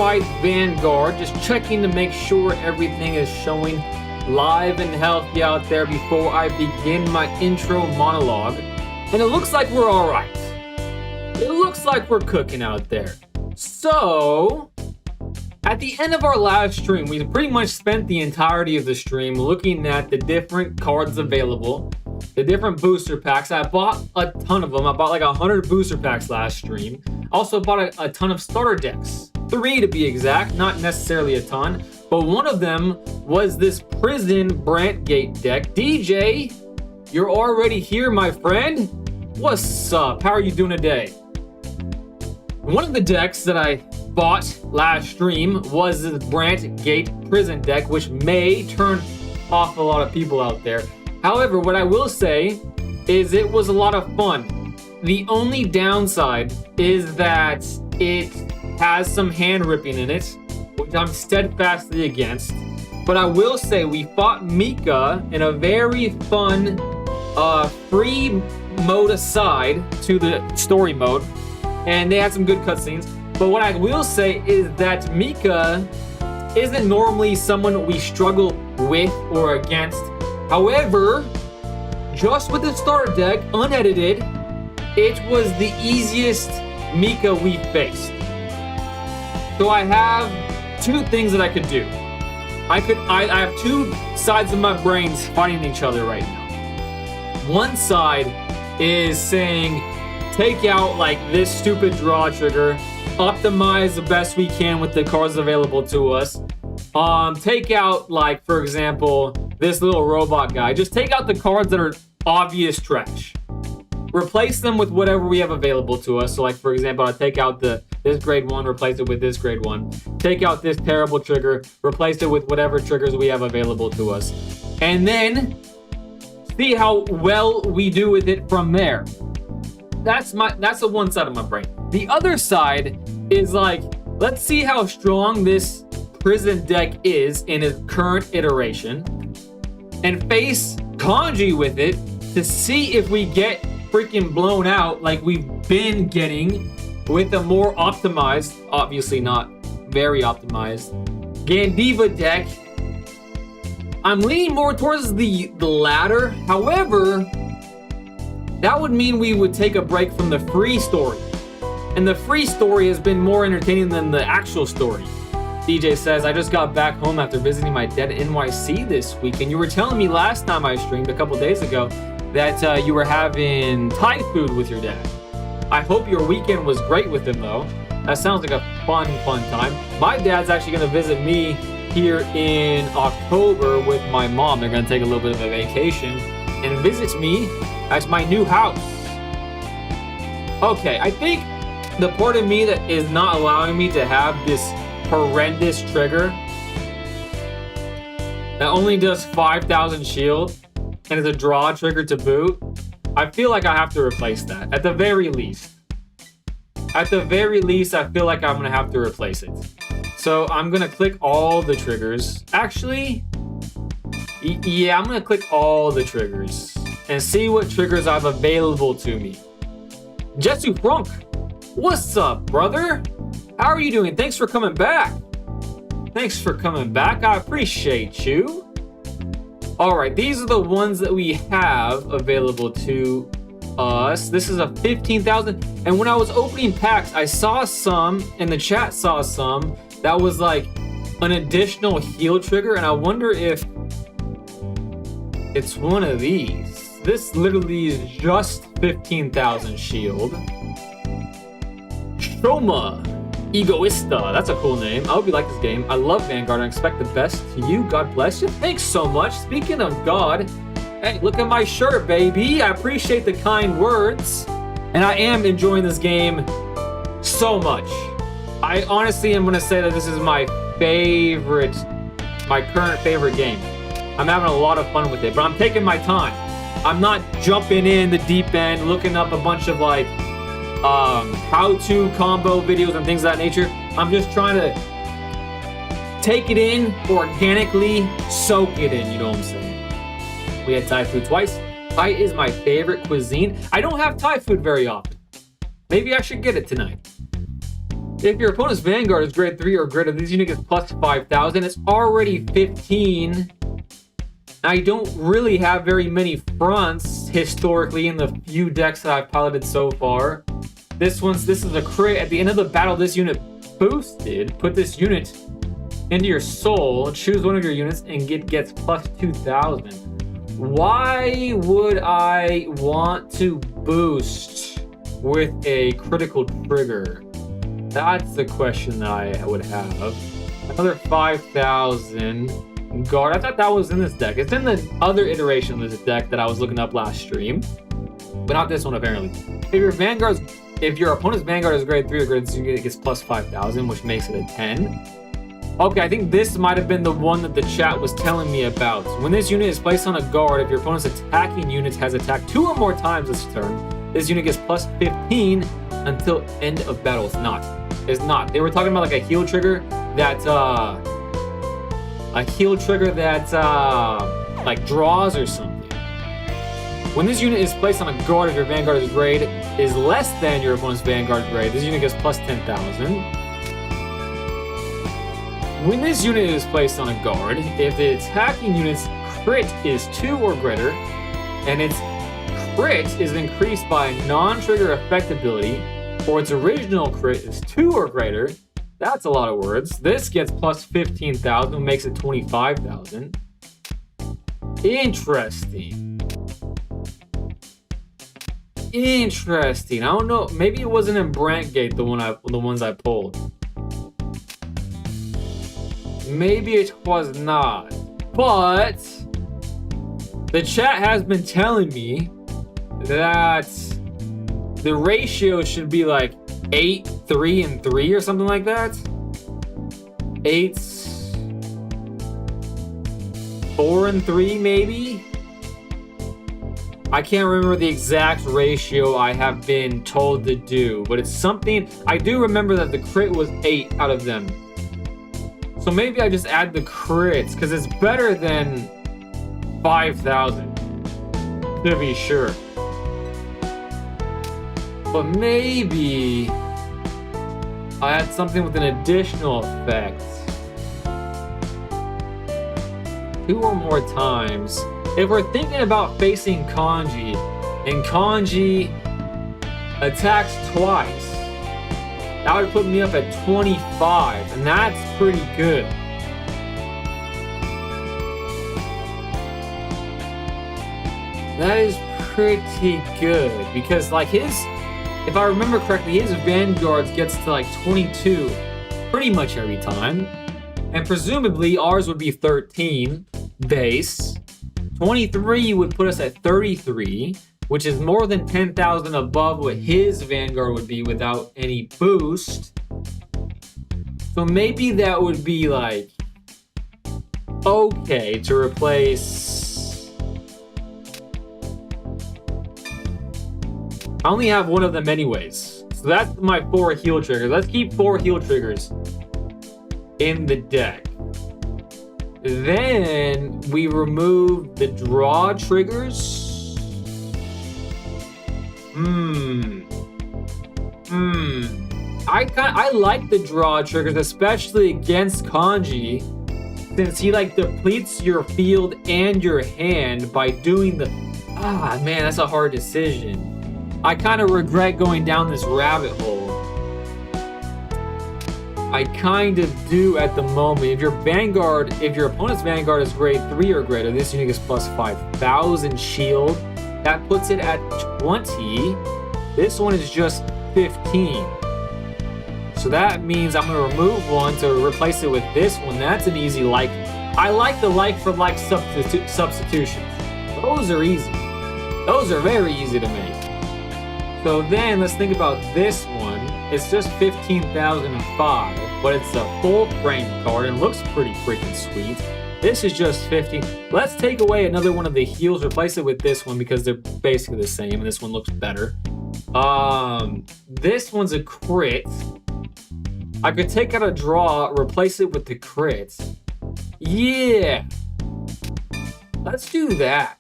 Cardfight Vanguard, just checking to make sure everything is showing live and healthy out there before I begin my intro monologue. And it looks like we're all right. It looks like we're cooking out there. So, at the end of our live stream, we pretty much spent the entirety of the stream looking at the different cards available, the different booster packs. I bought a ton of them. I bought like 100 booster packs last stream. Also bought a ton of starter decks. 3 to be exact, not necessarily a ton. But one of them was this Prison Brantgate deck. DJ, you're already here, my friend. What's up? How are you doing today? One of the decks that I bought last stream was the Brantgate Prison deck, which may turn off a lot of people out there. However, what I will say is it was a lot of fun. The only downside is that it has some hand ripping in it, which I'm steadfastly against. But I will say we fought Mika in a very fun free mode aside to the story mode, and they had some good cutscenes. But what I will say is that Mika isn't normally someone we struggle with or against. However, just with the starter deck, unedited, it was the easiest Mika we faced. So I have 2 things that I could do. I have 2 sides of my brains fighting each other right now. One side is saying, take out like this stupid draw trigger, optimize the best we can with the cards available to us. Take out, like, for example, this little robot guy. Just take out the cards that are obvious trash. Replace them with whatever we have available to us. So, like, for example, I take out this grade 1, replace it with this grade 1. Take out this terrible trigger, replace it with whatever triggers we have available to us. And then see how well we do with it from there. That's the one side of my brain. The other side is like, let's see how strong this Prison deck is in its current iteration and face Kanji with it to see if we get freaking blown out like we've been getting with a more optimized, obviously not very optimized, Gandiva deck. I'm leaning more towards the latter. However, that would mean we would take a break from the free story. And the free story has been more entertaining than the actual story. DJ says, I just got back home after visiting my dad in NYC this week, and you were telling me last time I streamed a couple days ago that you were having Thai food with your dad. I hope your weekend was great with him, though. That sounds like a fun time. My dad's actually going to visit me here in October with my mom. They're going to take a little bit of a vacation and visit me at my new house. Okay, I think the part of me that is not allowing me to have this horrendous trigger that only does 5,000 shield and is a draw trigger to boot, I feel like I have to replace that at the very least. At the very least, I feel like I'm gonna have to replace it. So I'm gonna click all the triggers. Actually, yeah, I'm gonna click all the triggers and see what triggers I have available to me. Jetsu Frunk, what's up, brother? How are you doing? Thanks for coming back. Thanks for coming back. I appreciate you. All right, these are the ones that we have available to us. This is a 15,000. And when I was opening packs, I saw some, and the chat saw some, that was like an additional heal trigger. And I wonder if it's one of these. This literally is just 15,000 shield. Shoma Egoista, that's a cool name. I hope you like this game. I love Vanguard and expect the best to you. God bless you. Thanks so much. Speaking of God, hey, look at my shirt, baby. I appreciate the kind words. And I am enjoying this game so much. I honestly am going to say that this is my current favorite game. I'm having a lot of fun with it, but I'm taking my time. I'm not jumping in the deep end, looking up a bunch of like how-to combo videos and things of that nature. I'm just trying to take it in organically, soak it in, you know what I'm saying? We had Thai food twice. Thai is my favorite cuisine. I don't have Thai food very often. Maybe I should get it tonight. If your opponent's Vanguard is grade 3 or greater, this unit gets plus 5,000. It's already 15. I don't really have very many fronts historically in the few decks that I've piloted so far. This is a crit. At the end of the battle, this unit boosted. Put this unit into your soul, choose one of your units, and gets plus 2,000. Why would I want to boost with a critical trigger? That's the question that I would have. Another 5,000 guard. I thought that was in this deck. It's in the other iteration of this deck that I was looking up last stream, but not this one apparently. If your opponent's Vanguard is grade 3 or grade 2, it gets plus 5,000, which makes it a 10. Okay, I think this might have been the one that the chat was telling me about. When this unit is placed on a guard, if your opponent's attacking unit has attacked 2 or more times this turn, this unit gets plus 15 until end of battle. It's not. They were talking about like a heal trigger that like draws or something. When this unit is placed on a guard, if your Vanguard's grade is less than your opponent's Vanguard grade, this unit gets plus 10,000. When this unit is placed on a guard, if the attacking unit's crit is 2 or greater, and its crit is increased by a non-trigger effect ability, or its original crit is 2 or greater, that's a lot of words. This gets plus 15,000, makes it 25,000. Interesting. I don't know. Maybe it wasn't in Brantgate, the ones I pulled. Maybe it was not. But the chat has been telling me that the ratio should be like 8, 3, and 3 or something like that. 8, 4, and 3 maybe. I can't remember the exact ratio I have been told to do, but it's something. I do remember that the crit was 8 out of them. So maybe I just add the crits, because it's better than 5,000, to be sure. But maybe I add something with an additional effect. 2 or more times. If we're thinking about facing Kanji, and Kanji attacks twice, that would put me up at 25, and that's pretty good. That is pretty good, because like if I remember correctly, his Vanguards gets to like 22 pretty much every time, and presumably ours would be 13 base. 23 would put us at 33, which is more than 10,000 above what his Vanguard would be without any boost. So maybe that would be like okay to replace. I only have one of them anyways, so that's my 4 heal triggers. Let's keep 4 heal triggers in the deck. Then we remove the draw triggers. I like the draw triggers, especially against Kanji, since he like depletes your field and your hand by doing the. Man, that's a hard decision. I kind of regret going down this rabbit hole. I kind of do at the moment. If your opponent's Vanguard is grade 3 or greater, this unit gets plus 5,000 shield. That puts it at 20. This one is just 15. So that means I'm going to remove one to replace it with this one. That's an easy like. I like the like for like substitutions. Those are easy. Those are very easy to make. So then let's think about this one. It's just 15,005, but it's a full frame card and looks pretty freaking sweet. This is just 15. Let's take away another one of the heals, replace it with this one because they're basically the same, and this one looks better. This one's a crit. I could take out a draw, replace it with the crit. Yeah. Let's do that.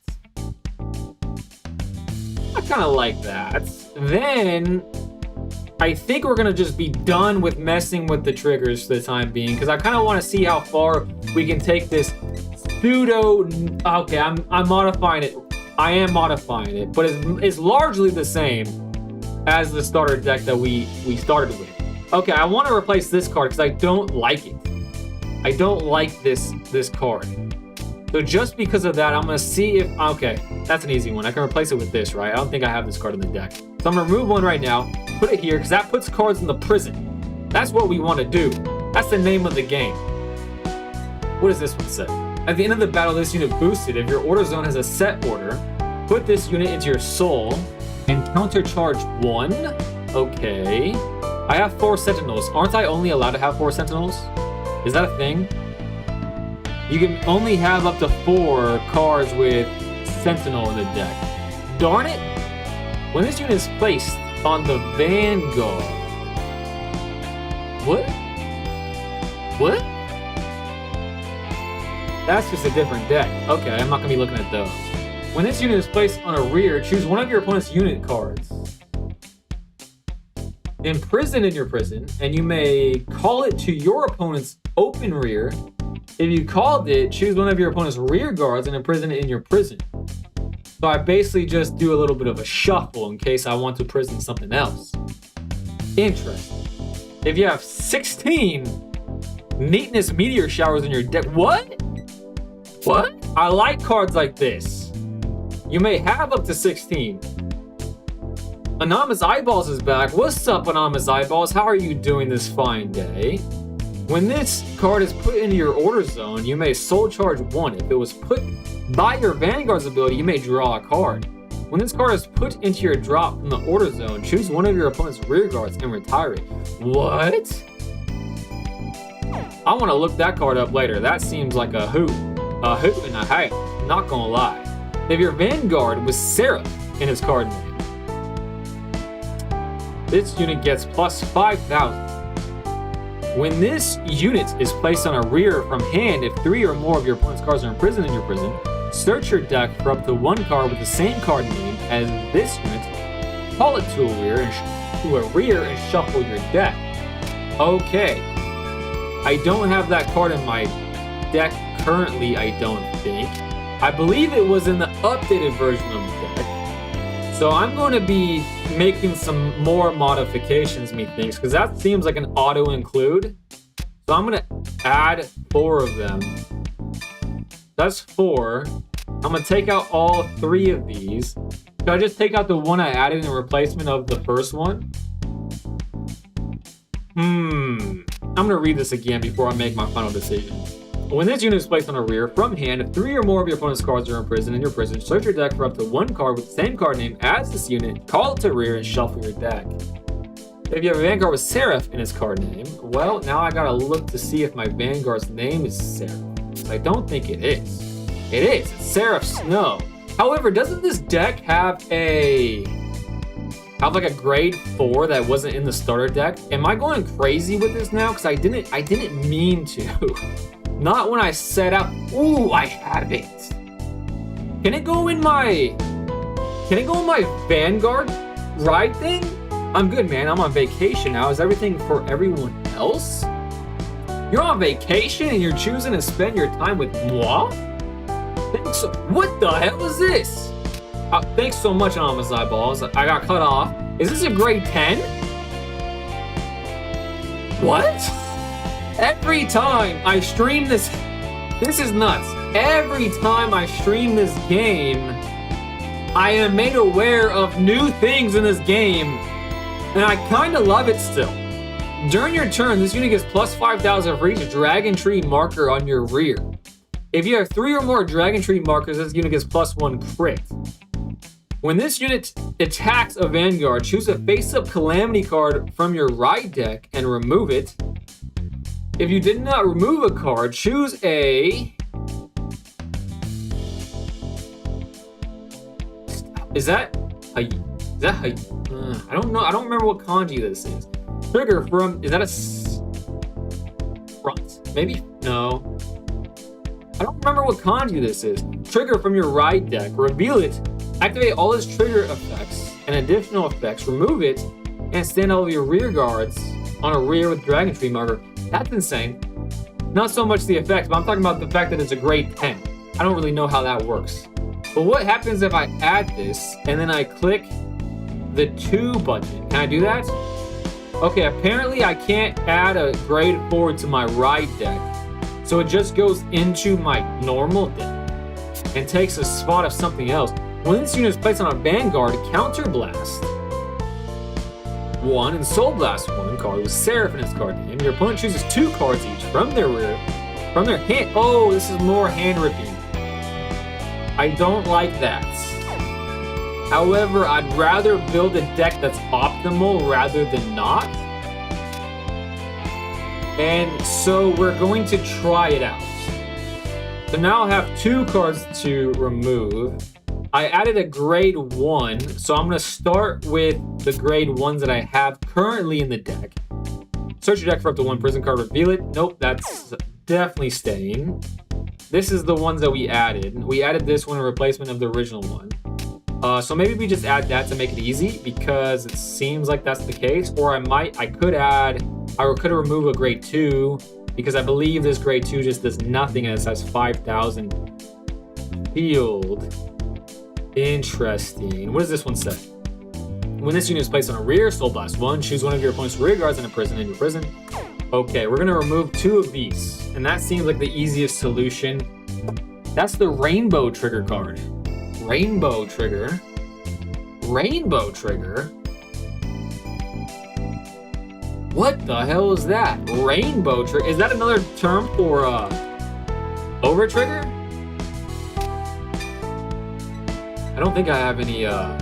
I kind of like that. Then I think we're gonna just be done with messing with the triggers for the time being, because I kind of want to see how far we can take this pseudo. Okay, I'm modifying it. I am modifying it, but it's largely the same as the starter deck that we started with. Okay, I want to replace this card because I don't like it. I don't like this card. So just because of that, I'm gonna see if okay, that's an easy one. I can replace it with this, right? I don't think I have this card in the deck. So I'm gonna remove one right now, put it here, because that puts cards in the prison. That's what we want to do. That's the name of the game. What does this one say? At the end of the battle, this unit boosted. If your order zone has a set order, put this unit into your soul and countercharge 1. Okay. I have 4 sentinels. Aren't I only allowed to have 4 sentinels? Is that a thing? You can only have up to 4 cards with sentinel in the deck. Darn it! When this unit is placed on the Vanguard. What? What? That's just a different deck. Okay, I'm not gonna be looking at those. When this unit is placed on a rear, choose one of your opponent's unit cards. Imprison in your prison, and you may call it to your opponent's open rear. If you called it, choose one of your opponent's rear guards and imprison it in your prison. So I basically just do a little bit of a shuffle in case I want to prison something else. Interesting. If you have 16 neatness meteor showers in your deck, what? What? I like cards like this. You may have up to 16. Anonymous Eyeballs is back. What's up, Anonymous Eyeballs? How are you doing this fine day? When this card is put into your order zone, you may soul charge 1. If it was put by your Vanguard's ability, you may draw a card. When this card is put into your drop from the order zone, choose one of your opponent's rear guards and retire it. What? I want to look that card up later. That seems like a hoot. A hoot and a half. Not gonna lie. If your Vanguard was Seraph in his card name, this unit gets plus 5,000. When this unit is placed on a rear from hand, if 3 or more of your opponent's cards are imprisoned in your prison, search your deck for up to 1 card with the same card name as this unit, call it to a rear and shuffle your deck. Okay. I don't have that card in my deck currently, I don't think. I believe it was in the updated version of the deck. So I'm going to be making some more modifications, methinks, because that seems like an auto-include. So I'm going to add 4 of them. That's 4. I'm going to take out all 3 of these. Should I just take out the one I added in replacement of the first one? I'm going to read this again before I make my final decision. When this unit is placed on a rear from hand, if 3 or more of your opponent's cards are imprisoned in your prison, search your deck for up to 1 card with the same card name as this unit, call it to rear, and shuffle your deck. If you have a Vanguard with Seraph in his card name, well, now I gotta look to see if my Vanguard's name is Seraph. I don't think it is. It is. It's Seraph Snow. However, doesn't this deck have like a grade 4 that wasn't in the starter deck? Am I going crazy with this now? Because I didn't mean to. Not when I set out. Ooh, I have it. Can it go in my Vanguard ride thing? I'm good, man. I'm on vacation now. Is everything for everyone else? You're on vacation and you're choosing to spend your time with moi? Thanks so, what the hell is this? Thanks so much, Anonymous Eyeballs. I got cut off. Is this a grade 10? What? Every time I stream this is nuts. Every time I stream this game, I am made aware of new things in this game, and I kind of love it still. During your turn, this unit gets plus 5,000 for each Dragon Tree marker on your rear. If you have 3 or more Dragon Tree markers, this unit gets plus 1 crit. When this unit attacks a Vanguard, choose a face-up Calamity card from your ride deck and remove it. If you did not remove a card, choose a... Is that I don't know. I don't remember what kanji this is. Trigger from... Is that a... Front? Maybe? No. I don't remember what kanji this is. Trigger from your ride deck. Reveal it. Activate all its trigger effects and additional effects. Remove it. and stand all of your rear guards on a rear with Dragon Tree marker. That's insane. Not so much the effect, but I'm talking about the fact that it's a grade 10. I don't really know how that works. But what happens if I add this and then I click the 2 button? Can I do that? Okay, apparently I can't add a grade 4 to my ride deck. So it just goes into my normal deck and takes a spot of something else. When this unit is placed on a Vanguard, Counter Blast 1 and Soul Blast 1 card with Seraph in its card name. Your opponent chooses 2 cards each from their hand. Oh, this is more hand ripping. I don't like that. However, I'd rather build a deck that's optimal rather than not. And so we're going to try it out. So now I have 2 cards to remove. I added a grade 1, so I'm going to start with the grade 1s that I have currently in the deck. Search your deck for up to 1 prison card, reveal it. Nope, that's definitely staying. This is the ones that we added. We added this one in replacement of the original one. So maybe we just add that to make it easy because it seems like that's the case. Or I could remove a grade 2 because I believe this grade 2 just does nothing and it has 5,000 field. Interesting. What does this one say? When this unit is placed on a rear, Soul Blast 1, choose one of your opponent's rear guards and a prison in your prison. Okay, we're gonna remove 2 of these, and that seems like the easiest solution. That's the Rainbow Trigger card. Rainbow Trigger. Rainbow Trigger? What the hell is that? Rainbow Trigger? Is that another term for Over Trigger? I don't think I have any oh,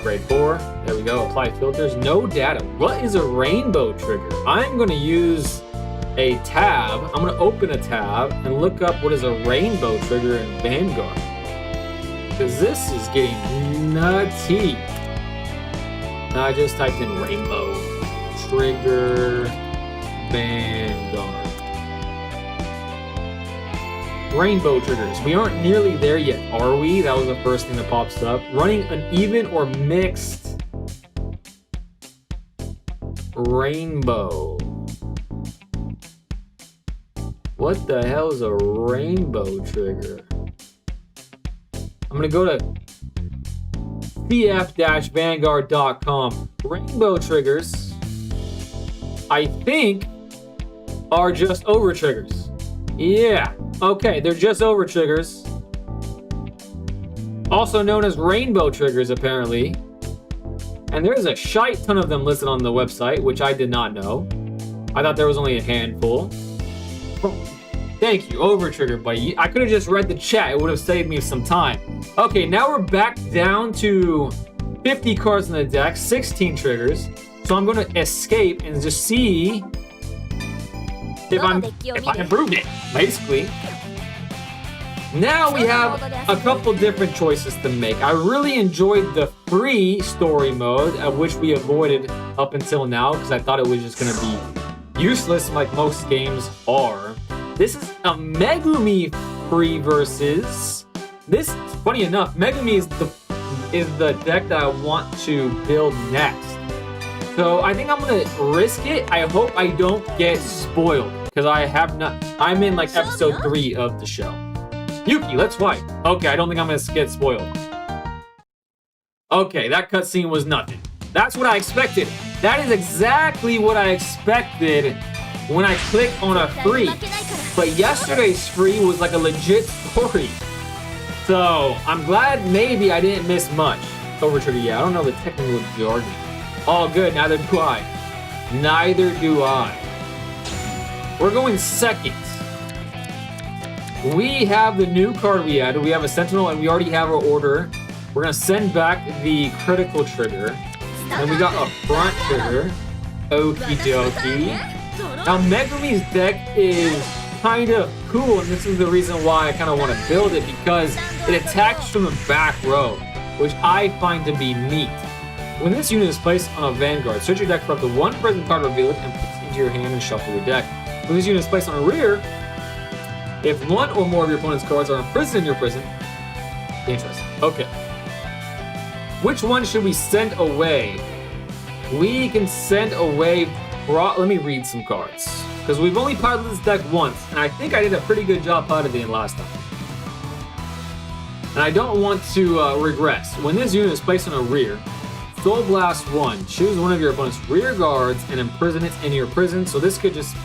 grade 4. There we go. Apply filters. No data. What is a Rainbow Trigger? I'm going to use a tab. I'm going to open a tab and look up what is a Rainbow Trigger in Vanguard. Because this is getting nutty. I just typed in Rainbow Trigger Vanguard. Rainbow triggers. We aren't nearly there yet, are we? That was the first thing that pops up. Running an even or mixed rainbow. What the hell is a rainbow trigger? I'm gonna go to cf-vanguard.com. Rainbow triggers, I think, are just over triggers. Yeah. Okay, they're just over triggers. Also known as rainbow triggers, apparently. And there's a shite ton of them listed on the website, which I did not know. I thought there was only a handful. Thank you, over trigger buddy. I could have just read the chat. It would have saved me some time. Okay, now we're back down to 50 cards in the deck, 16 triggers. So I'm going to escape and just see if I improved it, basically. Now we have a couple different choices to make. I really enjoyed the free story mode, of which we avoided up until now because I thought it was just going to be useless like most games are. This is a Megumi free versus. This, funny enough, Megumi is the deck that I want to build next. So I think I'm going to risk it. I hope I don't get spoiled. Because I'm in like episode 3 of the show. Yuki, let's fight. Okay, I don't think I'm gonna get spoiled. Okay, that cutscene was nothing. That's what I expected. That is exactly what I expected when I click on a free. But yesterday's free was like a legit story. So I'm glad maybe I didn't miss much. Over trigger, yeah, I don't know the technical jargon. All good, neither do I. Neither do I. We're going second. We have the new card we added. We have a Sentinel and we already have our order. We're gonna send back the critical trigger. And we got a front trigger. Okie dokie. Now Megumi's deck is kind of cool, and this is the reason why I kind of want to build it, because it attacks from the back row, which I find to be neat. When this unit is placed on a Vanguard, search your deck for up to 1 present card, reveal it, and put it into your hand and shuffle your deck. When this unit is placed on a rear, if 1 or more of your opponent's cards are imprisoned in your prison, interesting. Okay. Which one should we send away? We can send away... Let me read some cards. Because we've only piloted this deck once, and I think I did a pretty good job piloting it last time. And I don't want to regress. When this unit is placed in a rear, Soul Blast 1. Choose one of your opponent's rear guards and imprison it in your prison. So this could just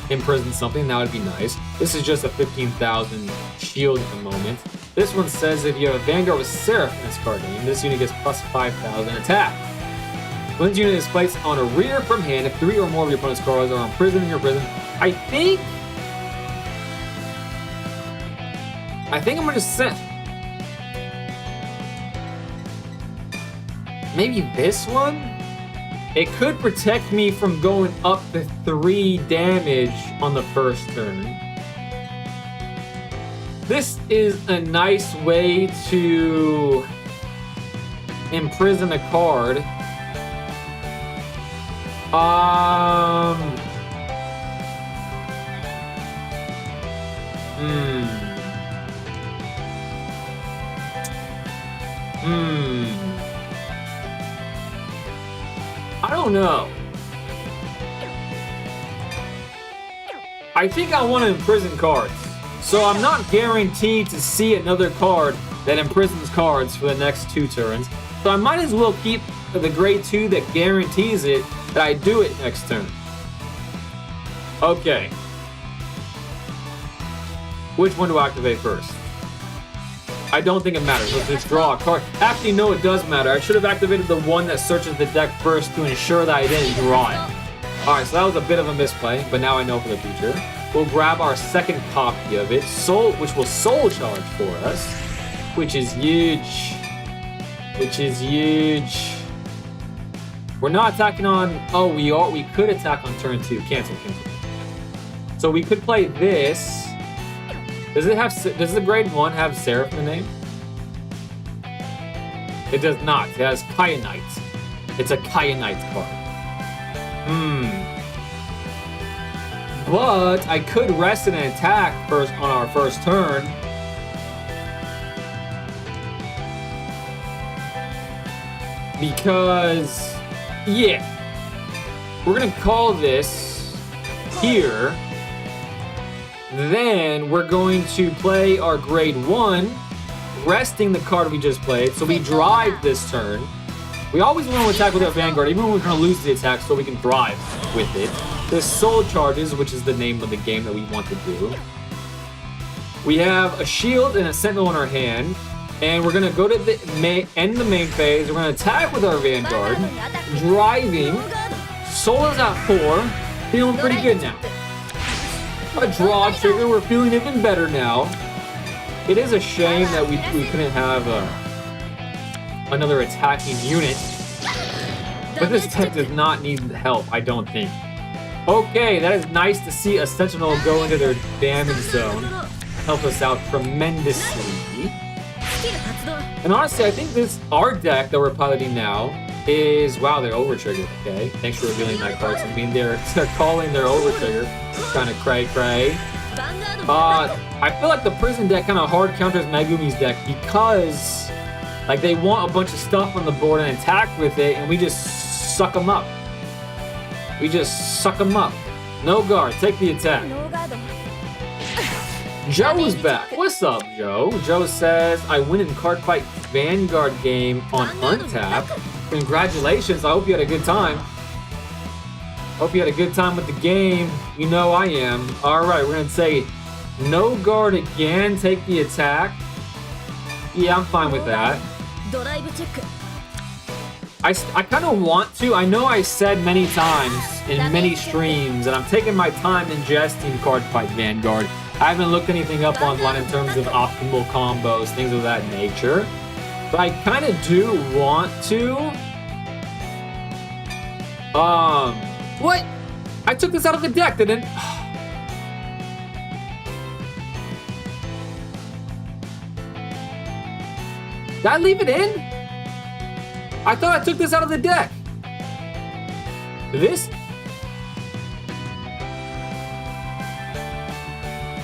imprison something. That would be nice. This is just a 15,000 shield at the moment. This one says if you have a Vanguard with Seraph in this card name, this unit gets plus 5,000 attack. When this unit is placed on a rear from hand, if 3 or more of your opponent's cards are imprisoned in your prison, I think I'm gonna set maybe this one? It could protect me from going up to 3 damage on the first turn. This is a nice way to imprison a card. I don't know. I think I want to imprison cards. So I'm not guaranteed to see another card that imprisons cards for the next 2 turns. So I might as well keep the grade 2 that guarantees it that I do it next turn. Okay. Which one do I activate first? I don't think it matters. Let's just draw a card. Actually, no, it does matter. I should have activated the one that searches the deck first to ensure that I didn't draw it. Alright, so that was a bit of a misplay, but now I know for the future. We'll grab our second copy of it, which will soul charge for us, which is huge. We're not attacking on... Oh, we could attack on turn 2. Cancel. So we could play this. Does the grade 1 have Seraph in the name? It does not. It has Kyanite. It's a Kyanite card. But I could rest and attack first on our first turn. Because, yeah. We're gonna call this here. Then we're going to play our grade 1, resting the card we just played, so we drive this turn. We always want to attack with our Vanguard, even when we're going to lose the attack, so we can drive with it. There's Soul Charges, which is the name of the game that we want to do. We have a Shield and a Sentinel in our hand, and we're going to go to the end the main phase. We're going to attack with our Vanguard, driving. Soul is at 4, feeling pretty good now. A draw trigger, we're feeling even better now. It is a shame that we couldn't have another attacking unit. But this deck does not need help, I don't think. Okay, that is nice to see a Sentinel go into their damage zone. Help us out tremendously. And honestly, I think our deck that we're piloting now is... Wow, they're over-triggered, okay. Thanks for revealing that card. I mean, they're calling their over-trigger. Kind of cray-cray. I feel like the prison deck kind of hard counters Megumi's deck because like they want a bunch of stuff on the board and attack with it, and we just suck them up. No guard, take the attack. Joe's back. What's up, Joe? Joe says, I win in Cardfight Vanguard game on Untap. Congratulations, I hope you had a good time. Hope you had a good time with the game. You know I am. Alright, we're gonna say no guard again, take the attack. Yeah, I'm fine with that. I kind of want to. I know I said many times in many streams, and I'm taking my time ingesting Cardfight Vanguard. I haven't looked anything up online in terms of optimal combos, things of that nature. But I kind of do want to. What? I took this out of the deck, didn't... Did I leave it in? I thought I took this out of the deck. This?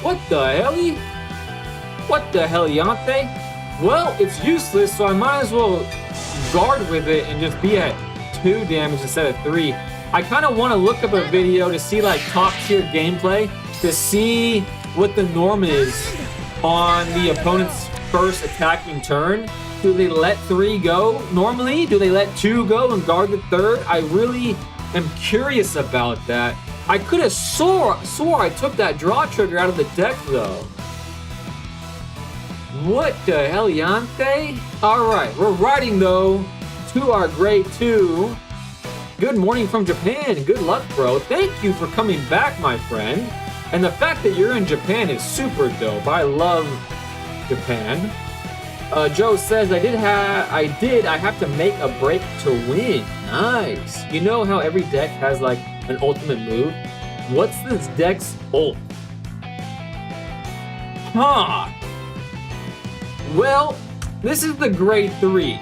What the hell-y? What the hell-yante? Well, it's useless, so I might as well guard with it and just be at 2 damage instead of 3. I kind of want to look up a video to see like top tier gameplay to see what the norm is on the opponent's first attacking turn. Do they let 3 go normally? Do they let 2 go and guard the 3rd? I really am curious about that. I could have swore I took that draw trigger out of the deck though. What the hell, Yante? Alright, we're riding though to our grade 2. Good morning from Japan. Good luck, bro. Thank you for coming back, my friend. And the fact that you're in Japan is super dope. I love Japan. Joe says, I have to make a break to win. Nice. You know how every deck has like an ultimate move? What's this deck's ult? Huh. Well, this is the grade 3.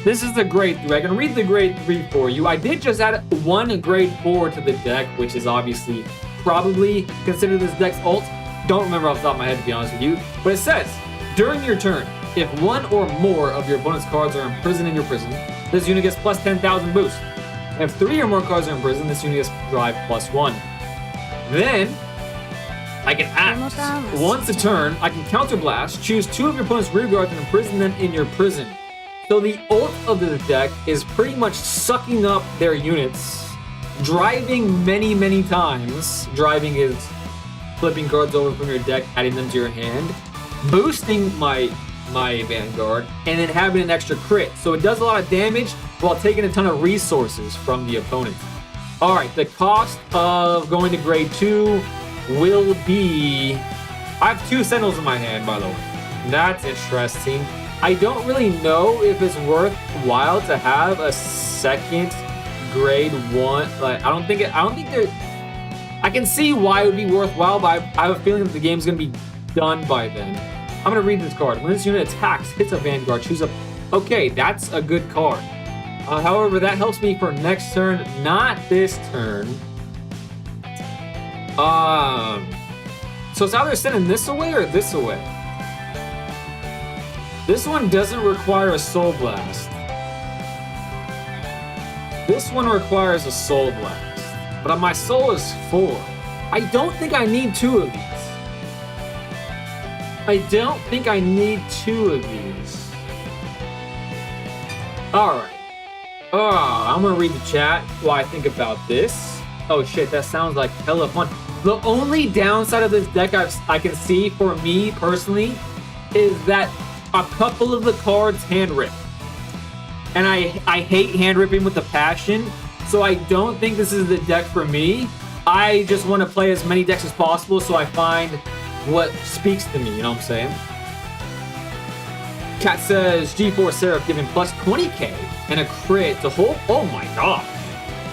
This is the grade 3. I can read the grade 3 for you. I did just add 1 grade 4 to the deck, which is obviously probably considered this deck's ult. Don't remember off the top of my head, to be honest with you. But it says, during your turn, if 1 or more of your opponent's cards are imprisoned in your prison, this unit gets plus 10,000 boost. If 3 or more cards are in prison, this unit gets drive plus 1. Then, I can act. Once a turn, I can counterblast, choose 2 of your opponent's rear guards and imprison them in your prison. So the ult of the deck is pretty much sucking up their units, driving many times. Driving is flipping cards over from your deck, adding them to your hand, boosting my Vanguard, and then having an extra crit. So it does a lot of damage while taking a ton of resources from the opponent. Alright, the cost of going to grade 2 will be... I have 2 Sentinels in my hand, by the way. That's interesting. I don't really know if it's worthwhile to have a second grade 1. Like, I don't think there... I can see why it would be worthwhile, but I have a feeling that the game's going to be done by then. I'm going to read this card. When this unit attacks, hits a Vanguard, choose a... Okay, that's a good card. However, that helps me for next turn, not this turn. So it's either sending this away or this away. This one doesn't require a Soul Blast. This one requires a Soul Blast. But my soul is 4. I don't think I need 2 of these. I don't think I need 2 of these. Alright. I'm gonna read the chat while I think about this. Oh shit, that sounds like hella fun. The only downside of this deck I can see for me personally is that a couple of the cards hand rip. And I hate hand ripping with a passion, so I don't think this is the deck for me. I just want to play as many decks as possible so I find what speaks to me, you know what I'm saying? Cat says G4 Seraph giving plus 20k and a crit to hold. Oh my gosh.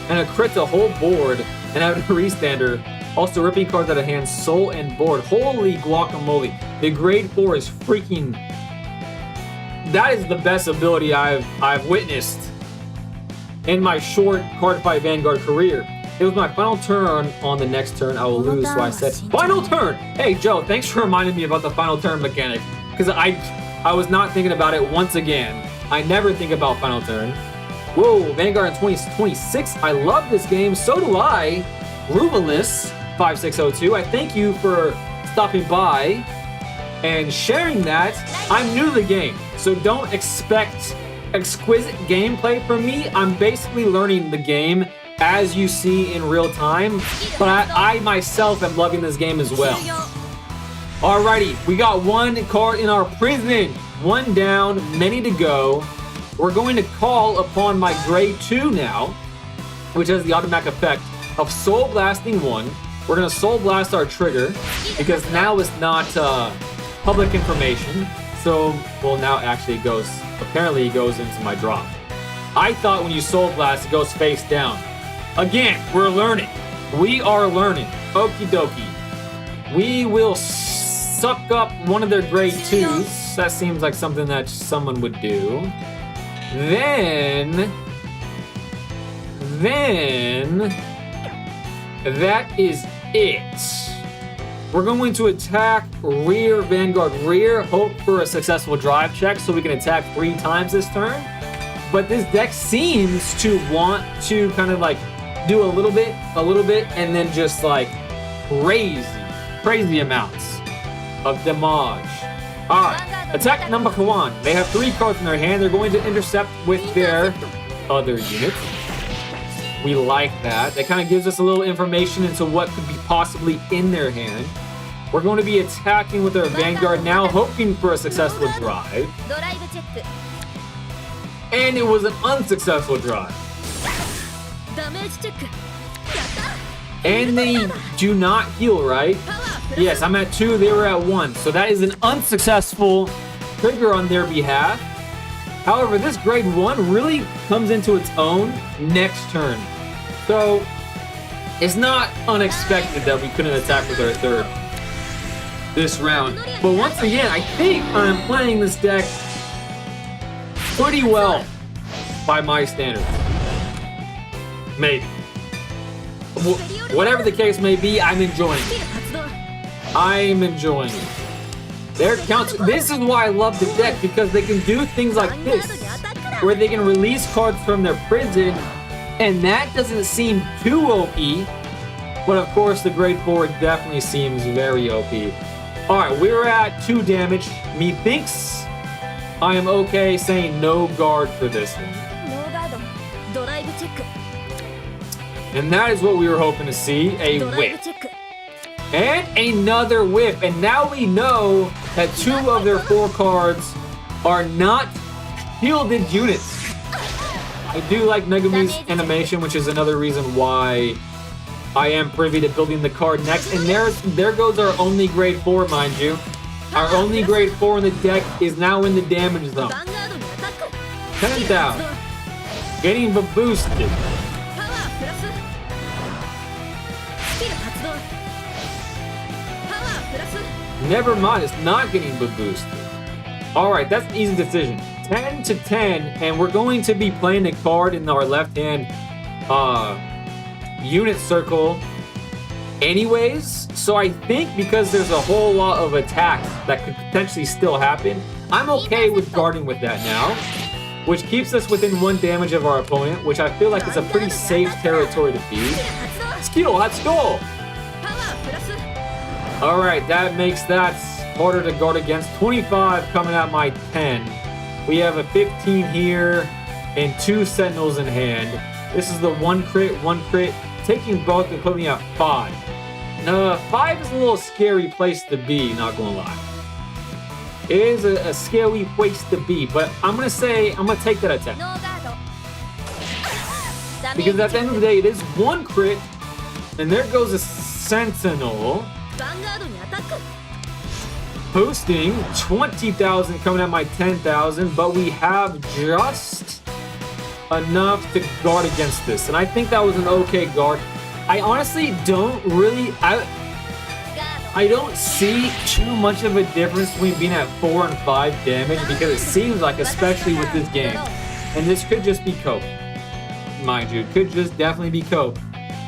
And a crit to whole board and having a restander. Also ripping cards out of hand, soul and board. Holy guacamole. The grade 4 is freaking... That is the best ability I've witnessed in my short Cardfight Vanguard career. It was my final turn. On the next turn, I will lose, so I said, final turn! Hey, Joe, thanks for reminding me about the final turn mechanic, because I was not thinking about it once again. I never think about final turn. Whoa, Vanguard in 2026. I love this game. So do I. Rubalus5602. I thank you for stopping by and sharing that. I'm new to the game, so don't expect exquisite gameplay from me. I'm basically learning the game as you see in real time, but I myself am loving this game as well. Alrighty, we got 1 card in our prison. 1 down, many to go. We're going to call upon my grade 2 now, which has the automatic effect of Soul Blasting 1. We're going to Soul Blast our trigger, because now it's not public information. So, well, now it actually goes, apparently it goes into my drop. I thought when you Soul Blast, it goes face down. Again, we're learning. We are learning. Okie dokie. We will suck up one of their grade 2s. That seems like something that someone would do. Then, that is it. We're going to attack rear, Vanguard rear, hope for a successful drive check so we can attack 3 times this turn. but this deck seems to want to kind of like do a little bit, and then just like crazy amounts of damage. All right, attack number one. They have 3 cards in their hand. They're going to intercept with their other unit. We like that. That kind of gives us a little information into what could be possibly in their hand. We're going to be attacking with our Vanguard now, hoping for a successful drive. And it was an unsuccessful drive. And they do not heal, right? Yes, I'm at 2, they were at 1. So that is an unsuccessful trigger on their behalf. However, this grade 1 really comes into its own next turn. So it's not unexpected that we couldn't attack with our third this round. But once again, I think I'm playing this deck pretty well by my standards. Maybe. Whatever the case may be, I'm enjoying it. I'm enjoying it. Their counter. This is why I love the deck, because they can do things like this, where they can release cards from their prison, and that doesn't seem too OP. But of course, the grade 4 definitely seems very OP. All right, we're at 2 damage. Methinks I am okay saying no guard for this one. And that is what we were hoping to see, a whip. And another whip. And now we know that 2 of their 4 cards are not shielded units. I do like Megumi's animation, which is another reason why I am privy to building the card next. And there goes our only grade 4, mind you. Our only grade 4 in the deck is now in the damage zone. 10,000. Getting boosted. Never mind, it's not getting boosted. All right, that's an easy decision. 10 to 10, and we're going to be playing a card in our left hand unit circle anyways. So I think because there's a whole lot of attacks that could potentially still happen, I'm okay with guarding with that now, which keeps us within 1 damage of our opponent, which I feel like is a pretty safe territory to be. Skill, let's go! Alright, that makes that harder to guard against. 25 coming out my 10. We have a 15 here and 2 sentinels in hand. This is the 1 crit, 1 crit, taking both and putting me at 5. 5 is a little scary place to be, not gonna lie. It is a scary place to be, but I'm gonna take that attack. Because at the end of the day, it is 1 crit, and there goes a sentinel. Boosting 20,000 coming at my 10,000, but we have just enough to guard against this, and I think that was an okay guard. I honestly don't really, I don't see too much of a difference between being at 4 and 5 damage, because it seems like, especially with this game, and this could just be cope, mind you, it could just definitely be cope.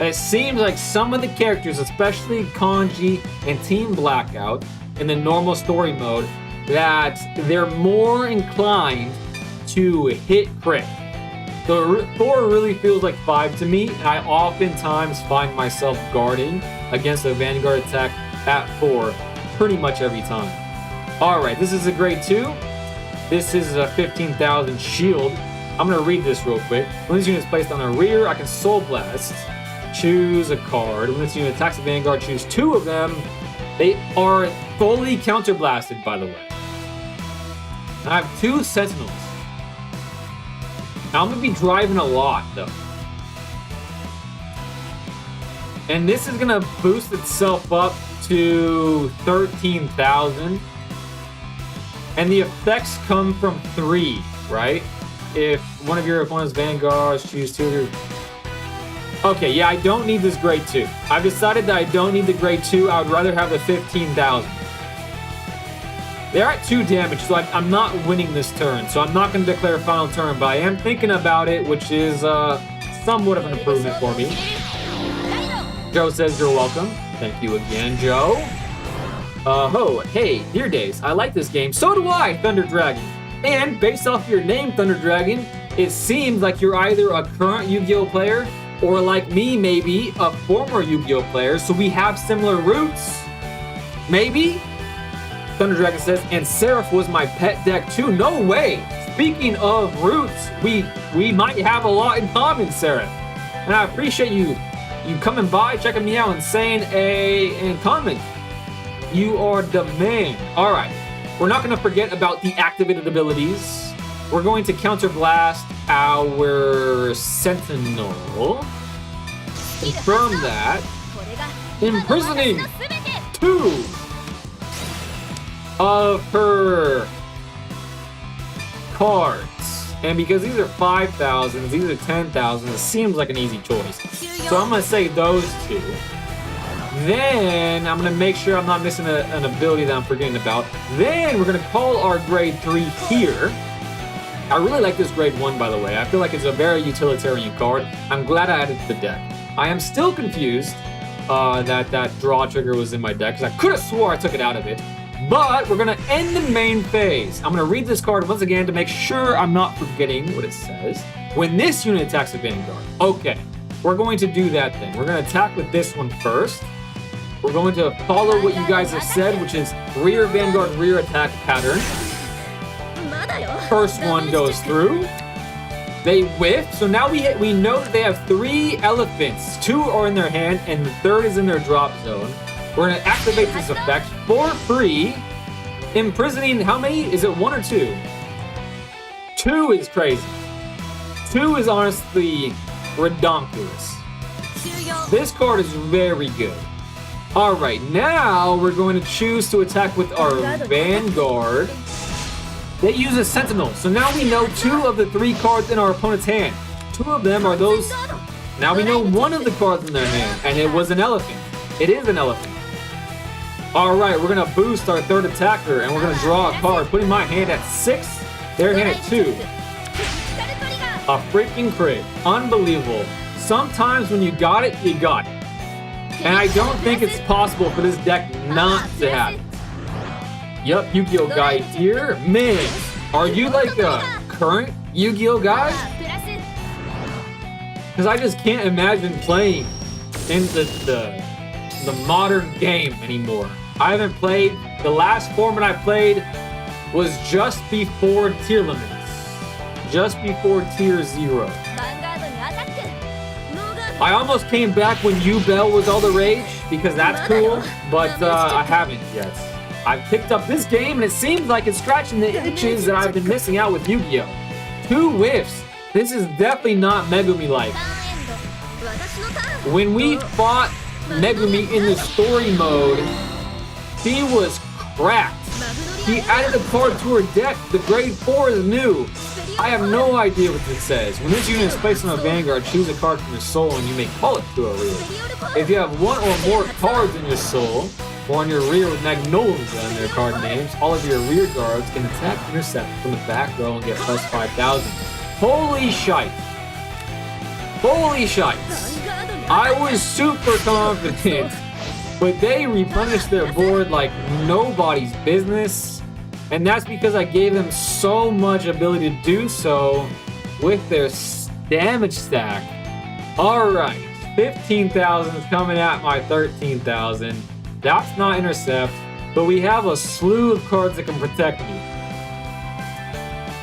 It seems like some of the characters, especially Kanji and Team Blackout, in the normal story mode, that they're more inclined to hit crit. So 4 really feels like 5 to me, and I oftentimes find myself guarding against a Vanguard attack at 4 pretty much every time. Alright, this is a grade 2. This is a 15,000 shield. I'm going to read this real quick. When this unit is placed on a rear, I can Soul Blast. Choose a card. When this unit attacks the Vanguard, choose 2 of them. They are fully counterblasted, by the way. I have 2 sentinels. Now I'm going to be driving a lot, though. And this is going to boost itself up to 13,000. And the effects come from 3, right? If one of your opponent's Vanguards choose 2 of your... Okay, yeah, I don't need this grade 2. I've decided that I don't need the grade 2. I would rather have the 15,000. They're at 2 damage, so I'm not winning this turn. So I'm not going to declare a final turn, but I am thinking about it, which is somewhat of an improvement for me. Joe says you're welcome. Thank you again, Joe. Hey, Dear Days. I like this game. So do I, Thunder Dragon. And based off your name, Thunder Dragon, it seems like you're either a current Yu-Gi-Oh player or like me, maybe a former Yu-Gi-Oh player. So we have similar roots. Maybe? Thunder Dragon says, and Seraph was my pet deck too. No way. Speaking of roots, we might have a lot in common, Seraph. And I appreciate you coming by, checking me out, and saying a comment. You are the man. All right. We're not going to forget about the activated abilities. We're going to counterblast our Sentinel. Confirm that. Imprisoning 2 of her cards. And because these are 5,000s, these are 10,000s, it seems like an easy choice. So I'm going to say those 2. Then I'm going to make sure I'm not missing an ability that I'm forgetting about. Then we're going to call our grade 3 here. I really like this grade 1, by the way. I feel like it's a very utilitarian card. I'm glad I added it to the deck. I am still confused that draw trigger was in my deck, because I could have swore I took it out of it. But we're going to end the main phase. I'm going to read this card once again to make sure I'm not forgetting what it says. When this unit attacks a Vanguard. Okay, we're going to do that then. We're going to attack with this one first. We're going to follow what you guys have said, which is rear Vanguard, rear attack pattern. First one goes through. They whiff. So now we know that they have 3 elephants. 2 are in their hand, and the 3rd is in their drop zone. We're going to activate this effect for free. Imprisoning, how many? Is it 1 or 2? 2 is crazy. 2 is honestly redonkulous. This card is very good. All right, now we're going to choose to attack with our Vanguard. They use a Sentinel, so now we know 2 of the 3 cards in our opponent's hand. 2 of them are those. Now we know 1 of the cards in their hand, and it was an elephant. It is an elephant. All right, we're gonna boost our 3rd attacker, and we're gonna draw a card, putting my hand at 6, their hand at 2. A freaking crit. Unbelievable. Sometimes when you got it, you got it. And I don't think it's possible for this deck not to have it. Yup, Yu-Gi-Oh guy here. Man, are you like a current Yu-Gi-Oh guy? Because I just can't imagine playing in the modern game anymore. I haven't played. The last format I played was just before tier limits. Just before tier 0. I almost came back when Yu-Bell was all the rage, because that's cool, but I haven't yet. I've picked up this game, and it seems like it's scratching the itches that I've been missing out with Yu-Gi-Oh! 2 whiffs. This is definitely not Megumi-like. When we fought Megumi in the story mode, he was cracked. He added a card to her deck. The grade 4 is new. I have no idea what this says. When this unit is placed on a Vanguard, choose a card from your soul and you may call it to a rear. If you have 1 or more cards in your soul, or on your rear with Magnolia in their card names, all of your rear guards can attack intercept from the back row and get plus 5,000. Holy shite. Holy shite. I was super confident, but they replenished their board like nobody's business. And that's because I gave them so much ability to do so with their damage stack. Alright, 15,000 is coming at my 13,000. That's not intercept, but we have a slew of cards that can protect me.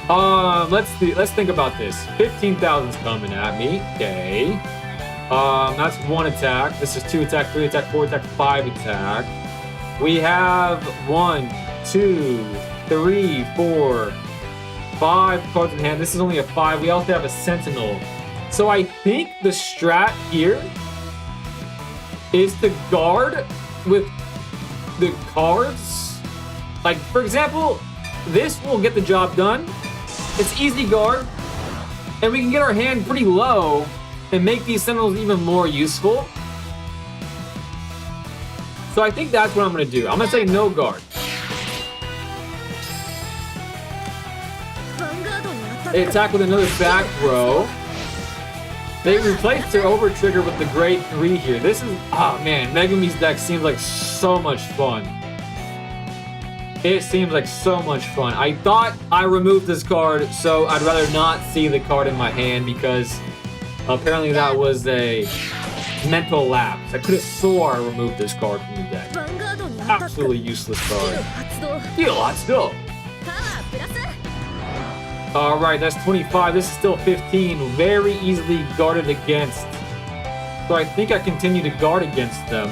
Let's think about this. 15,000 is coming at me. Okay. That's 1 attack. This is 2 attack, 3 attack, 4 attack, 5 attack. We have 1, 2, 3, 4, 5 cards in hand. This is only a 5. We also have a Sentinel. So I think the strat here is to guard with the cards. Like, for example, this will get the job done. It's easy guard. And we can get our hand pretty low and make these Sentinels even more useful. So I think that's what I'm going to do. I'm going to say no guard. They attack with another back row. They replaced their over trigger with the grade 3 here. This is, oh man, Megumi's deck seems like so much fun. It seems like so much fun. I thought I removed this card, so I'd rather not see the card in my hand because apparently that was a mental lapse. I could have swore I removed this card from the deck. Absolutely useless card. Deal lot still. Alright, that's 25. This is still 15. Very easily guarded against. So I think I continue to guard against them.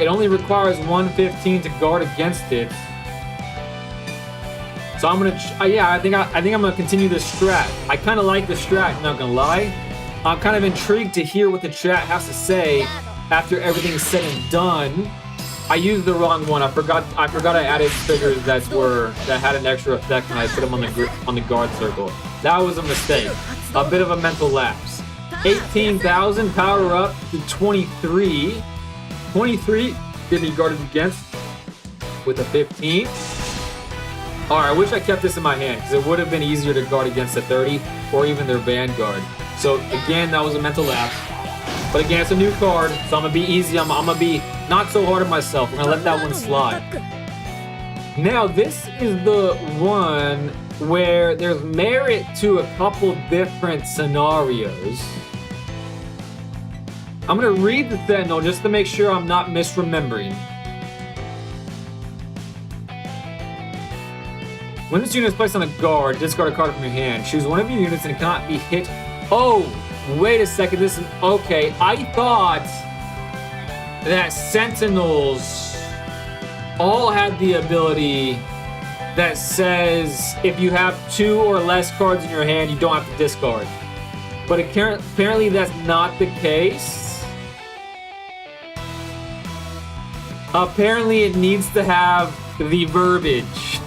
It only requires 115 to guard against it. So I'm gonna, yeah, I think I'm gonna continue this strat. I kind of like the strat, I'm not gonna lie. I'm kind of intrigued to hear what the chat has to say after everything's said and done. I used the wrong one. I forgot I added triggers that had an extra effect when I put them on the guard circle. That was a mistake. A bit of a mental lapse. 18,000 power up to 23. 23 can be guarded against with a 15. Alright, I wish I kept this in my hand because it would have been easier to guard against the 30 or even their Vanguard. So again, that was a mental lapse. But again, it's a new card, so I'm gonna be easy. I'm gonna be not so hard on myself. I'm gonna let that one slide. Now, this is the one where there's merit to a couple different scenarios. I'm gonna read the Sentinel just to make sure I'm not misremembering. When this unit is placed on a guard, discard a card from your hand. Choose one of your units and it cannot be hit. Oh, wait a second. This is okay. I thought that Sentinels all had the ability that says if you have 2 or less cards in your hand, you don't have to discard. But apparently that's not the case. Apparently it needs to have the verbiage.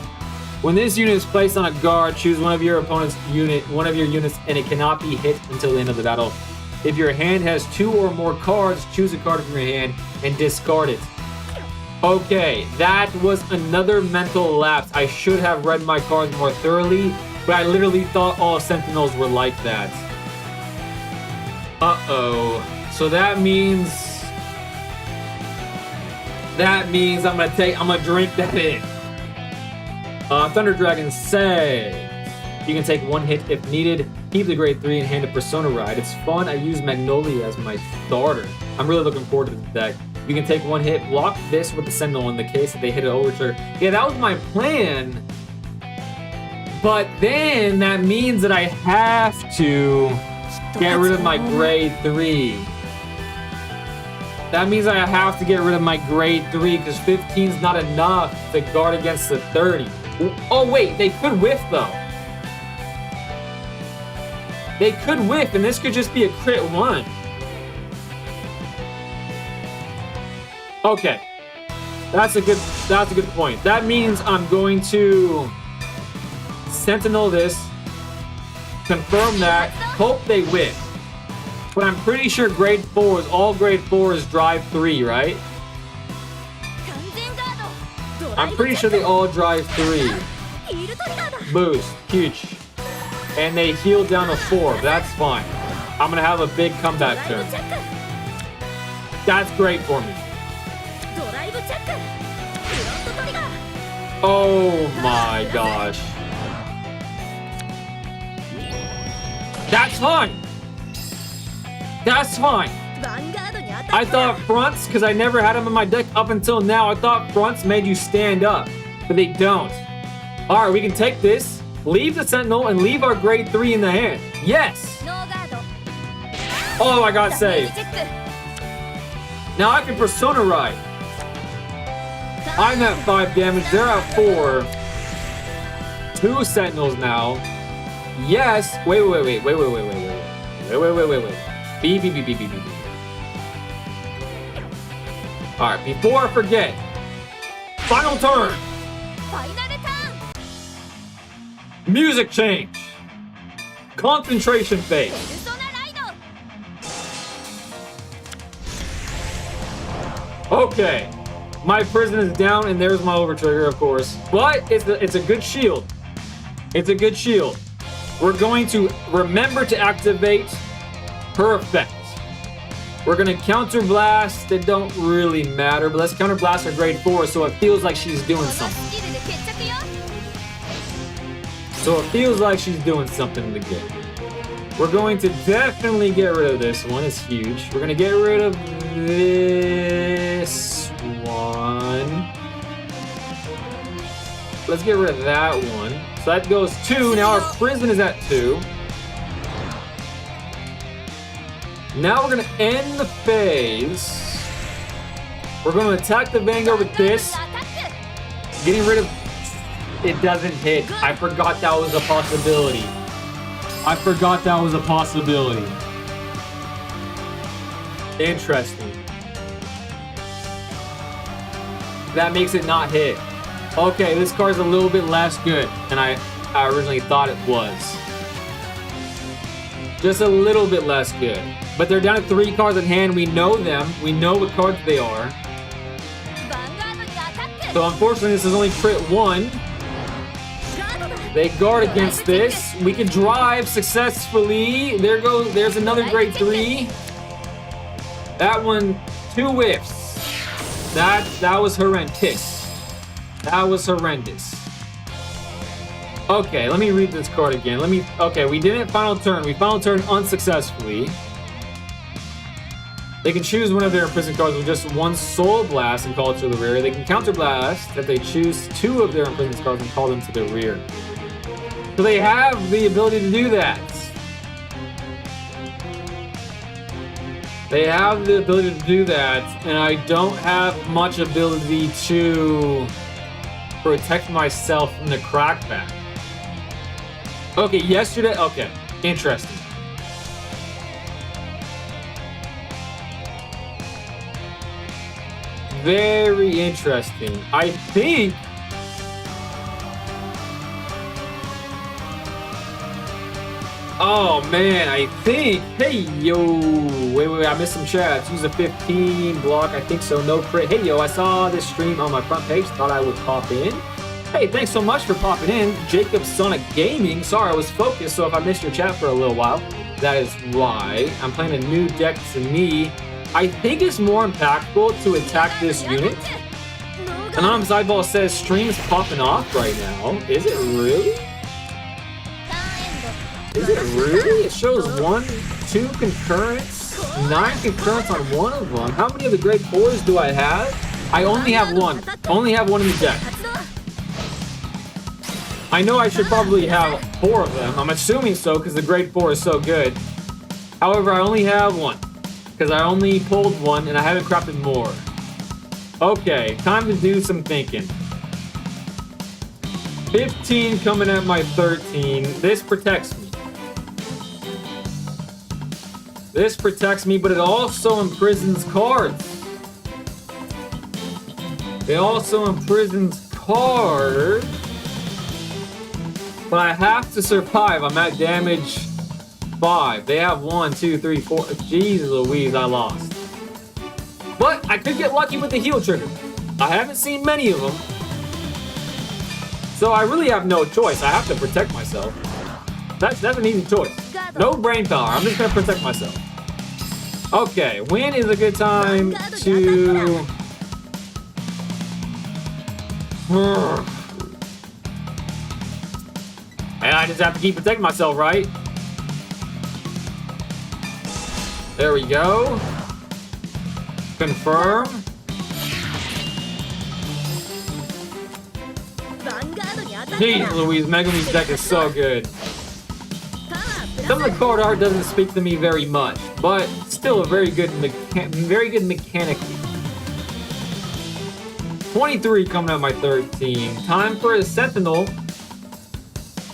When this unit is placed on a guard, choose one of your opponent's units, and it cannot be hit until the end of the battle. If your hand has 2 or more cards, choose a card from your hand and discard it. Okay, that was another mental lapse. I should have read my cards more thoroughly, but I literally thought all Sentinels were like that. Uh-oh. So that means I'm gonna drink that in. Thunder Dragon says you can take 1 hit if needed. Keep the grade 3 and hand a Persona Ride. It's fun. I use Magnolia as my starter. I'm really looking forward to this deck. You can take 1 hit, block this with the Sentinel in the case that they hit an overture. Yeah, that was my plan. But then that means that I have to get rid of my grade 3. That means I have to get rid of my grade 3 because 15 is not enough to guard against the 30. Oh wait, they could whiff though. They could whiff and this could just be a crit 1. Okay. That's a good point. That means I'm going to Sentinel this, confirm that, hope they whiff. But I'm pretty sure grade 4 is all grade 4 is drive 3, right? I'm pretty sure they all drive 3. Boost, huge. And they heal down to 4, but that's fine. I'm gonna have a big comeback turn. That's great for me. Oh my gosh. That's fine. That's fine. I thought fronts, because I never had them in my deck up until now, I thought fronts made you stand up, but they don't. Alright, we can take this, leave the Sentinel, and leave our grade 3 in the hand. Yes! Oh, I got saved. Now I can Persona Ride. I'm at 5 damage, they're at 4. 2 Sentinels now. Yes! Wait. B. Alright, before I forget, final turn! Music change! Concentration phase! Okay, my prison is down and there's my overtrigger, of course. But it's a good shield. It's a good shield. We're going to remember to activate her effect. We're gonna counter blast that don't really matter, but let's counter blast her grade 4 so it feels like she's doing something. So it feels like she's doing something in the game. We're going to definitely get rid of this one. It's huge. We're gonna get rid of this one. Let's get rid of that one. So that goes 2. Now our prison is at 2. Now we're gonna end the phase. We're gonna attack the Vanguard with this. Getting rid of... It doesn't hit. I forgot that was a possibility. I forgot that was a possibility. Interesting. That makes it not hit. Okay, this card's a little bit less good than I originally thought it was. Just a little bit less good. But they're down to 3 cards in hand. We know them. We know what cards they are. So unfortunately, this is only crit 1. They guard against this. We can drive successfully. There's another grade 3. That one, 2 whiffs. That was horrendous. That was horrendous. Okay, let me read this card again. Okay, we didn't final turn. We final turn unsuccessfully. They can choose one of their imprisoned cards with just 1 Soul Blast and call it to the rear. They can counter blast if they choose 2 of their imprisoned cards and call them to the rear. So they have the ability to do that. They have the ability to do that, and I don't have much ability to protect myself from the crackback. Okay, yesterday, okay, interesting. Very interesting. I think oh man, I think, hey yo, wait, I missed some chats. Use a 15 block, I think so, no crit. Hey yo, I saw this stream on my front page, thought I would pop in. Hey, thanks so much for popping in. Jacob Sonic Gaming, sorry I was focused, so if I missed your chat for a little while, that is why. I'm playing a new deck to me. I think it's more impactful to attack this unit. Anonymous Eyeball says stream's popping off right now. Is it really? Is it really? It shows 1, 2 concurrents, 9 concurrents on one of them. How many of the grade 4s do I have? I only have 1. Only have 1 in the deck. I know I should probably have 4 of them. I'm assuming so because the grade 4 is so good. However, I only have 1. Because I only pulled 1 and I haven't crafted more. Okay, time to do some thinking. 15 coming at my 13. This protects me. This protects me, but it also imprisons cards. It also imprisons cards. But I have to survive. I'm at damage 5. They have 1, 2, 3, 4. Jeez Louise, I lost. But I could get lucky with the heal trigger. I haven't seen many of them. So I really have no choice. I have to protect myself. That's an easy choice. No brain power. I'm just gonna protect myself. Okay, when is a good time to... And I just have to keep protecting myself, right? There we go. Confirm. Jeez Louise, Megumi's deck is so good. Some of the card art doesn't speak to me very much, but still a very good mechanically. 23 coming out of my 13. Time for a Sentinel.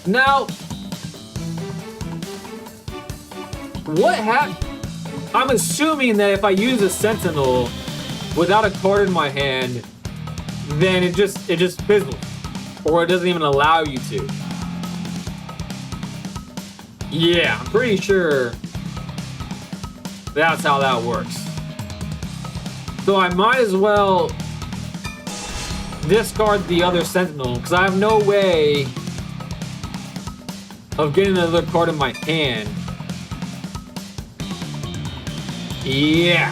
Now, what happened? I'm assuming that if I use a Sentinel without a card in my hand, then it just fizzles, or it doesn't even allow you to. Yeah, I'm pretty sure that's how that works. So I might as well discard the other Sentinel, because I have no way of getting another card in my hand. Yeah.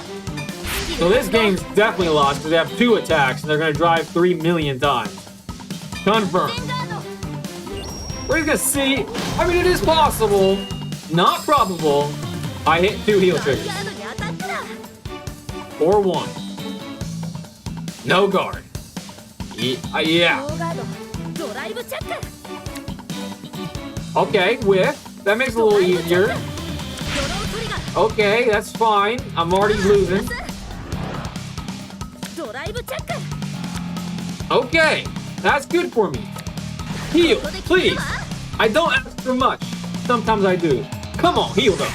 So this game's definitely lost because they have 2 attacks and they're gonna drive 3 million times. Confirm. We're gonna see. I mean, it is possible, not probable. I hit 2 heal triggers. Or 1. No guard. Yeah. Okay, whiff. That makes it a little easier. Okay, that's fine. I'm already losing. Okay, that's good for me. Heal, please. I don't ask for much. Sometimes I do. Come on, heal though.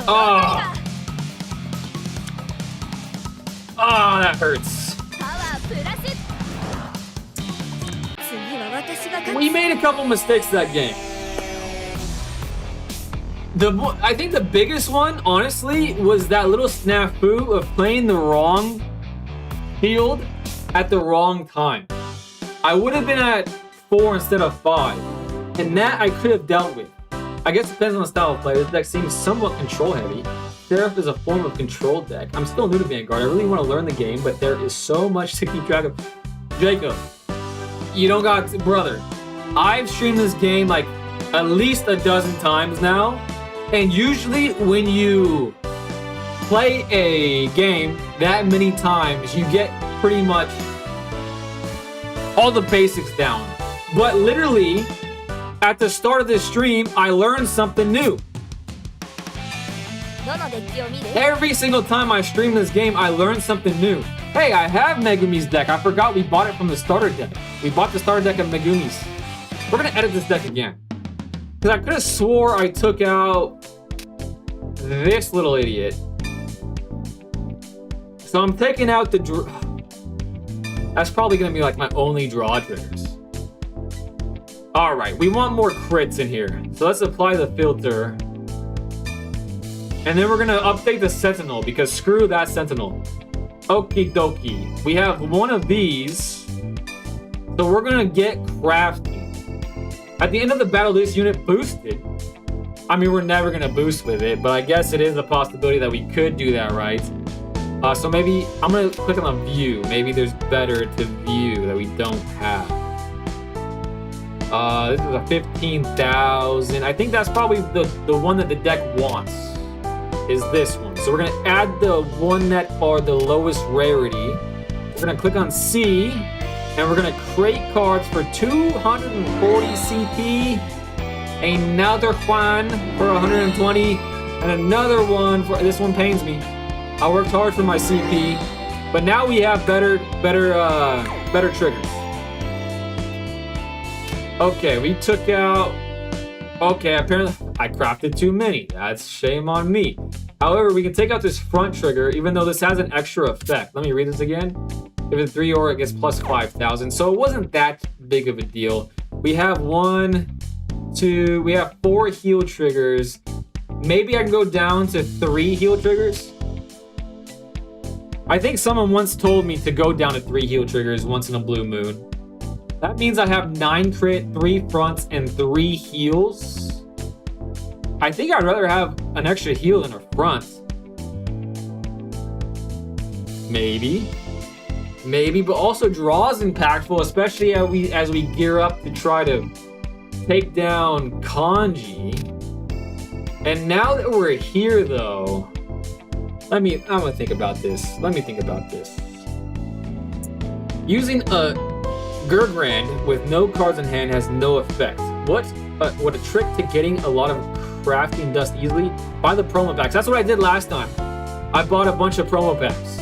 Oh. Oh, that hurts. We made a couple mistakes that game. I think the biggest one, honestly, was that little snafu of playing the wrong field at the wrong time. I would have been at 4 instead of 5, and that I could have dealt with. I guess it depends on the style of play. This deck seems somewhat control heavy. Seraph is a form of control deck. I'm still new to Vanguard. I really want to learn the game, but there is so much to keep track of. Jacob, you don't got... Brother, I've streamed this game like at least a dozen times now, and usually when you play a game that many times, you get pretty much all the basics down. But literally, at the start of this stream, I learned something new. Every single time I stream this game, I learned something new. Hey, I have Megumi's deck. I forgot we bought it from the starter deck. We bought the starter deck of Megumi's. We're gonna edit this deck again. Because I could have swore I took out this little idiot. So I'm taking out the... That's probably gonna be like my only draw triggers. Alright, we want more crits in here. So let's apply the filter. And then we're gonna update the Sentinel because screw that Sentinel. Okie dokie. We have one of these. So we're gonna get crafty. At the end of the battle, this unit boosted. I mean, we're never gonna boost with it, but I guess it is a possibility that we could do that, right? So maybe I'm gonna click on the view. Maybe there's better to view that we don't have. This is a 15,000. I think that's probably the one that the deck wants. Is this one. So we're gonna add the one that are the lowest rarity. We're gonna click on C, and we're gonna create cards for 240 CP, another one for 120, and another one for, this one pains me. I worked hard for my CP, but now we have better triggers. Okay, we took out, okay, apparently I crafted too many. That's shame on me. However, we can take out this front trigger, even though this has an extra effect. Let me read this again. If it's 3 or it gets plus 5,000. So it wasn't that big of a deal. We have 4 heal triggers. Maybe I can go down to 3 heal triggers. I think someone once told me to go down to 3 heal triggers once in a blue moon. That means I have 9 crit, 3 fronts, and 3 heals. I think I'd rather have an extra heal than a front. Maybe, but also draw is impactful, especially as we gear up to try to take down Kanji. And now that we're here, though, I'm gonna think about this. Let me think about this. Using a Gurgrand with no cards in hand has no effect. What a trick to getting a lot of crafting dust easily. Buy the promo packs. That's what I did last time. I bought a bunch of promo packs.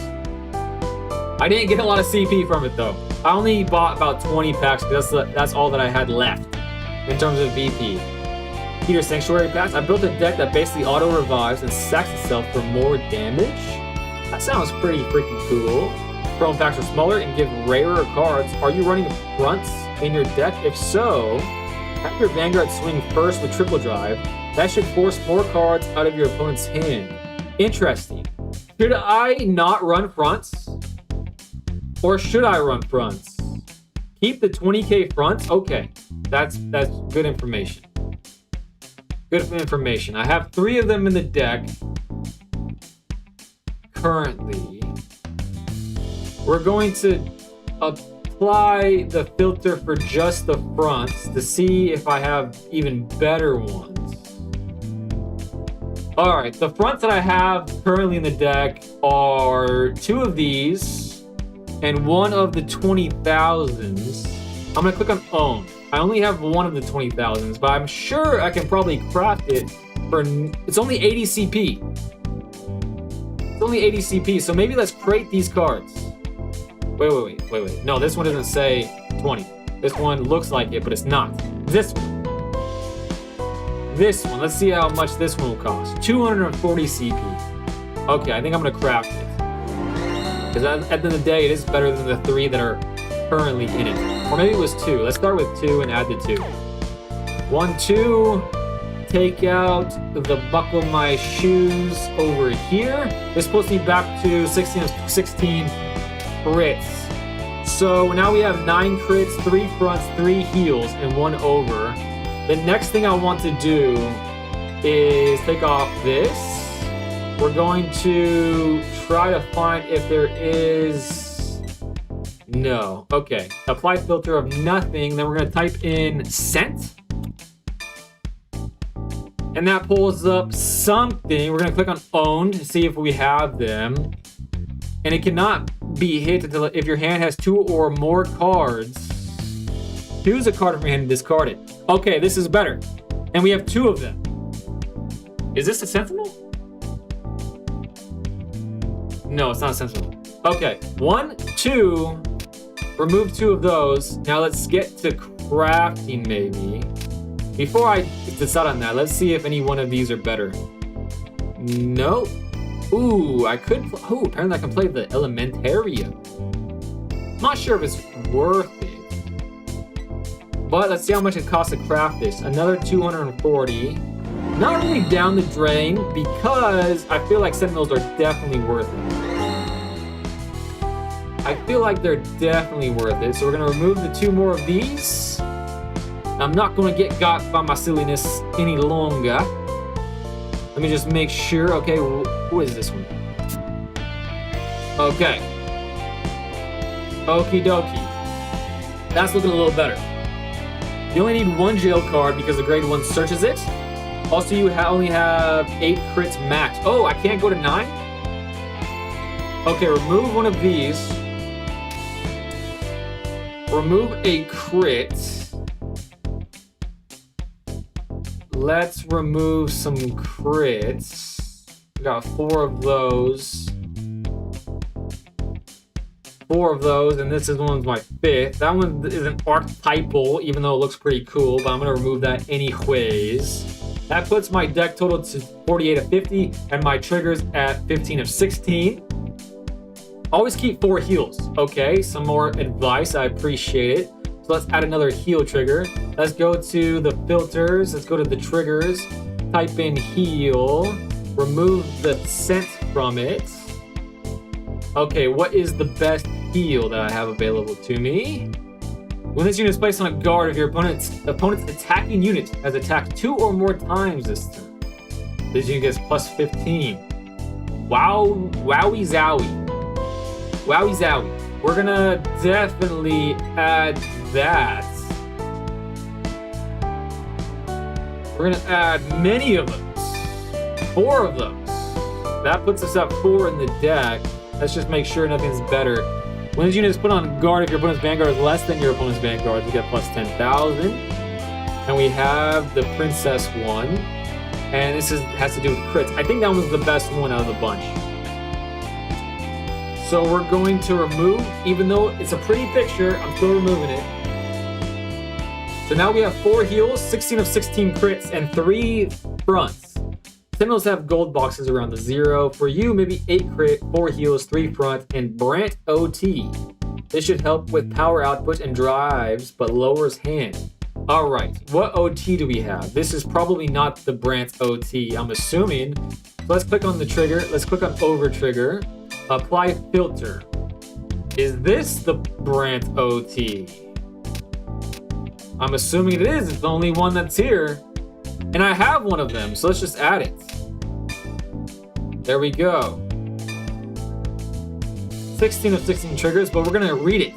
I didn't get a lot of CP from it though. I only bought about 20 packs because that's all that I had left in terms of VP. Peter Sanctuary packs. I built a deck that basically auto revives and sacks itself for more damage. That sounds pretty freaking cool. Promo packs are smaller and give rarer cards. Are you running fronts in your deck? If so, have your Vanguard swing first with triple drive. That should force more cards out of your opponent's hand. Interesting. Should I not run fronts? Or should I run fronts? Keep the 20k fronts? Okay, that's good information. Good information. I have 3 of them in the deck. Currently. We're going to apply the filter for just the fronts to see if I have even better ones. Alright, the fronts that I have currently in the deck are 2 of these and 1 of the 20,000s. I'm going to click on Own. I only have 1 of the 20,000s, but I'm sure I can probably craft it for... It's only 80 CP. It's only 80 CP, so maybe let's create these cards. Wait. No, this one doesn't say 20. This one looks like it, but it's not. This one. This one. Let's see how much this one will cost. 240 CP. Okay, I think I'm going to craft it. Because at the end of the day, it is better than the 3 that are currently in it. Or maybe it was 2. Let's start with 2 and add the 2. 1, 2. Take out the buckle my shoes over here. This puts me back to 16 crits. So now we have 9 crits, 3 fronts, 3 heals, and 1 over. The next thing I want to do is take off this. We're going to try to find if there is... No. Okay. Apply filter of nothing. Then we're going to type in scent. And that pulls up something. We're going to click on owned to see if we have them. And it cannot be hit until if your hand has 2 or more cards. Choose a card from your hand and discard it. Okay, this is better. And we have 2 of them. Is this a sentinel? No, it's not a sentinel. Okay, 1, 2. Remove 2 of those. Now let's get to crafting maybe. Before I decide on that, let's see if any one of these are better. No. Ooh, I could. Oh, apparently I can play the Elementario. Not sure if it's worth it. But let's see how much it costs to craft this. Another 240. Not really down the drain because I feel like Sentinels are definitely worth it. I feel like they're definitely worth it. So we're going to remove the 2 more of these. I'm not going to get got by my silliness any longer. Let me just make sure. Okay, who is this one? Okay. Okie dokie. That's looking a little better. You only need 1 jail card because the grade 1 searches it. Also, you only have 8 crits max. Oh, I can't go to 9? Okay, remove 1 of these. Remove a crit. Let's remove some crits. We got 4 of those. 4 of those, and this is one's my 5th. That one is an archetypal, even though it looks pretty cool, but I'm gonna remove that anyways. That puts my deck total to 48 of 50, and my triggers at 15 of 16. Always keep 4 heals. Okay, some more advice, I appreciate it. So let's add another heal trigger. Let's go to the filters. Let's go to the triggers. Type in heal. Remove the scent from it. Okay, what is the best heal that I have available to me? When this unit is placed on a guard, if your opponent's attacking unit has attacked 2 or more times this turn, this unit gets plus 15. Wow, wowie zowie. Wowie zowie. We're gonna definitely add that. We're gonna add many of those. 4 of those. That puts us at 4 in the deck. Let's just make sure nothing's better. When this unit is put on guard, if your opponent's Vanguard is less than your opponent's Vanguard, you get plus 10,000. And we have the Princess one. And this has to do with crits. I think that one's the best one out of the bunch. So we're going to remove, even though it's a pretty picture, I'm still removing it. So now we have 4 heals, 16 of 16 crits, and 3 fronts. Sentinels have gold boxes around the 0. For you, maybe 8 crit, 4 heals, 3 front, and Brant OT. This should help with power output and drives, but lowers hand. Alright, what OT do we have? This is probably not the Brant OT, I'm assuming. So let's click on the trigger. Let's click on over trigger. Apply filter. Is this the Brant OT? I'm assuming it is. It's the only one that's here. And I have one of them, so let's just add it. There we go. 16 of 16 triggers, but we're gonna read it.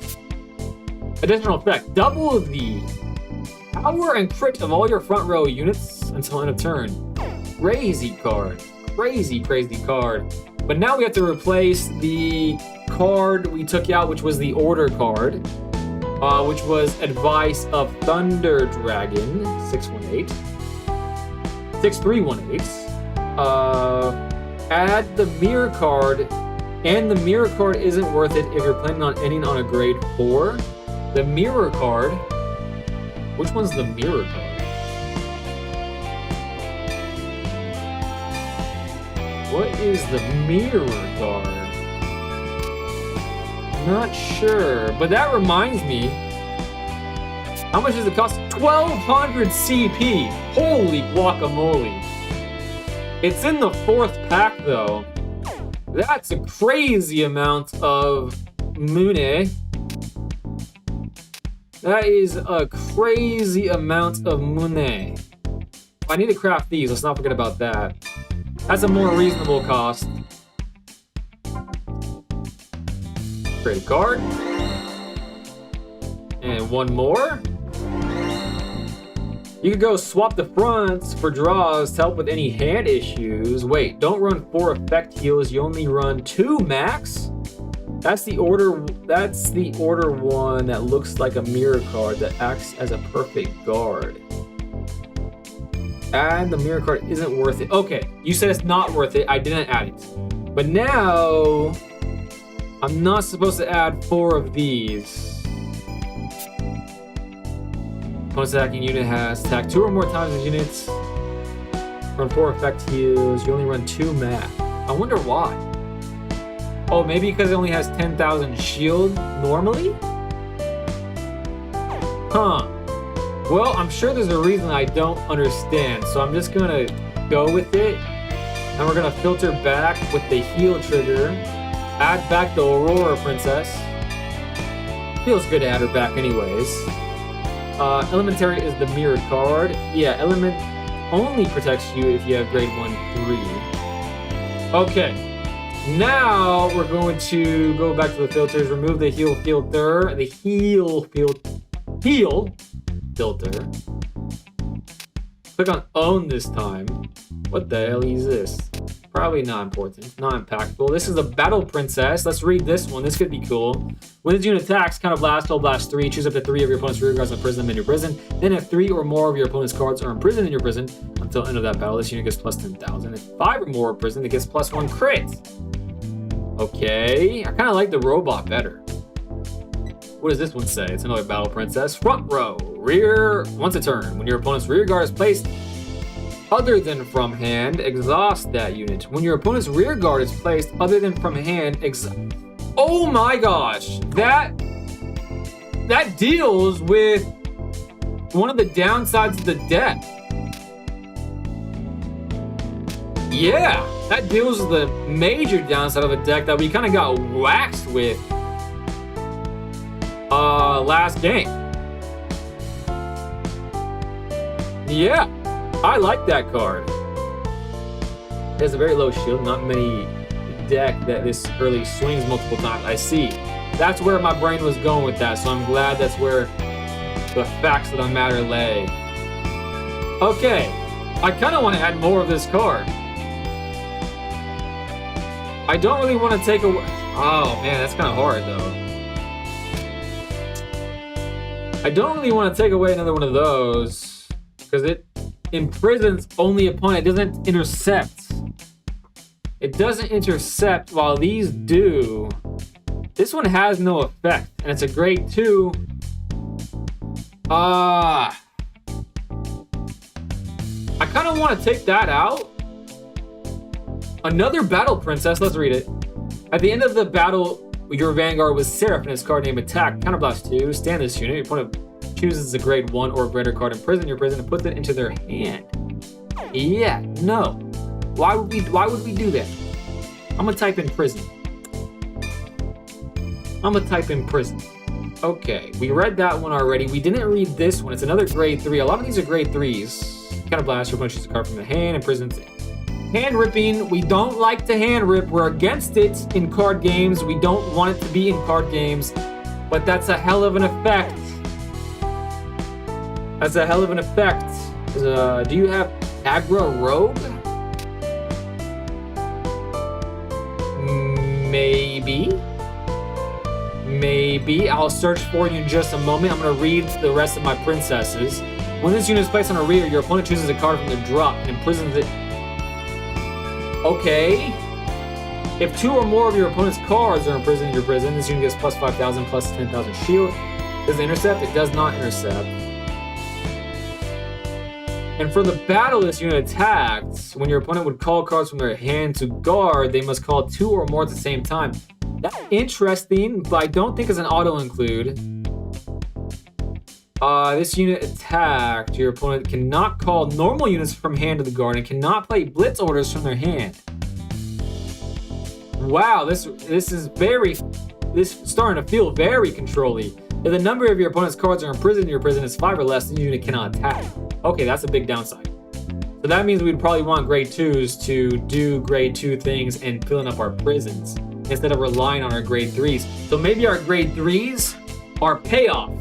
Additional effect, double the power and crit of all your front row units until end of turn. Crazy card. Crazy card. But now we have to replace the card we took out, which was the order card, which was Advice of Thunder Dragon, 618. 6318. Add the mirror card, and the mirror card isn't worth it if you're planning on ending on a grade 4. The mirror card. Which one's the mirror card? What is the mirror card? Not sure, but that reminds me. How much does it cost? 1200 CP. Holy guacamole. It's in the 4th pack though. That's a crazy amount of Mune. That is a crazy amount of Mune. I need to craft these, let's not forget about that. That's a more reasonable cost. Create a card. And one more. You could go swap the fronts for draws to help with any hand issues. Wait, don't run 4 effect heals, you only run 2 max? That's the order one that looks like a mirror card that acts as a perfect guard. And the mirror card isn't worth it. Okay, you said it's not worth it. I didn't add it. But now, I'm not supposed to add 4 of these. Opponent's attacking unit has attacked 2 or more times as units. Run 4 effect heals. You only run 2 math. I wonder why. Oh, maybe because it only has 10,000 shield normally? Huh. Well, I'm sure there's a reason I don't understand, so I'm just gonna go with it. And we're gonna filter back with the heal trigger. Add back the Aurora Princess. Feels good to add her back anyways. Elementary is the mirrored card. Yeah, Element only protects you if you have grade 1-3. Okay. Now we're going to go back to the filters, remove the heal filter, the heal filter. Click on own this time. What the hell is this? Probably not important, not impactful. This is a battle princess. Let's read this one. This could be cool. When this unit attacks, count blast, hold blast 3. Choose up to 3 of your opponent's rear guards and prison them in your prison. Then if 3 or more of your opponent's cards are imprisoned in your prison until end of that battle, this unit gets plus 10,000. If 5 or more are imprisoned, it gets plus 1 crit. Okay, I kind of like the robot better. What does this one say? It's another battle princess. Front row, rear, once a turn. When your opponent's rear guard is placed other than from hand, exhaust that unit. When your opponent's rear guard is placed other than from hand, oh my gosh, that deals with one of the downsides of the deck. Yeah, that deals with the major downside of a deck that we kind of got waxed with last game. Yeah, I like that card. It has a very low shield, not many deck that this early swings multiple times. I see. That's where my brain was going with that, so I'm glad that's where the facts of the matter lay. Okay, I kind of want to add more of this card. I don't really want to take away... Oh man, that's kind of hard though. I don't really want to take away another one of those because it imprisons only upon it doesn't intercept. It doesn't intercept while these do. This one has no effect and it's a grade 2. I kind of want to take that out. Another battle princess, let's read it. At the end of the battle, your Vanguard with Seraph in his card name attack, counterblast 2, stand this unit. Your opponent chooses a grade 1 or greater card in prison, your prison, and puts it into their hand. Yeah, no. Why would we do that? I'm gonna type in prison. Okay, we read that one already. We didn't read this one. It's another grade 3. A lot of these are grade 3s. Counterblast, your opponent chooses a card from the hand, imprisons it. Hand ripping, we don't like to hand rip. We're against it in card games. We don't want it to be in card games, but that's a hell of an effect. That's a hell of an effect. Do you have Aggro Rogue? Maybe. I'll search for you in just a moment. I'm going to read the rest of my princesses. When this unit is placed on a rear, your opponent chooses a card from the drop and imprisons it. Okay. If 2 or more of your opponent's cards are imprisoned in your prison, this unit gets plus 5,000, plus 10,000 shield. Does it intercept? It does not intercept. And for the battle this unit attacked, when your opponent would call cards from their hand to guard, they must call 2 or more at the same time. That's interesting, but I don't think it's an auto-include. This unit attacked. Your opponent cannot call normal units from hand to the guard and cannot play blitz orders from their hand. Wow, this is starting to feel very control-y. If the number of your opponent's cards are imprisoned in your prison is 5 or less, then the unit cannot attack. Okay, that's a big downside. So that means we'd probably want grade 2s to do grade 2 things and filling up our prisons instead of relying on our grade 3s. So maybe our grade 3s are payoff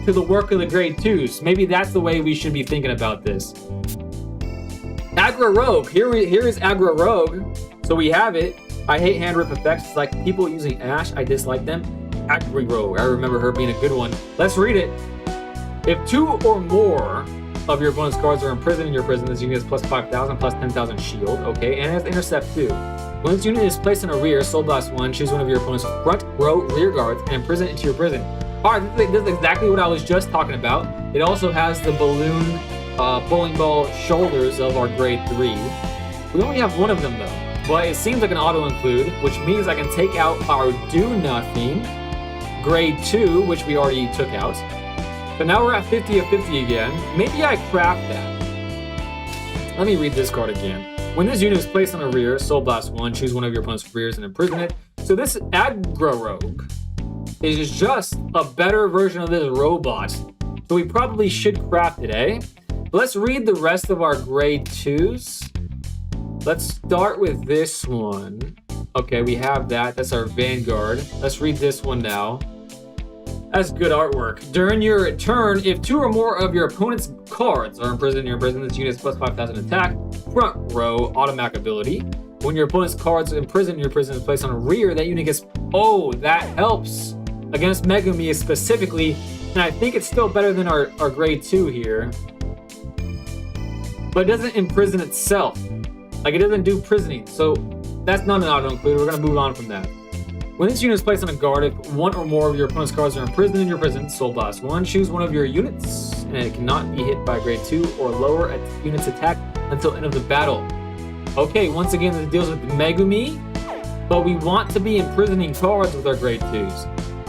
to the work of the grade 2s. Maybe that's the way we should be thinking about this. Aggro Rogue. Here is Aggro Rogue. So we have it. I hate hand rip effects. It's like people using Ash. I dislike them. Aggro Rogue. I remember her being a good one. Let's read it. If 2 or more of your opponent's cards are imprisoned in your prison, this unit has plus 5,000, plus 10,000 shield. Okay, and it has intercept too. When this unit is placed in a rear, Soul Blast 1, choose one of your opponent's front row rear guards and imprison it into your prison. Alright, this is exactly what I was just talking about. It also has the balloon bowling ball shoulders of our grade 3. We only have one of them though, but it seems like an auto-include, which means I can take out our do-nothing grade 2, which we already took out. But now we're at 50 of 50 again. Maybe I craft that. Let me read this card again. When this unit is placed on a rear, Soul Blast 1, choose one of your opponent's rears and imprison it. So this Aggro Rogue is just a better version of this robot. So we probably should craft it, eh? But let's read the rest of our grade 2s. Let's start with this one. Okay, we have that. That's our Vanguard. Let's read this one now. That's good artwork. During your turn, if 2 or more of your opponent's cards are imprisoned in your prison, this unit is plus 5,000 attack. Front row automatic ability. When your opponent's cards imprisoned in your prison is placed on a rear, that unit gets... Oh, that helps against Megumi specifically. And I think it's still better than our grade 2 here. But it doesn't imprison itself. Like, it doesn't do prisoning. So that's not an auto-include. We're going to move on from that. When this unit is placed on a guard, if 1 or more of your opponent's cards are imprisoned in your prison, Soul Blast 1, choose one of your units, and it cannot be hit by grade 2 or lower at the unit's attack until end of the battle. Okay, once again, this deals with Megumi, but we want to be imprisoning cards with our grade 2s.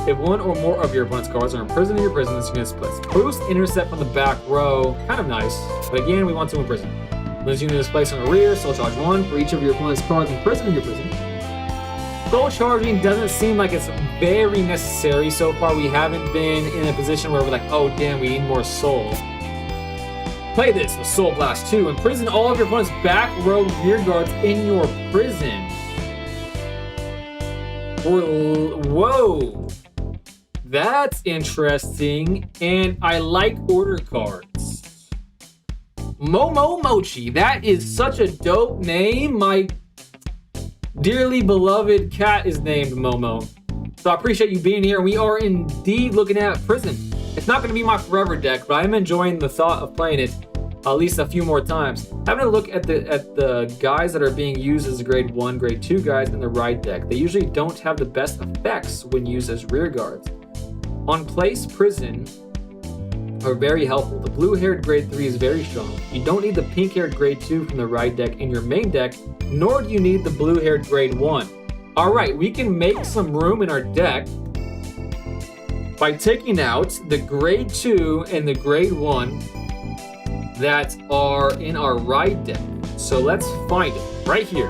If 1 or more of your opponent's cards are imprisoned in your prison, this unit splits. Boost intercept from the back row, kind of nice, but again, we want to imprison. When this unit is placed on a rear, Soul Charge 1 for each of your opponent's cards imprisoned in your prison. Soul charging doesn't seem like it's very necessary so far. We haven't been in a position where we're like, oh damn, we need more soul. Play this with Soul Blast 2. Imprison all of your opponent's back row rear guards in your prison. Whoa. That's interesting. And I like order cards. Momo Mochi. That is such a dope name. My dearly beloved cat is named Momo. So I appreciate you being here. We are indeed looking at prison. It's not going to be my forever deck, but I'm enjoying the thought of playing it at least a few more times. Having a look at the guys that are being used as grade 1, grade 2 guys in the ride deck. They usually don't have the best effects when used as rear guards. On place, prison are very helpful. The blue-haired grade 3 is very strong. You don't need the pink-haired grade 2 from the ride deck in your main deck, nor do you need the blue-haired grade 1. Alright, we can make some room in our deck by taking out the grade 2 and the grade 1 that are in our ride deck. So let's find it right here.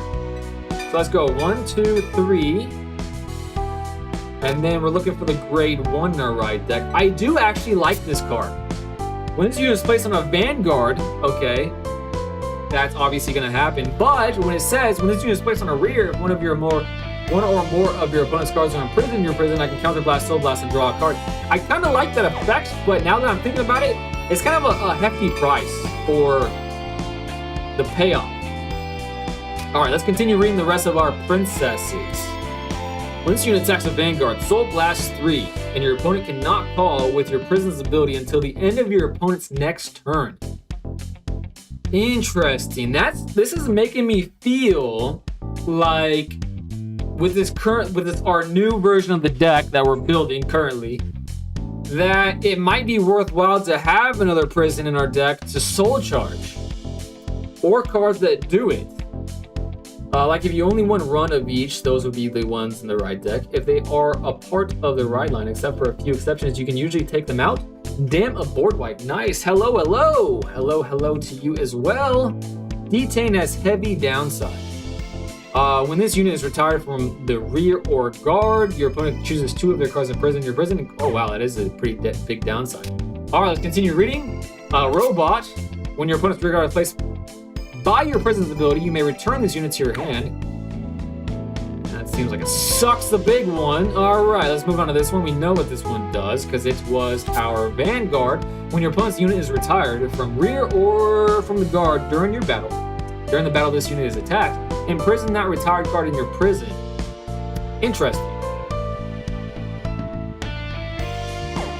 So let's go 1, 2, 3. And then we're looking for the grade 1 in our ride deck. I do actually like this card. When this unit is placed on a Vanguard, okay, that's obviously going to happen. But when it says, when this unit is placed on a rear, if one or more of your opponent's cards are imprisoned in your prison, I can counterblast, soul blast, and draw a card. I kind of like that effect, but now that I'm thinking about it, it's kind of a hefty price for the payoff. All right, let's continue reading the rest of our princesses. When this unit attacks a Vanguard, Soul Blast 3, and your opponent cannot call with your prison's ability until the end of your opponent's next turn. Interesting. This is making me feel like with our new version of the deck that we're building currently, that it might be worthwhile to have another prison in our deck to soul charge, or cards that do it. Like if you only want one of each, those would be the ones in the ride deck. If they are a part of the ride line, except for a few exceptions, you can usually take them out. Damn, a board wipe. Nice. Hello, hello. Hello, hello to you as well. Detain has heavy downside. When this unit is retired from the rear or guard, your opponent chooses 2 of their cards in prison. Your prison. Oh wow, that is a pretty big downside. All right, let's continue reading. Robot. When your opponent's rear guard is placed by your prison's ability, you may return this unit to your hand. That seems like it sucks the big one. All right, let's move on to this one. We know what this one does because it was our Vanguard. When your opponent's unit is retired from rear or from the guard during your battle, during the battle this unit is attacked, imprison that retired card in your prison. Interesting.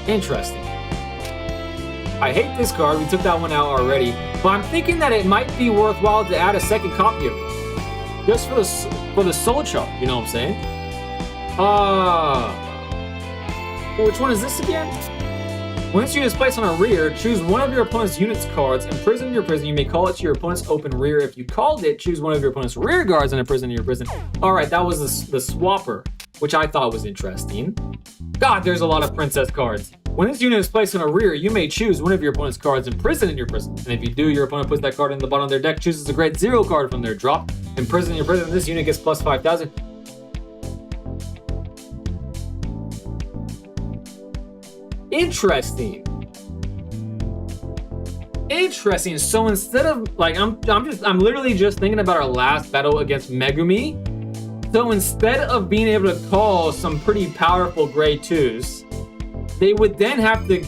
Interesting. I hate this card. We took that one out already. But I'm thinking that it might be worthwhile to add a second copy of it. Just for the soul chart, you know what I'm saying? Which one is this again? When this unit is placed on a rear, choose one of your opponent's unit's cards, imprison your prison. You may call it to your opponent's open rear. If you called it, choose one of your opponent's rear guards and imprison your prison. All right, that was the swapper, which I thought was interesting. God, there's a lot of princess cards. When this unit is placed on a rear, you may choose one of your opponent's cards and imprison in your prison. And if you do, your opponent puts that card in the bottom of their deck, chooses a grade 0 card from their drop, imprison your prison. This unit gets plus 5,000. Interesting. Interesting. So instead of like, I'm literally just thinking about our last battle against Megumi. So instead of being able to call some pretty powerful grade 2s, they would then have to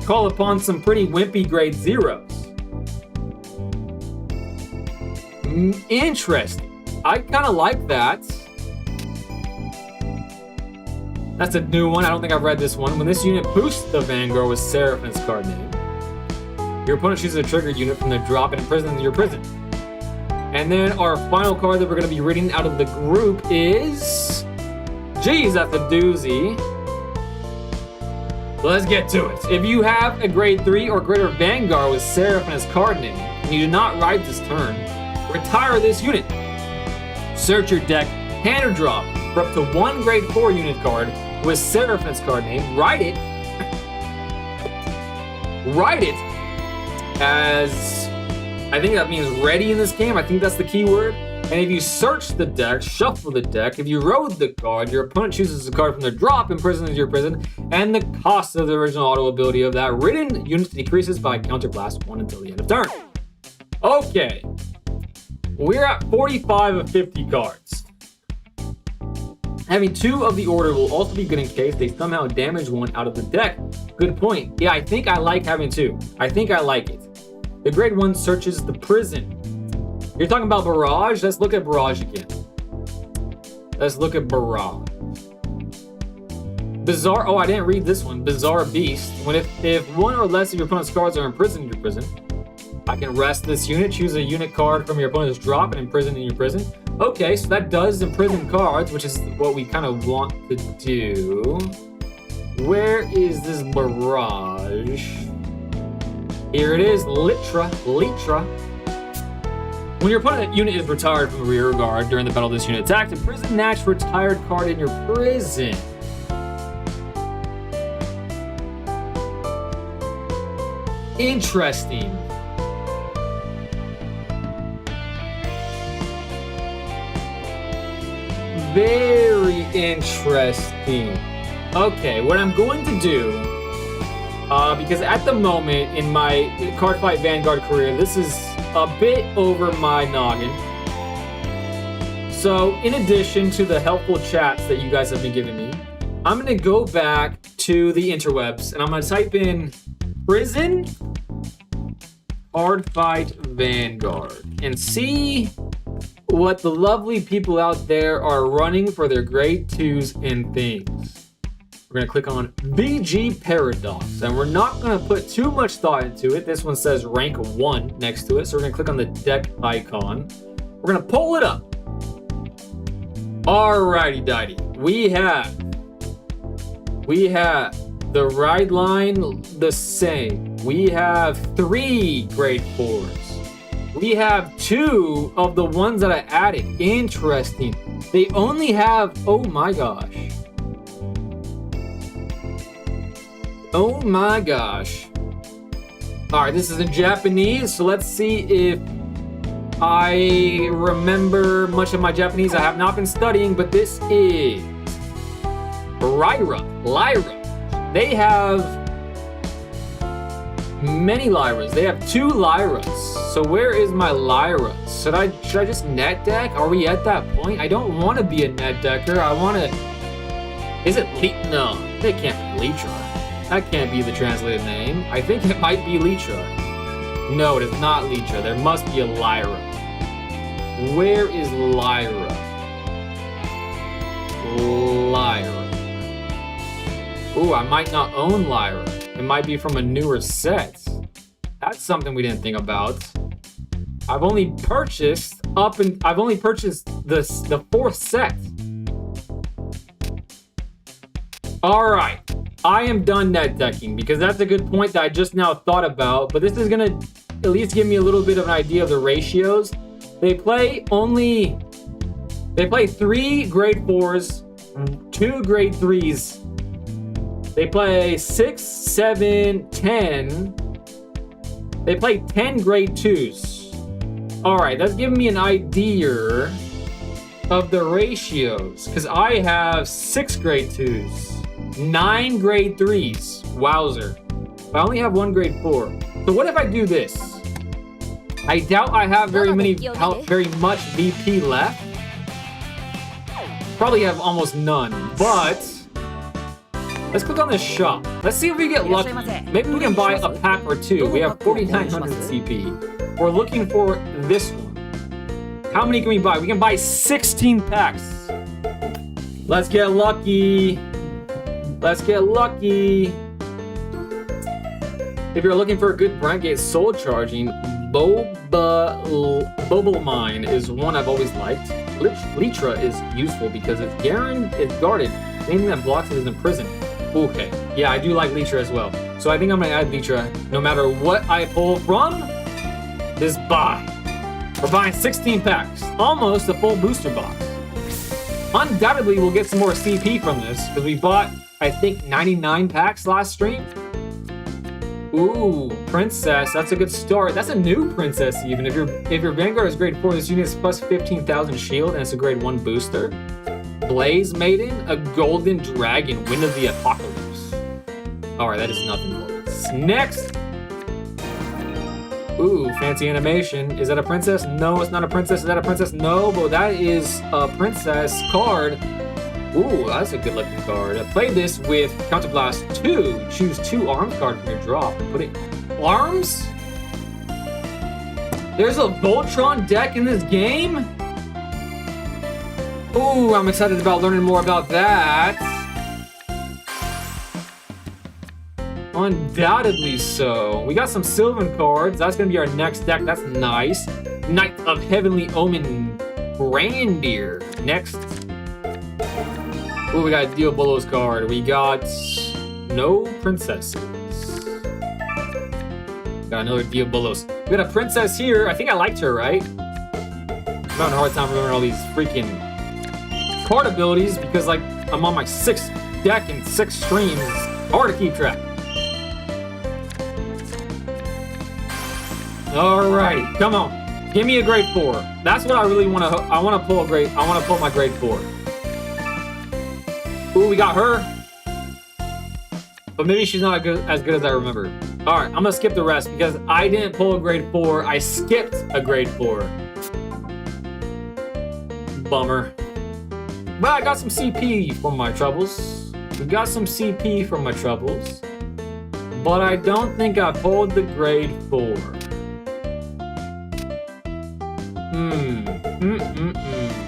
call upon some pretty wimpy grade 0s. Interesting. I kind of like that. That's a new one. I don't think I've read this one. When this unit boosts the Vanguard with Seraph in its card name, your opponent chooses a trigger unit from the drop and imprisons your prison. And then our final card that we're going to be reading out of the group is... Geez, that's a doozy. Let's get to it. If you have a grade 3 or greater Vanguard with Seraph in its card name, and you do not ride this turn, retire this unit. Search your deck, hand or drop, for up to 1 grade 4 unit card with Seraph in its card name. Write it as, I think that means ready in this game. I think that's the key word. And if you search the deck, shuffle the deck, if you rode the card, your opponent chooses a card from their drop, imprisons your prison, and the cost of the original auto ability of that written unit decreases by counterblast 1 until the end of turn. Okay. We're at 45 of 50 cards. Having 2 of the order will also be good in case they somehow damage 1 out of the deck. Good point. Yeah, I think I like having 2. I think I like it. The grade 1 searches the prison. You're talking about Barrage? Let's look at Barrage again. Let's look at Barrage. Bizarre, oh, I didn't read this one. Bizarre Beast. When if 1 or less of your opponent's cards are imprisoned in your prison, I can rest this unit, choose a unit card from your opponent's drop and imprison in your prison. Okay, so that does imprison cards, which is what we kind of want to do. Where is this Barrage? Here it is, Litra. When your opponent unit is retired from rear guard during the battle this unit attacked, imprison that retired card in your prison. Interesting. Very interesting. Okay, what I'm going to do Because at the moment in my Cardfight Vanguard career, this is a bit over my noggin. So, in addition to the helpful chats that you guys have been giving me, I'm going to go back to the interwebs and I'm going to type in prison Cardfight Vanguard and see what the lovely people out there are running for their grade 2s and things. We're going to click on VG Paradox and we're not going to put too much thought into it. This one says rank 1 next to it, so we're going to click on the deck icon. We're going to pull it up. Alrighty dighty, we have the ride line the same. We have 3 grade 4s. We have 2 of the ones that I added. Interesting. They only have, oh my gosh. Oh my gosh. Alright, this is in Japanese, so let's see if I remember much of my Japanese. I have not been studying, but this is Lyra. They have many Lyras. They have 2 Lyras. So where is my Lyra? Should I just net deck? Are we at that point? I don't want to be a net decker. I want to... Is it No, it can't be Litra. That can't be the translated name. I think it might be Litra. No, it is not Litra. There must be a Lyra. Where is Lyra? Lyra. Ooh, I might not own Lyra. It might be from a newer set. That's something we didn't think about. I've only purchased the 4th set. Alright. I am done net decking because that's a good point that I just now thought about, but this is gonna at least give me a little bit of an idea of the ratios. They play 3 grade 4s, 2 grade 3s. They play 6, 7, 10. They play 10 grade 2s. Alright, that's giving me an idea of the ratios because I have 6 grade 2s, 9 grade 3s. Wowzer. I only have 1 grade 4. So what if I do this? I doubt I have very much VP left. Probably have almost none, but let's click on this shop. Let's see if we get lucky. Maybe we can buy a pack or 2. We have 4,900 CP. We're looking for this one. How many can we buy? We can buy 16 packs. Let's get lucky. Let's get lucky. If you're looking for a good brand gate soul charging, Bobalmine is one I've always liked. Litra is useful because it's guarded. Anything that blocks it is in prison. Okay, yeah, I do like Litra as well. So I think I'm gonna add Litra no matter what I pull from this buy. We're buying 16 packs, almost a full booster box. Undoubtedly, we'll get some more CP from this because we bought, I think, 99 packs last stream. Ooh, Princess, that's a good start. That's a new Princess even. If your Vanguard is grade 4, this unit is plus 15,000 shield and it's a grade 1 booster. Blaze Maiden, a Golden Dragon, Wind of the Apocalypse. Alright, that is nothing for us. Next! Ooh, fancy animation. Is that a princess? No, it's not a princess. Is that a princess? No, but that is a princess card. Ooh, that's a good looking card. I played this with Counterblast 2. Choose 2 arms card from your drop and put it... Arms? There's a Voltron deck in this game? Ooh, I'm excited about learning more about that. Undoubtedly so. We got some Sylvan cards. That's going to be our next deck. That's nice. Knight of Heavenly Omen Grandier. Next. Ooh, we got Diabolo's card. We got no princesses. Got another Diabolos. We got a princess here. I think I liked her, right? I'm having a hard time remembering all these freaking card abilities because, like, I'm on my 6th deck in 6 streams. It's hard to keep track. Alrighty, come on. Give me a grade 4. That's what I really want to. I want to pull a grade. I want to pull my grade 4. Ooh, we got her. But maybe she's not as good as I remember. All right, I'm gonna skip the rest because I didn't pull a grade 4. I skipped a grade 4. Bummer. But I got some CP from my troubles. We got some CP from my troubles. But I don't think I pulled the grade 4.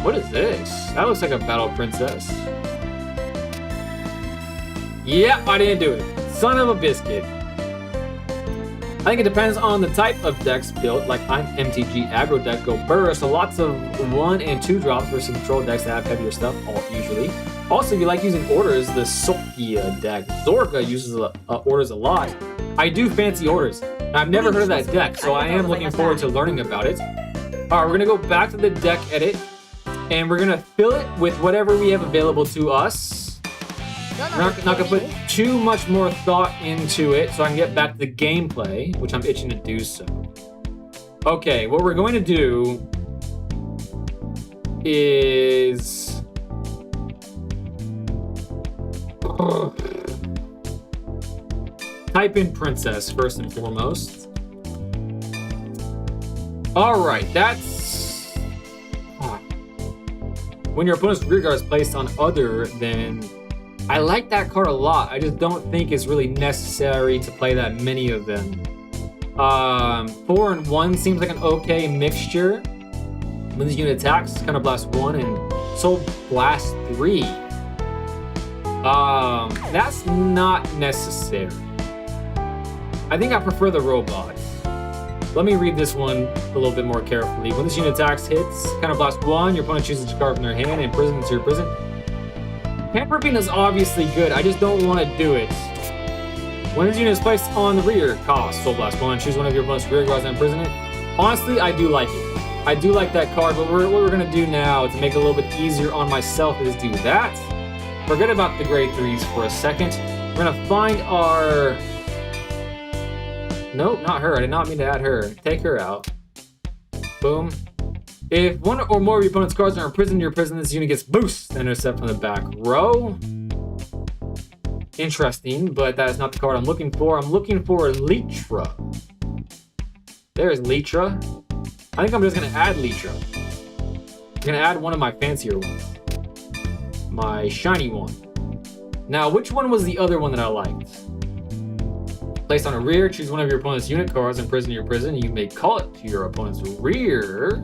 What is this? That looks like a battle princess. Yep, I didn't do it. Son of a biscuit. I think it depends on the type of decks built. Like I'm MTG aggro deck, go burst. So lots of 1 and 2 drops versus control decks that have heavier stuff, usually. Also, if you like using orders, the Sophia deck. Zorga uses orders a lot. I do fancy orders. I've never heard of that deck, so I am looking forward to learning about it. All right, we're gonna go back to the deck edit, and we're gonna fill it with whatever we have available to us. We're not gonna put too much more thought into it, so I can get back to the gameplay, which I'm itching to do so. Okay, what we're going to do is type in princess first and foremost. All right, that's when your opponent's rear guard is placed on other than. I like that card a lot. I just don't think it's really necessary to play that many of them. 4 and 1 seems like an okay mixture. When this unit attacks, Counter Blast 1 and Soul Blast 3. That's not necessary. I think I prefer the robots. Let me read this one a little bit more carefully. When this unit attacks, hits, Counter Blast 1, your opponent chooses a card from their hand and imprison it to your prison. Pamper Bean is obviously good, I just don't want to do it. When this unit is placed on the rear, cost Soul Blast 1, choose one of your opponent's rear guards and imprison it. Honestly, I do like it. I do like that card, but what we're going to do now to make it a little bit easier on myself is do that. Forget about the grade 3s for a second. We're going to find our... Nope, not her. I did not mean to add her. Take her out. Boom. If one or more of your opponent's cards are imprisoned in your prison, this unit gets boost and intercept from the back row. Interesting, but that is not the card I'm looking for. I'm looking for Litra. There's Litra. I think I'm just going to add Litra. I'm going to add one of my fancier ones. My shiny one. Now, which one was the other one that I liked? Placed on a rear, choose one of your opponent's unit cards and imprison your prison. You may call it to your opponent's rear.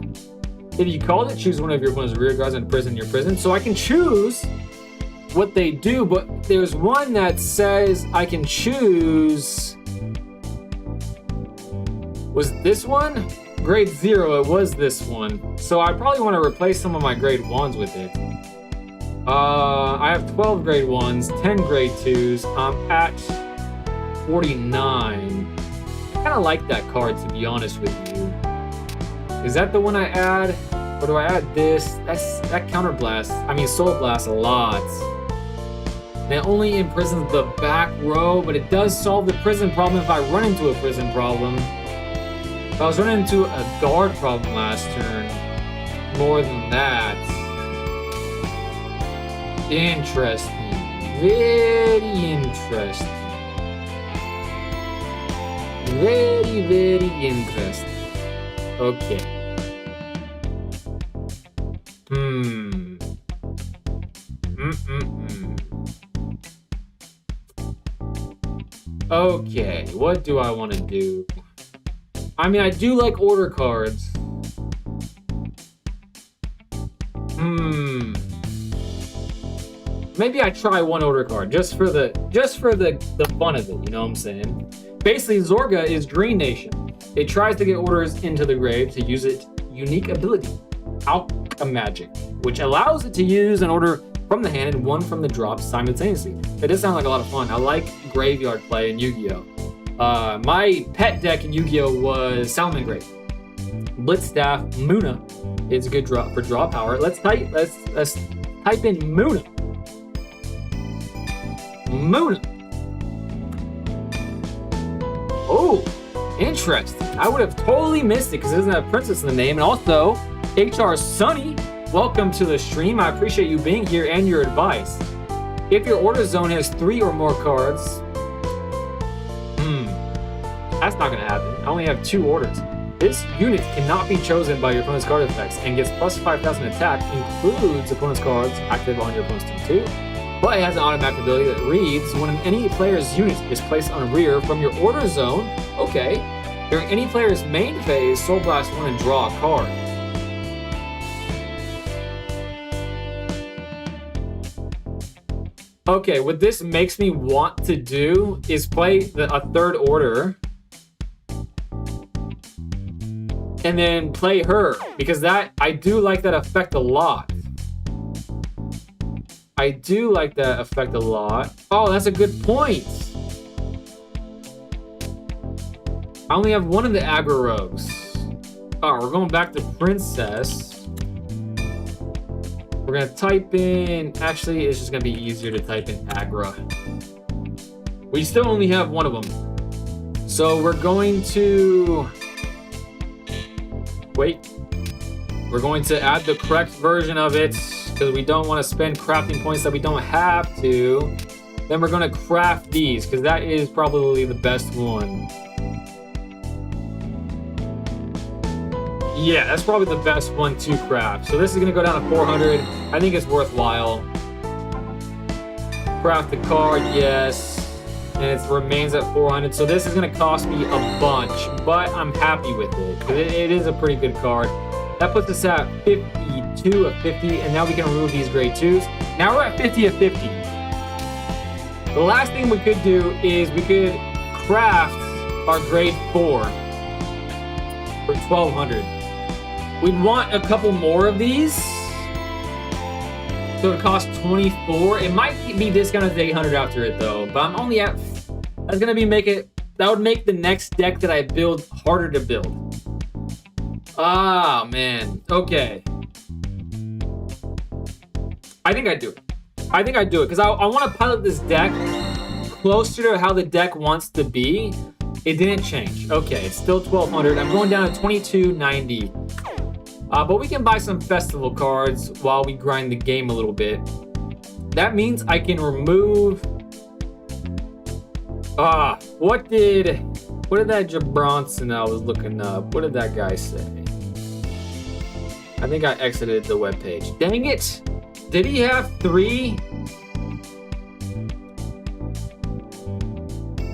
If you called it, choose one of your opponent's rear guards and imprison your prison. So I can choose what they do, but there's one that says I can choose. Was this one? Grade 0, it was this one. So I probably want to replace some of my grade 1s with it. I have 12 grade 1s, 10 grade 2s. I'm at 49. I kind of like that card, to be honest with you. Is that the one I add? Or do I add this? That Counter Blast, Soul Blast a lot. And it only imprisons the back row, but it does solve the prison problem if I run into a prison problem. If I was running into a guard problem last turn, more than that. Interesting. Very interesting. Very, very interesting. Okay. Okay, what do I want to do? I do like order cards. Maybe I try one order card just for the fun of it, you know what I'm saying? Basically, Zorga is Green Nation. It tries to get orders into the grave to use its unique ability, Alchemy Magic, which allows it to use an order from the hand and one from the drop simultaneously. It does sound like a lot of fun. I like graveyard play in Yu-Gi-Oh! My pet deck in Yu-Gi-Oh! Was Salamangreat. Blitzstaff Muna is a good draw for draw power. Let's type in Muna. Muna. Oh, interesting. I would have totally missed it because it doesn't have princess in the name. And also, HR Sunny, welcome to the stream. I appreciate you being here and your advice. If your order zone has 3 or more cards, That's not gonna happen. I only have 2 orders. This unit cannot be chosen by your opponent's card effects and gets plus 5,000 attack, includes opponent's cards active on your opponent's turn too. But it has an automatic ability that reads, when any player's unit is placed on rear from your order zone, okay, during any player's main phase, Soul Blast 1 and draw a card. Okay, what this makes me want to do is play a 3rd order and then play her, because I do like that effect a lot. I do like that effect a lot. Oh, that's a good point. I only have 1 of the aggro rogues. Oh, we're going back to Princess. We're gonna type in, actually, it's just gonna be easier to type in aggro. We still only have 1 of them. So we're going to, wait. We're going to add the correct version of it, because we don't want to spend crafting points that we don't have to. Then we're going to craft these, because that is probably the best one. Yeah, that's probably the best one to craft. So this is going to go down to 400. I think it's worthwhile. Craft the card, yes. And it remains at 400. So this is going to cost me a bunch, but I'm happy with it, because it is a pretty good card. That puts us at 52 of 50, and now we can remove these grade 2s. Now we're at 50 of 50. The last thing we could do is we could craft our grade 4 for 1200. We'd want a couple more of these. So it costs 24. It might be discounted to 800 after it though, but I'm only at, that's gonna be that would make the next deck that I build harder to build. Ah, man. Okay. I think I do it. I think I do it because I want to pilot this deck closer to how the deck wants to be. It didn't change. Okay, it's still 1200. I'm going down to 2290. But we can buy some festival cards while we grind the game a little bit. That means I can remove. What did that Jabronson I was looking up? What did that guy say? I think I exited the webpage. Dang it! Did he have 3?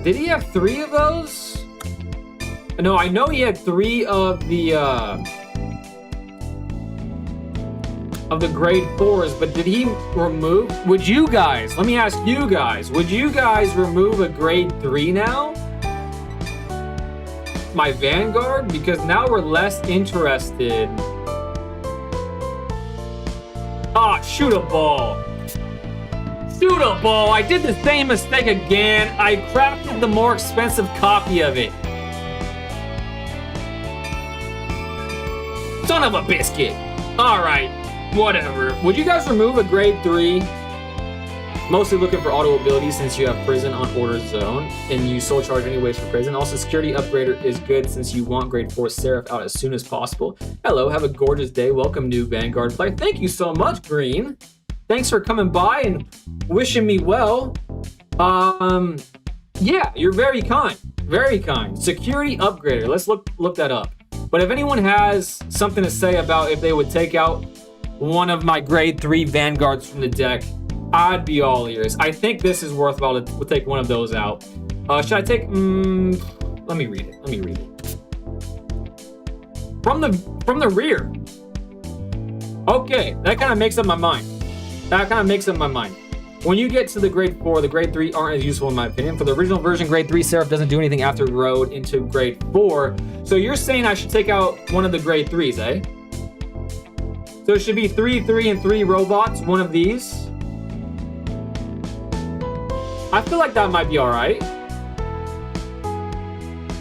Did he have 3 of those? No, I know he had 3 of the grade 4s, but did he remove? Would you guys? Let me ask you guys. Would you guys remove a grade 3 now? My Vanguard, because now we're less interested. Shoot a ball. Shoot a ball. I did the same mistake again. I crafted the more expensive copy of it. Son of a biscuit. All right, whatever. Would you guys remove a grade 3? Mostly looking for auto abilities since you have prison on order zone and you soul charge anyways for prison. Also, security upgrader is good since you want grade 4 Seraph out as soon as possible. Hello, have a gorgeous day. Welcome, new Vanguard player. Thank you so much, Green. Thanks for coming by and wishing me well. Yeah, you're very kind. Very kind. Security upgrader. Let's look that up. But if anyone has something to say about if they would take out one of my grade 3 Vanguards from the deck, I'd be all ears. I think this is worthwhile to take one of those out. Should I take? Let me read it. Let me read it. From the rear. Okay, that kind of makes up my mind. That kind of makes up my mind. When you get to the grade 4, the grade 3 aren't as useful in my opinion. For the original version, grade 3 Seraph doesn't do anything after road into grade 4. So you're saying I should take out one of the grade 3s, eh? So it should be 3, 3, and 3 robots. One of these. I feel like that might be all right.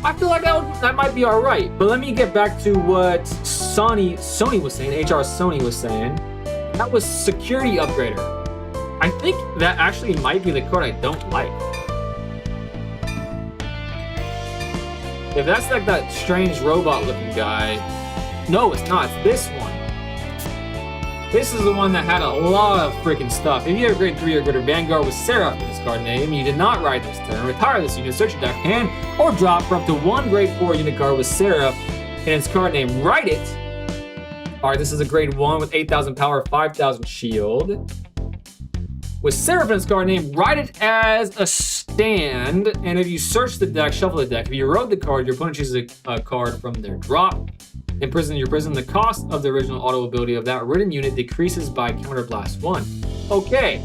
I feel like that might be all right. But let me get back to what Sony was saying. HR Sony was saying. That was security upgrader. I think that actually might be the card I don't like. If that's like that strange robot looking guy. No, it's not. It's this one. This is the one that had a lot of freaking stuff. If you have grade 3 or greater Vanguard with Seraph in this card name, you did not ride this turn, retire this unit, search your deck, hand, or drop for up to 1 grade 4 unit card with Seraph in its card name. Write it. Alright, this is a grade 1 with 8,000 power, 5,000 shield. With Seraph in its card name, write it as a stand, and if you search the deck, shuffle the deck. If you wrote the card, your opponent chooses a card from their drop. Imprison your prison. The cost of the original auto ability of that written unit decreases by counterblast 1. Okay.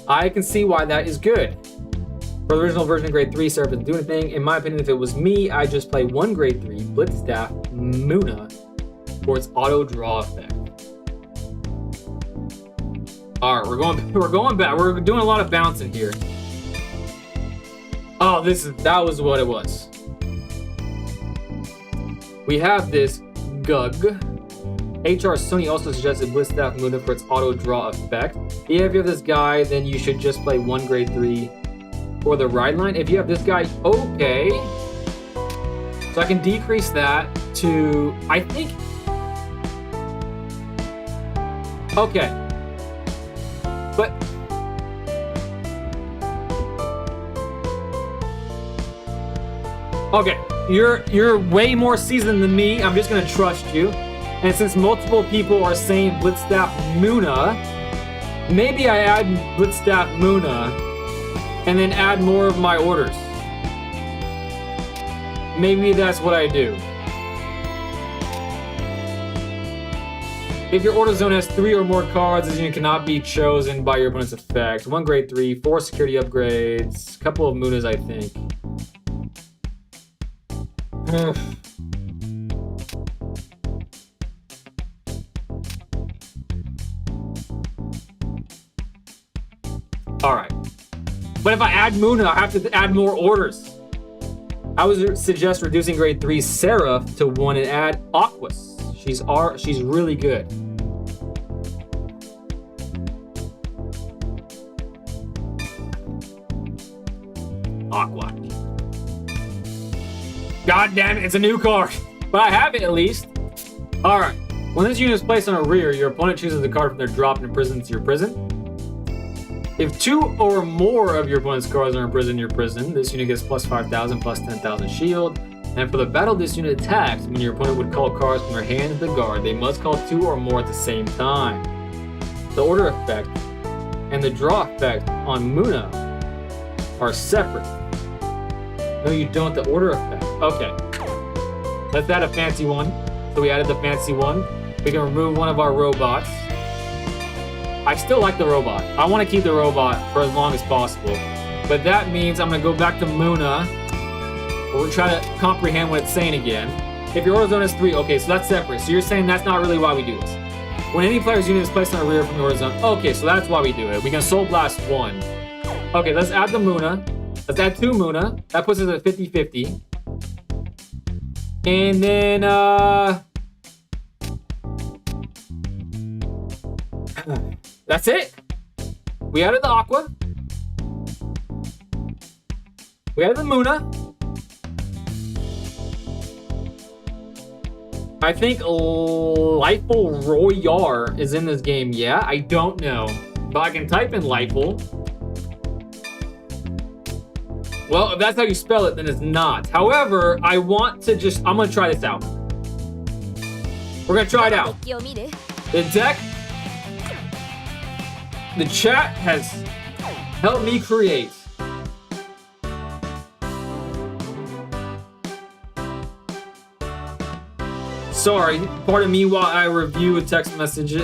I can see why that is good. For the original version of grade 3, Seraph doesn't do anything. In my opinion, if it was me, I'd just play 1 grade 3, Blitzstaff, Muna, for its auto draw effect. Alright, we're going back. We're doing a lot of bouncing here. Oh, that was what it was. We have this Gug. HR Sony also suggested Blitzstaff Muna for its auto draw effect. Yeah, if you have this guy, then you should just play 1 grade 3 for the ride line. If you have this guy, okay. So I can decrease that to, I think, okay. But okay, you're way more seasoned than me. I'm just gonna trust you. And since multiple people are saying Blitzstaff Muna, maybe I add Blitzstaff Muna and then add more of my orders. Maybe that's what I do. If your order zone has 3 or more cards, this unit cannot be chosen by your opponent's effect. 1 grade 3, 4 security upgrades, a couple of Munas, I think. Alright. But if I add Muna, I have to add more orders. I would suggest reducing grade 3 Seraph to 1 and add Aquas. She's really good. Aqua. God damn it, it's a new card. But I have it at least. Alright. When this unit is placed on a rear, your opponent chooses the card from their drop and imprisons your prison. If 2 or more of your opponent's cards are imprisoned in your prison, this unit gets plus 5,000, plus 10,000 shield. And for the battle, this unit attacks when your opponent would call cards from their hand to the guard. They must call 2 or more at the same time. The order effect and the draw effect on Muna are separate. No, you don't. The order effect. Okay. Let's add a fancy one. So we added the fancy one. We can remove one of our robots. I still like the robot. I want to keep the robot for as long as possible. But that means I'm going to go back to Muna. We'll try to comprehend what it's saying again. If your order zone is 3, okay, so that's separate. So you're saying that's not really why we do this. When any player's unit is placed on the rear from the order zone, okay, so that's why we do it. We can Soul Blast 1. Okay, let's add the Muna. Let's add 2 Muna. That puts us at 50-50. And then, that's it. We added the Aqua. We added the Muna. I think Lightful Royar is in this game. Yeah, I don't know. But I can type in Lightful. Well, if that's how you spell it, then it's not. However, I want to I'm going to try this out. We're going to try it out. The deck, the chat has helped me create. Sorry, pardon me while I review a text message,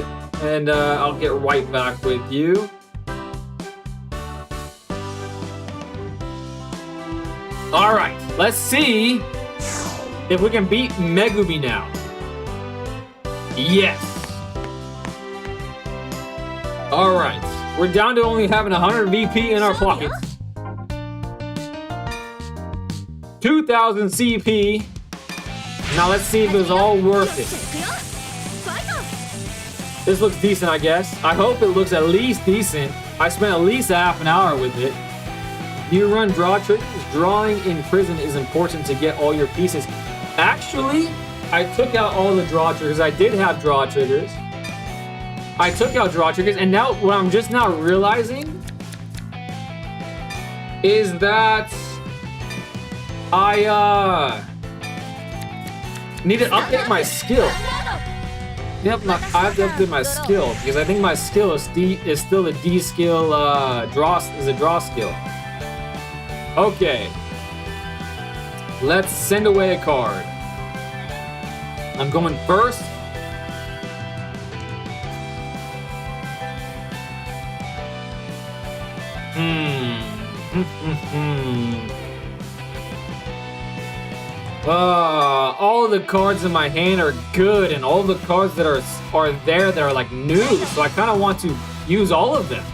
and I'll get right back with you. All right, let's see if we can beat Megumi now. Yes. All right, we're down to only having 100 VP in our pockets. 2,000 CP. Now let's see if it was all worth it. This looks decent, I guess. I hope it looks at least decent. I spent at least half an hour with it. You run draw triggers. Drawing in prison is important to get all your pieces. Actually, I took out all the draw triggers. I did have draw triggers. I took out draw triggers, and now what I'm just now realizing is that I need to update my skill. Yep, I have to update my skill because I think my skill is still a D skill. Draw skill. Okay, let's send away a card. I'm going first. All of the cards in my hand are good, and all the cards that are there that are like new, so I kind of want to use all of them.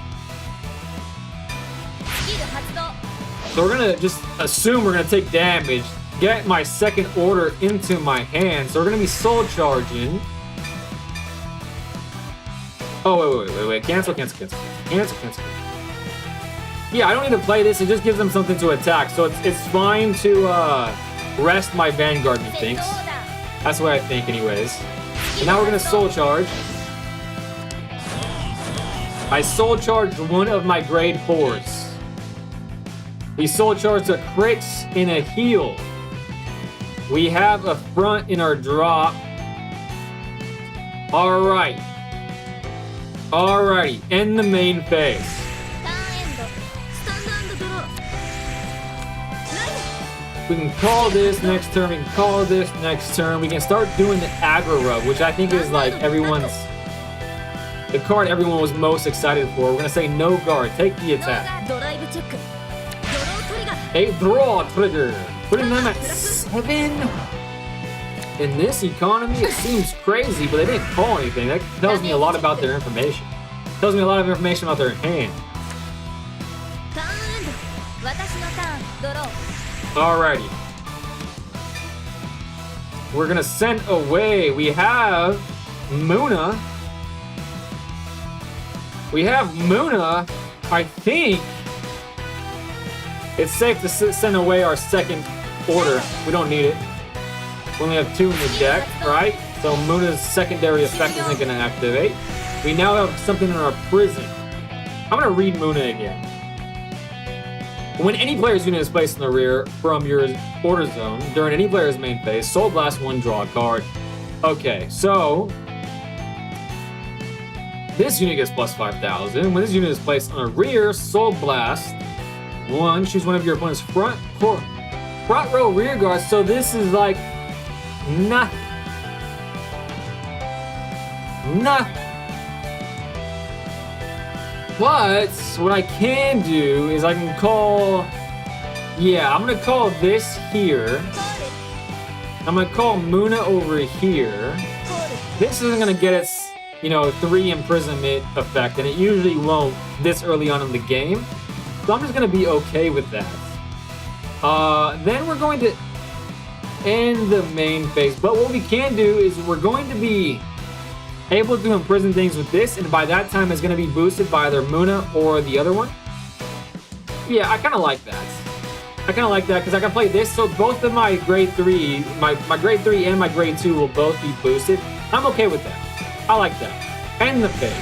So we're gonna just assume we're gonna take damage, get my second order into my hand. So we're gonna be soul charging. Oh wait, cancel. Yeah, I don't need to play this. It just gives them something to attack, so it's fine to rest my Vanguard, methinks. That's what I think, anyways. And now we're gonna soul charge. I soul charged one of my grade 4s. We soul charged a crit and a heal. We have a front in our drop. Alrighty, in the main phase. We can call this next turn, we can call this next turn. We can start doing the aggro rub, which I think is like the card everyone was most excited for. We're gonna say no guard, take the attack. A draw trigger, putting them at 7. In this economy, it seems crazy, but they didn't call anything. That tells me a lot about their information. It tells me a lot of information about their hand. Alrighty. We're gonna send away. We have Muna. I think it's safe to send away our second order. We don't need it. We only have 2 in the deck, right? So Muna's secondary effect isn't gonna activate. We now have something in our prison. I'm gonna read Muna again. When any player's unit is placed in the rear from your order zone during any player's main phase, Soul Blast 1, draw a card. Okay, so this unit gets plus 5,000. When this unit is placed on a rear, Soul Blast 1, choose one of your opponent's front row rear guards. So this is like nothing. But what I can do is I can call, I'm gonna call this here. I'm gonna call Muna over here. This isn't gonna get its, 3 imprisonment effect, and it usually won't this early on in the game. So I'm just gonna be okay with that. Then we're going to end the main phase. But what we can do is we're going to be able to imprison things with this, and by that time it's going to be boosted by either Muna or the other one. Yeah, I kind of like that. Because I can play this, so both of my grade 3, my grade 3 and my grade 2 will both be boosted. I'm okay with that. I like that. End the phase.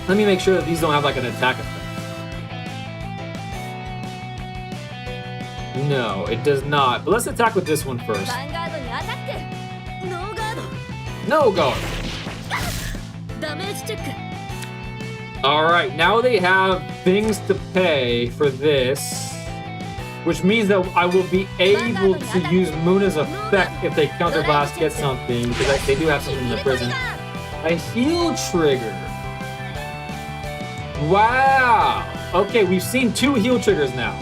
Let me make sure that these don't have like an attack effect. No, it does not. But let's attack with this one first. No guard. Alright, now they have things to pay for this, which means that I will be able to use Muna's effect if they counterblast get something, because they do have something in the prison. A heal trigger. Wow. Okay, we've seen 2 heal triggers now.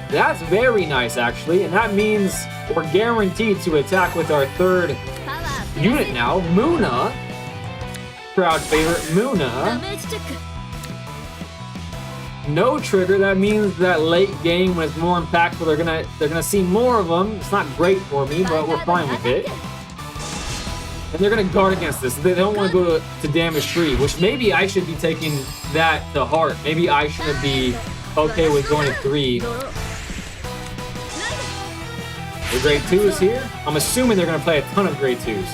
That's very nice, actually, and that means we're guaranteed to attack with our 3rd unit now, Muna. Crowd favorite, Muna. No trigger, that means that late game when it's more impactful, they're gonna see more of them. It's not great for me, but we're fine with it. And they're gonna guard against this. They don't want to go to damage 3, which maybe I should be taking that to heart. Maybe I shouldn't be okay with going to 3. The grade 2 is here. I'm assuming they're gonna play a ton of grade 2s.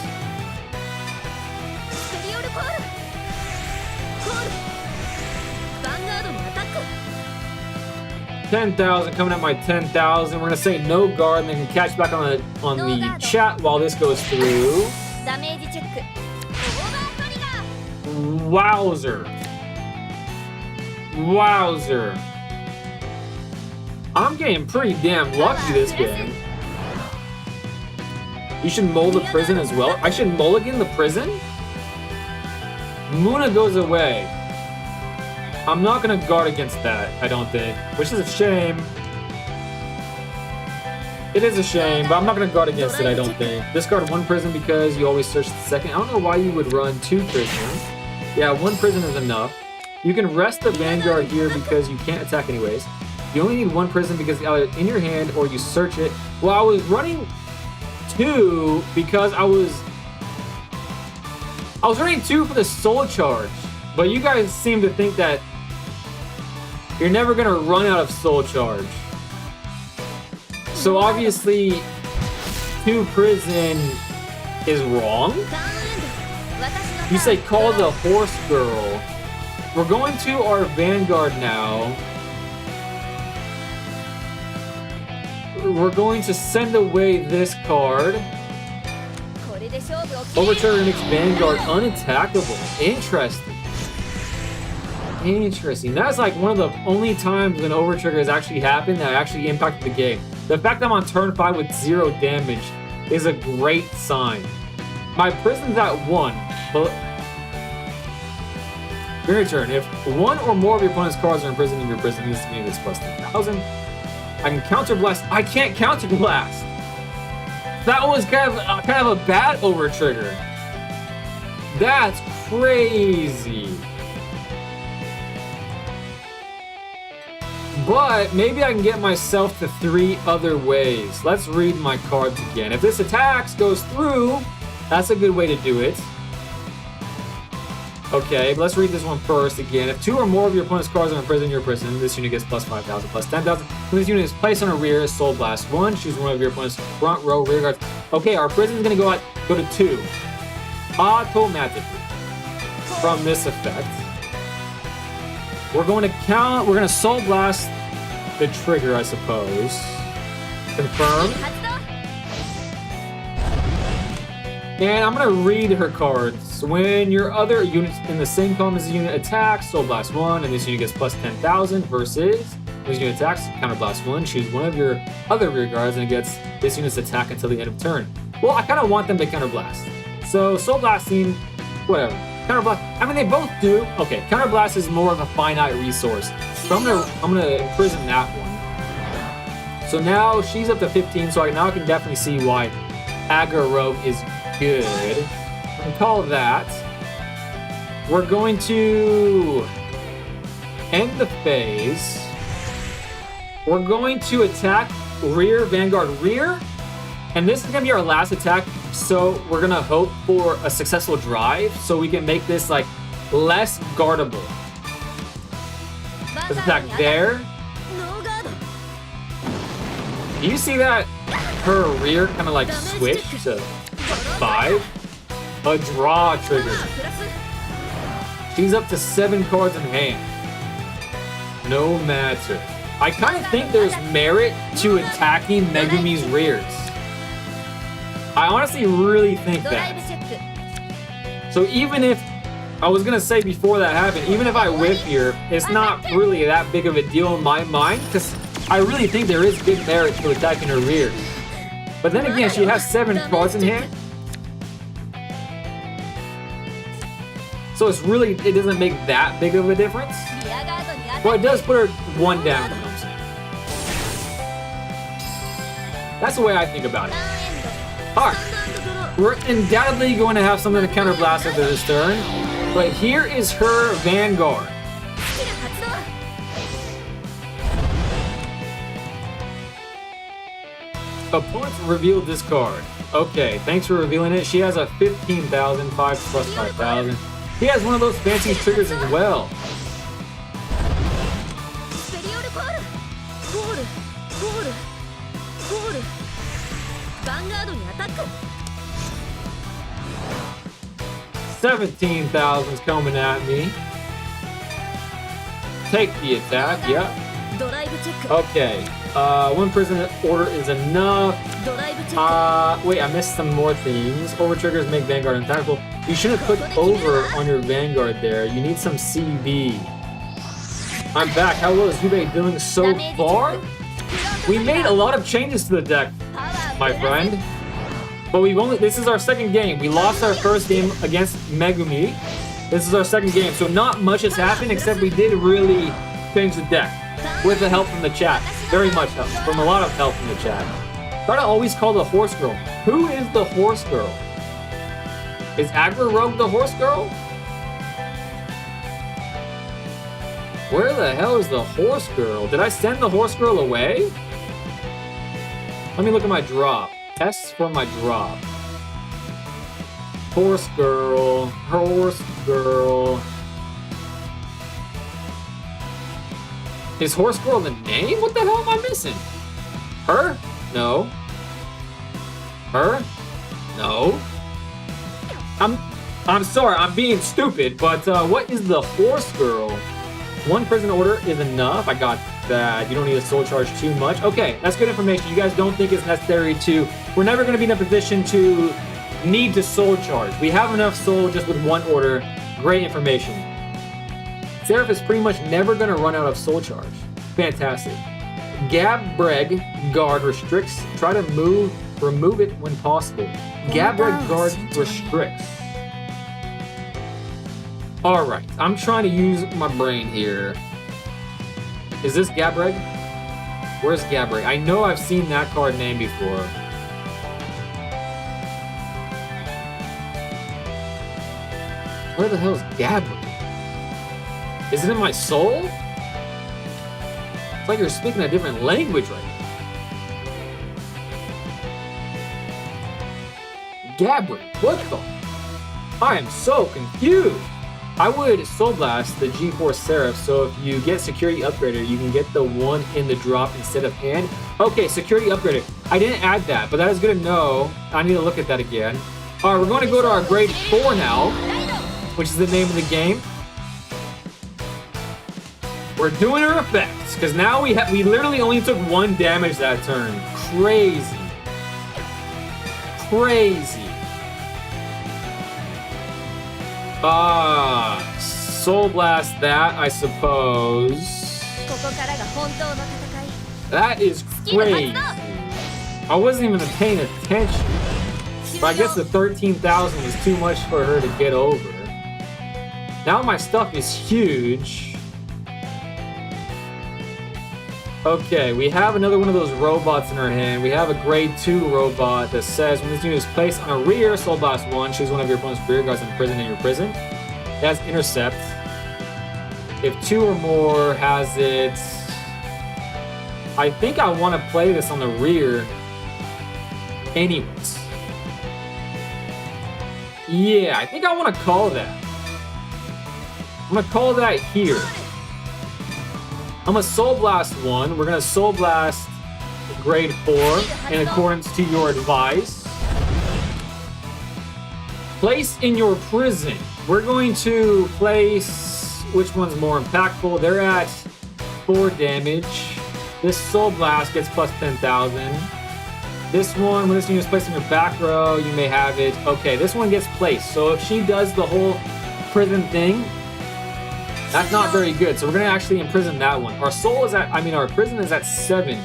10,000 coming at my 10,000. We're gonna say no guard, and then catch back on the chat while this goes through. Wowzer. Wowzer. I'm getting pretty damn lucky this game. You should mull the prison as well. I should mulligan the prison? Muna goes away. I'm not gonna guard against that, I don't think. Which is a shame. It is a shame, but I'm not gonna guard against it, I don't think. Discard one prison because you always search the second. I don't know why you would run two prisons. Yeah, one prison is enough. You can rest the Vanguard here because you can't attack anyways. You only need one prison because it's either in your hand or you search it. Well, I was running two because I was running two for the soul charge. But you guys seem to think that you're never gonna run out of soul charge. So obviously, two prison is wrong. You say call the horse girl. We're going to our Vanguard now. We're going to send away this card. Overtrigger makes Vanguard unattackable. Interesting. Interesting. That's like one of the only times when Overtrigger has actually happened that actually impacted the game. The fact that I'm on turn 5 with 0 damage is a great sign. My prison's at 1, but your turn. If one or more of your opponent's cards are imprisoned in your prison, this means it's plus 10,000. I can counterblast. I can't counterblast. That was kind of a bad Overtrigger. That's crazy. But maybe I can get myself to 3 other ways. Let's read my cards again. If this attacks goes through, that's a good way to do it. Okay, but let's read this one first again. If 2 or more of your opponent's cards are imprisoned in your prison, this unit gets plus 5,000, plus 10,000. When this unit is placed on a rear, Soul Blast 1. Choose one of your opponent's front row rear guards. Okay, our prison's gonna go to 2. Automatically. From this effect. We're gonna Soul Blast the trigger, I suppose. Confirm. And I'm gonna read her cards. When your other units in the same column as the unit attacks, Soul Blast 1, and this unit gets plus 10,000 versus when this unit attacks, Counter Blast 1, choose one of your other rear guards and it gets this unit's attack until the end of turn. Well, I kind of want them to Counter Blast. So Soul Blasting, whatever. Counter Blast, I mean, they both do. Okay, Counter Blast is more of a finite resource. So I'm gonna imprison that one. So now she's up to 15, so now I can definitely see why aggro is good. I can call that. We're going to end the phase. We're going to attack rear, Vanguard rear. And this is gonna be our last attack. So we're gonna hope for a successful drive so we can make this like less guardable. Let's attack there. Do you see that? Her rear kind of like switch to 5. A draw trigger. She's up to 7 cards in hand. No matter. I kind of think there's merit to attacking Megumi's rears. I honestly really think that. So even if, I was gonna say before that happened, even if I whiff here, it's not really that big of a deal in my mind, because I really think there is good merit to attacking her rears. But then again, she has 7 cards in hand. So it doesn't make that big of a difference. Well, it does put her 1 down, you know what I'm saying? That's the way I think about it. Alright, we're undoubtedly going to have something to counter blast after this turn, but here is her Vanguard. Opponents reveal this card. Okay, thanks for revealing it. She has a 15,000, 5 plus 5,000. He has one of those fancy triggers as well. $17,000's coming at me. Take the attack, yep. Okay, one prison order is enough. Wait, I missed some more things. Over triggers make Vanguard untactable. You shouldn't put over on your Vanguard there. You need some CB. I'm back. How well is Yubei doing so far? We made a lot of changes to the deck, my friend. But this is our second game. We lost our first game against Megumi. This is our second game, so not much has happened except we did really change the deck with the help from the chat. Very much help, from a lot of help from the chat. Try to always call the horse girl. Who is the horse girl? Is Agra Rogue the horse girl? Where the hell is the horse girl? Did I send the horse girl away? Let me look at my drop. S for my drop. Horse girl. Horse girl. Is horse girl the name? What the hell am I missing? Her? No. Her? No. I'm sorry, I'm being stupid, but what is the horse girl? One prison order is enough. I got that. You don't need a soul charge too much. Okay, that's good information. You guys don't think it's necessary to... We're never going to be in a position to need to soul charge. We have enough soul just with one order. Great information. Seraph is pretty much never going to run out of soul charge. Fantastic. Gabreg guard restricts. Try to remove it when possible. Gabreg guard restricts. Alright, I'm trying to use my brain here. Is this Gabreg? Where's Gabreg? I know I've seen that card name before. Where the hell is Gabreg? Is it in my soul? It's like you're speaking a different language right now. Gabreg, what the? I am so confused. I would Soul Blast the G4 Seraph, so if you get Security Upgrader, you can get the one in the drop instead of hand. Okay, Security Upgrader. I didn't add that, but that is good to know. I need to look at that again. Alright, we're going to go to our grade 4 now, which is the name of the game. We're doing our effects, because now we literally only took 1 damage that turn. Crazy. Crazy. Soul Blast that, I suppose. That is crazy. I wasn't even paying attention. But I guess the 13,000 was too much for her to get over. Now my stuff is huge. Okay, we have another one of those robots in our hand. We have a grade 2 robot that says when this unit is placed on a rear, Soul Blast 1, choose one of your opponent's rear guards in prison in your prison. It has intercept. If 2 or more has it... I think I want to play this on the rear anyways. Yeah, I think I want to call that. I'm going to call that here. I'm gonna Soul Blast 1. We're gonna Soul Blast grade 4 in accordance to your advice. Place in your prison. We're going to place which one's more impactful. They're at 4 damage. This Soul Blast gets plus 10,000. This one, when this unit is placed in your back row, you may have it. Okay, this one gets placed. So if she does the whole prison thing, that's not very good, so we're gonna actually imprison that one. Our soul is at, our prison is at 7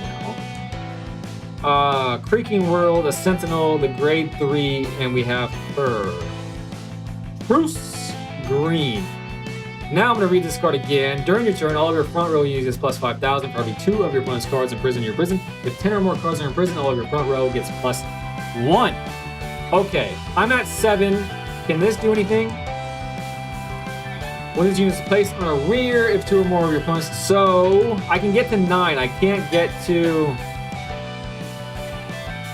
now. Creaking World, a Sentinel, the grade 3, and we have her. Bruce Green. Now I'm gonna read this card again. During your turn, all of your front row uses plus 5,000 for every 2 of your opponent's cards in your prison. If 10 or more cards are in prison, all of your front row gets plus 1. Okay, I'm at 7. Can this do anything? When this unit is placed on a rear, if 2 or more of your opponents... So, I can get to 9. I can't get to...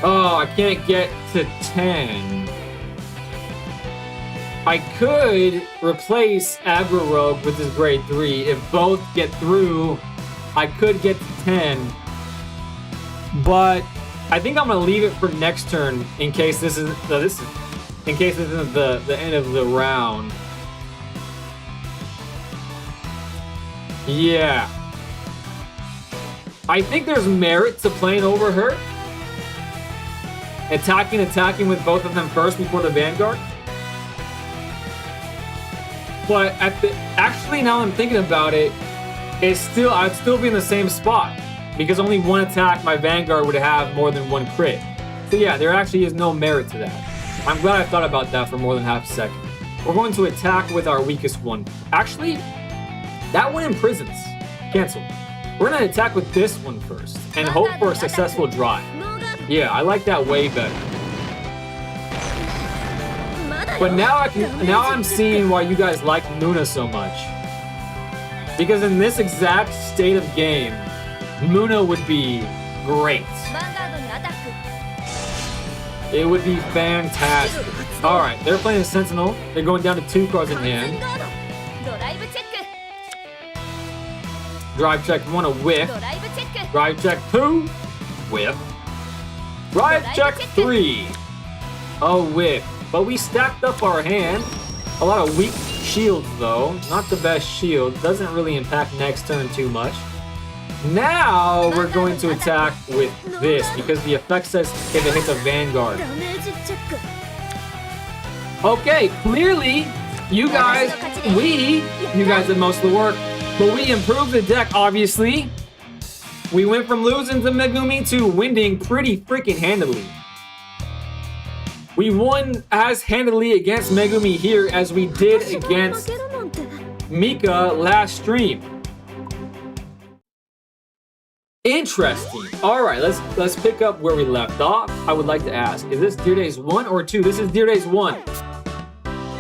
Oh, I can't get to 10. I could replace Aggro Rogue with this grade 3. If both get through, I could get to 10. But I think I'm going to leave it for next turn in case this isn't... in case this isn't the end of the round. Yeah. I think there's merit to playing over her. Attacking with both of them first before the Vanguard. But actually, now I'm thinking about it, I'd still be in the same spot because only one attack my Vanguard would have more than one crit. So yeah, there actually is no merit to that. I'm glad I thought about that for more than half a second. We're going to attack with our weakest one. Actually, that one imprisons. Cancel. We're going to attack with this one first and hope for a successful drive. Yeah, I like that way better. But now I'm seeing why you guys like Muna so much. Because in this exact state of game, Muna would be great. It would be fantastic. Alright, they're playing a Sentinel. They're going down to 2 cards in hand. Drive check 1, a whiff. Drive check 2, whiff. Drive check 3, a whiff. But we stacked up our hand. A lot of weak shields though. Not the best shield. Doesn't really impact next turn too much. Now we're going to attack with this because the effect says if it hits a Vanguard. Okay, clearly you guys did most of the work. But we improved the deck, obviously. We went from losing to Megumi to winning pretty freaking handily. We won as handily against Megumi here as we did against Mika last stream. Interesting. Alright, let's pick up where we left off. I would like to ask, is this Dear Days 1 or 2? This is Dear Days 1.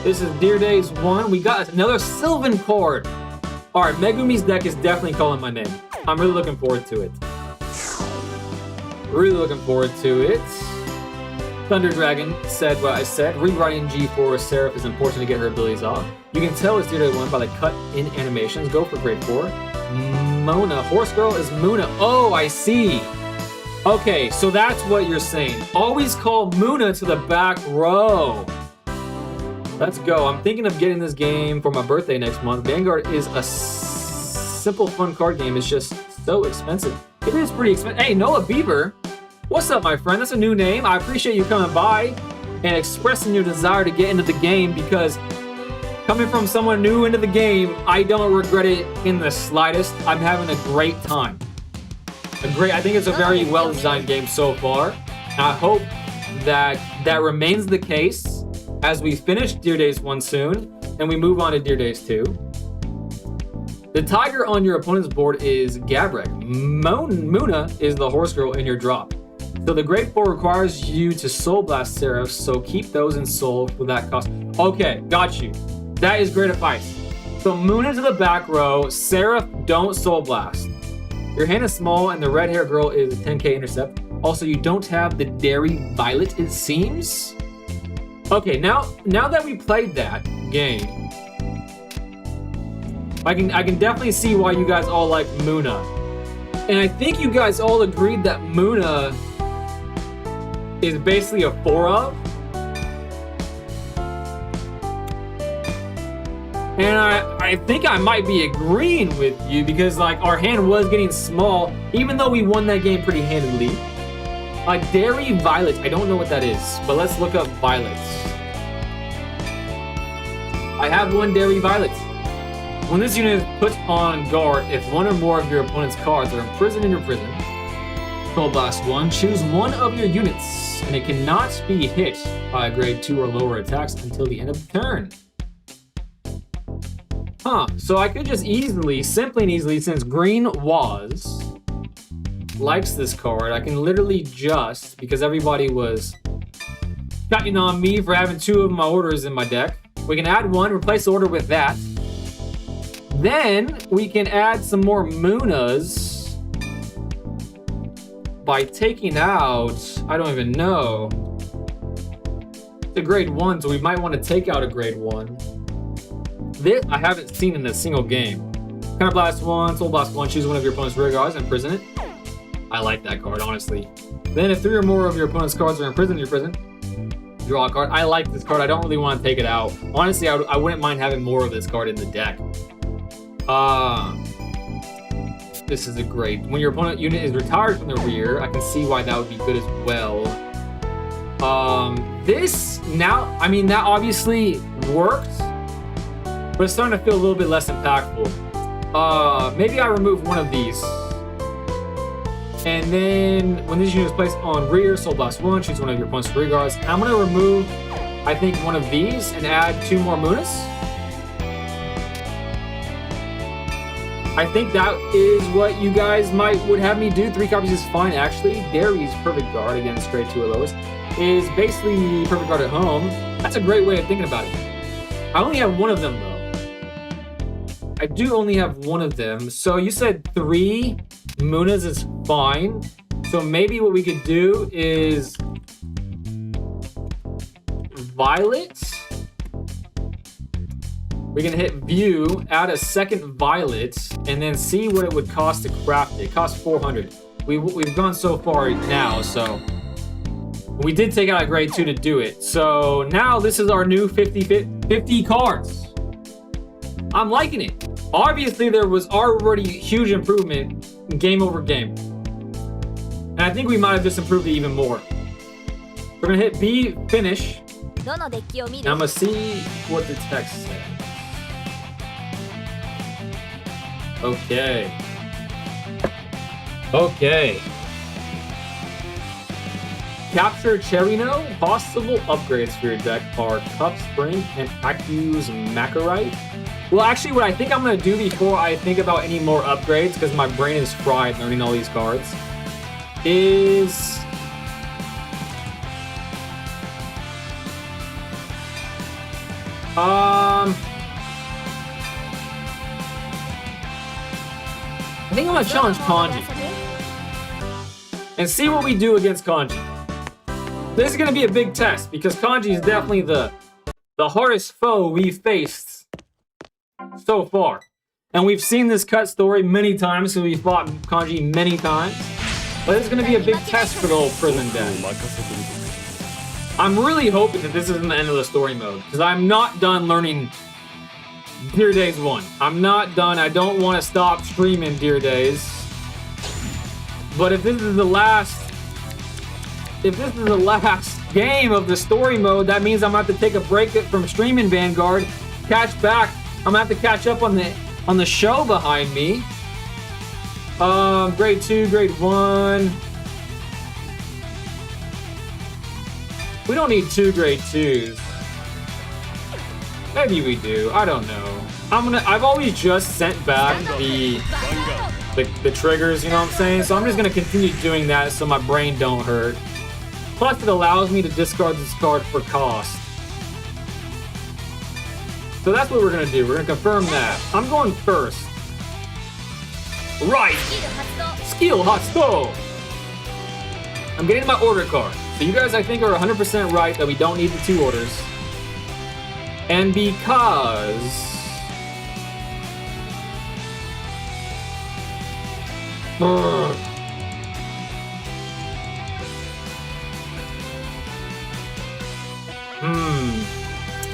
This is Dear Days 1. We got another Sylvan card. Alright, Megumi's deck is definitely calling my name. I'm really looking forward to it. Really looking forward to it. Thunder Dragon said what I said. Rewriting G4 Seraph is important to get her abilities off. You can tell it's Dear Day 1 by the cut in animations. Go for grade 4. Mona. Horse Girl is Muna. Oh, I see. Okay, so that's what you're saying. Always call Muna to the back row. Let's go. I'm thinking of getting this game for my birthday next month. Vanguard is a simple, fun card game. It's just so expensive. It is pretty expensive. Hey, Noah Beaver. What's up, my friend? That's a new name. I appreciate you coming by and expressing your desire to get into the game because coming from someone new into the game, I don't regret it in the slightest. I'm having a great time. I think it's a very well-designed game so far. I hope that remains the case as we finish Dear Days 1 soon and we move on to Dear Days 2. The tiger on your opponent's board is Gabrek. Muna is the horse girl in your drop. So the grade 4 requires you to Soul Blast Seraph, so keep those in Soul for that cost. Okay, got you. That is great advice. So Muna to the back row, Seraph, don't Soul Blast. Your hand is small and the red hair girl is a 10k intercept. Also, you don't have the Dairy Violet, it seems? Okay, now that we played that game, I can definitely see why you guys all like Muna. And I think you guys all agreed that Muna is basically a 4-of. And I think I might be agreeing with you because like our hand was getting small, even though we won that game pretty handily. Dairy Violet, I don't know what that is, but let's look up Violets. I have one Dairy Violet. When this unit is put on guard, if one or more of your opponent's cards are imprisoned in your prison, Soul Blast 1, choose one of your units, and it cannot be hit by grade 2 or lower attacks until the end of the turn. So I could just simply and easily, since Green likes this card, I can literally just, because everybody was counting on me for having 2 of my orders in my deck, we can add 1, replace the order with that. Then we can add some more Munas by taking out, I don't even know, the grade 1, so we might want to take out a grade 1. This I haven't seen in a single game. Counter Blast 1, Soul Blast 1, choose one of your opponent's rear guards and imprison it. I like that card, honestly. Then if 3 or more of your opponent's cards are imprisoned in your prison, draw a card. I like this card. I don't really want to take it out. Honestly, I wouldn't mind having more of this card in the deck. This is a great. When your opponent unit is retired from the rear, I can see why that would be good as well. This now, I mean, that obviously worked, but it's starting to feel a little bit less impactful. Maybe I remove one of these. And then when this unit is placed on rear, Soul Blast 1, choose one of your opponent's rear guards. I'm going to remove, I think, one of these and add 2 more Munas. I think that is what you guys would have me do. 3 copies is fine, actually. Gary's perfect guard against grade 2 or lowest is basically perfect guard at home. That's a great way of thinking about it. I only have one of them, though. I do only have one of them. So you said 3 Munas is fine. So maybe what we could do is Violet. We're gonna hit view, add a second Violet, and then see what it would cost to craft it. It costs 400. We've gone so far now, so we did take out a grade 2 to do it. So now this is our new 50 cards. I'm liking it. Obviously, there was already huge improvement game over game. And I think we might have just improved it even more. We're gonna hit B, finish. And I'm gonna see what the text says. Okay. Okay. Capture Cherino. Possible upgrades for your deck are Cup Spring and Accuse Macarite. Well, actually, what I think I'm going to do before I think about any more upgrades, because my brain is fried learning all these cards, is... I think I'm going to challenge Kanji. And see what we do against Kanji. This is going to be a big test, because Kanji is definitely the hardest foe we've faced so far. And we've seen this cut story many times, so we fought Kanji many times. But it's going to be a big test for the old prison deck. I'm really hoping that this isn't the end of the story mode, because I'm not done learning Dear Days 1. I'm not done. I don't want to stop streaming Dear Days. But if this is the last game of the story mode, that means I'm gonna have to take a break from streaming Vanguard, catch back. I'm gonna have to catch up on the show behind me. Grade 2, grade 1. We don't need 2 grade 2s. Maybe we do. I don't know. I've always just sent back the triggers, you know what I'm saying? So I'm just gonna continue doing that so my brain don't hurt. Plus it allows me to discard this card for cost. So that's what we're gonna do. We're gonna confirm that. I'm going first. Right! Skill Hatsuto! I'm getting my order card. So you guys, I think, are 100% right that we don't need the 2 orders. And because...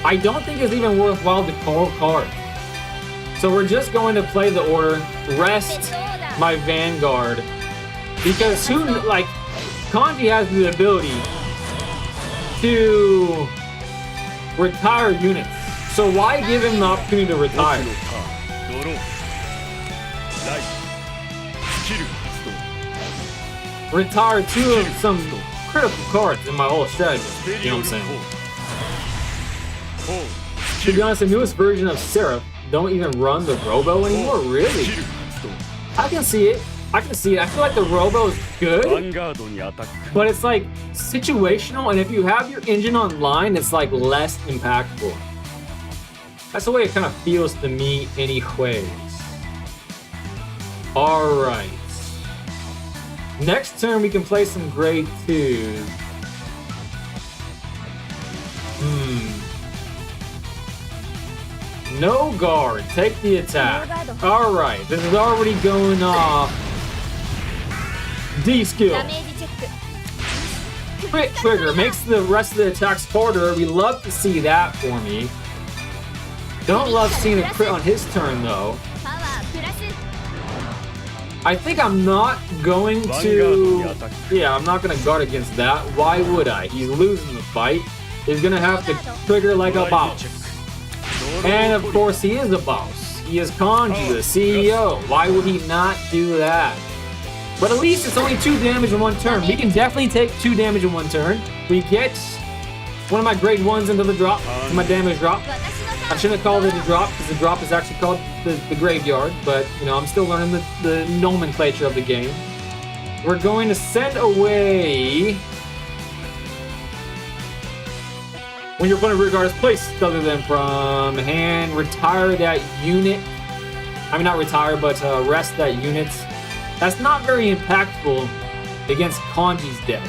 I don't think it's even worthwhile to call card. So we're just going to play the order, rest my Vanguard. Because Kanji has the ability to retire units. So why give him the opportunity to retire? Retire 2 of some critical cards in my whole strategy. You know what I'm saying? To be honest, the newest version of Seraph don't even run the Robo anymore? Really? I can see it. I feel like the Robo is good, but it's like situational, and if you have your engine online, it's like less impactful. That's the way it kind of feels to me anyways. Alright. Next turn we can play some grade 2s. No guard, take the attack. Alright, this is already going off. D skill. Crit trigger makes the rest of the attacks harder. We love to see that for me. Don't love seeing a crit on his turn though. I think I'm not going to... Yeah, I'm not going to guard against that. Why would I? He's losing the fight. He's going to have to trigger like a boss. And of course, he is a boss. He is Kanji, the CEO. Why would he not do that? But at least it's only 2 damage in 1 turn. We can definitely take 2 damage in 1 turn. We get one of my grade 1s into the drop, my damage drop. I shouldn't have called it a drop, because the drop is actually called the graveyard, but, you know, I'm still learning the nomenclature of the game. We're going to send away... When your opponent rear guard is placed other than from hand, retire that unit. I mean, not retire, but rest that unit. That's not very impactful against Kanji's deck.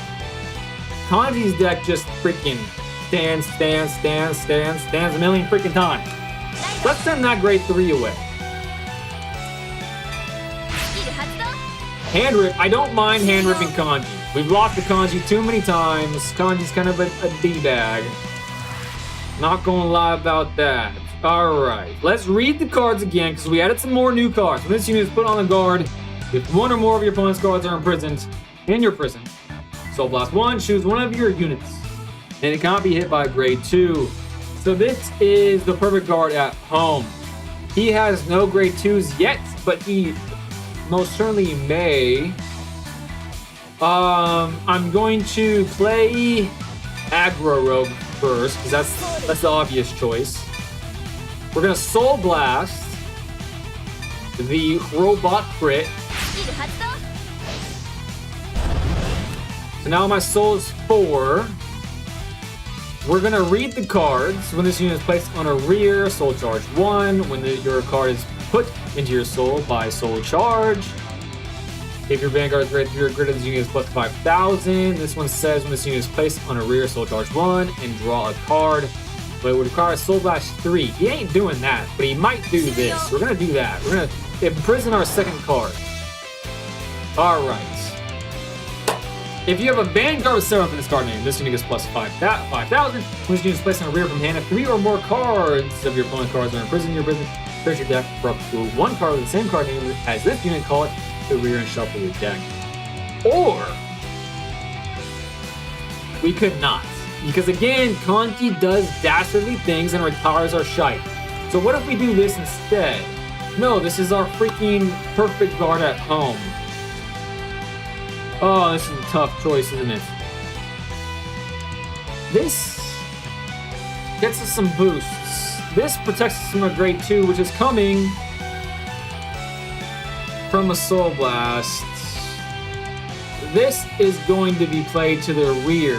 Kanji's deck just freaking stands a million freaking times. Let's send that grade 3 away. Hand rip. I don't mind hand ripping Kanji. We've lost to Kanji too many times. Kanji's kind of a D-bag. Not gonna lie about that. Alright, let's read the cards again because we added some more new cards. When this unit is put on the guard, if 1 or more of your opponent's cards are imprisoned in your prison, Soul Blast 1, choose one of your units. And it can't be hit by grade 2. So this is the perfect guard at home. He has no grade 2s yet, but he most certainly may. I'm going to play Aggro Rogue first, because that's the obvious choice. We're gonna Soul Blast the Robot Crit. So now my soul is 4. We're gonna read the cards. When this unit is placed on a rear, Soul Charge 1. When your card is put into your soul by Soul Charge. If your Vanguard is greater than this unit is plus 5,000. This one says when this unit is placed on a rear, Soul Charge 1 and draw a card. But it would require Soul Blast 3. He ain't doing that, but he might do this. We're gonna do that. We're gonna imprison our second card. Alright. If you have a Vanguard with Seraph in this card name, this unit gets plus 5,000. When this unit is placed on a rear from hand, if 3 or more cards of your opponent's cards are imprisoned in your prison, search your deck for up to 1 card with the same card name as this unit, call it the rear and shuffle your deck. Or we could not. Because again, Kanji does dastardly things and retires our shite. So what if we do this instead? No, this is our freaking perfect guard at home. Oh, this is a tough choice, isn't it? This gets us some boosts. This protects us from a grade 2, which is coming from a Soul Blast. This is going to be played to the rear.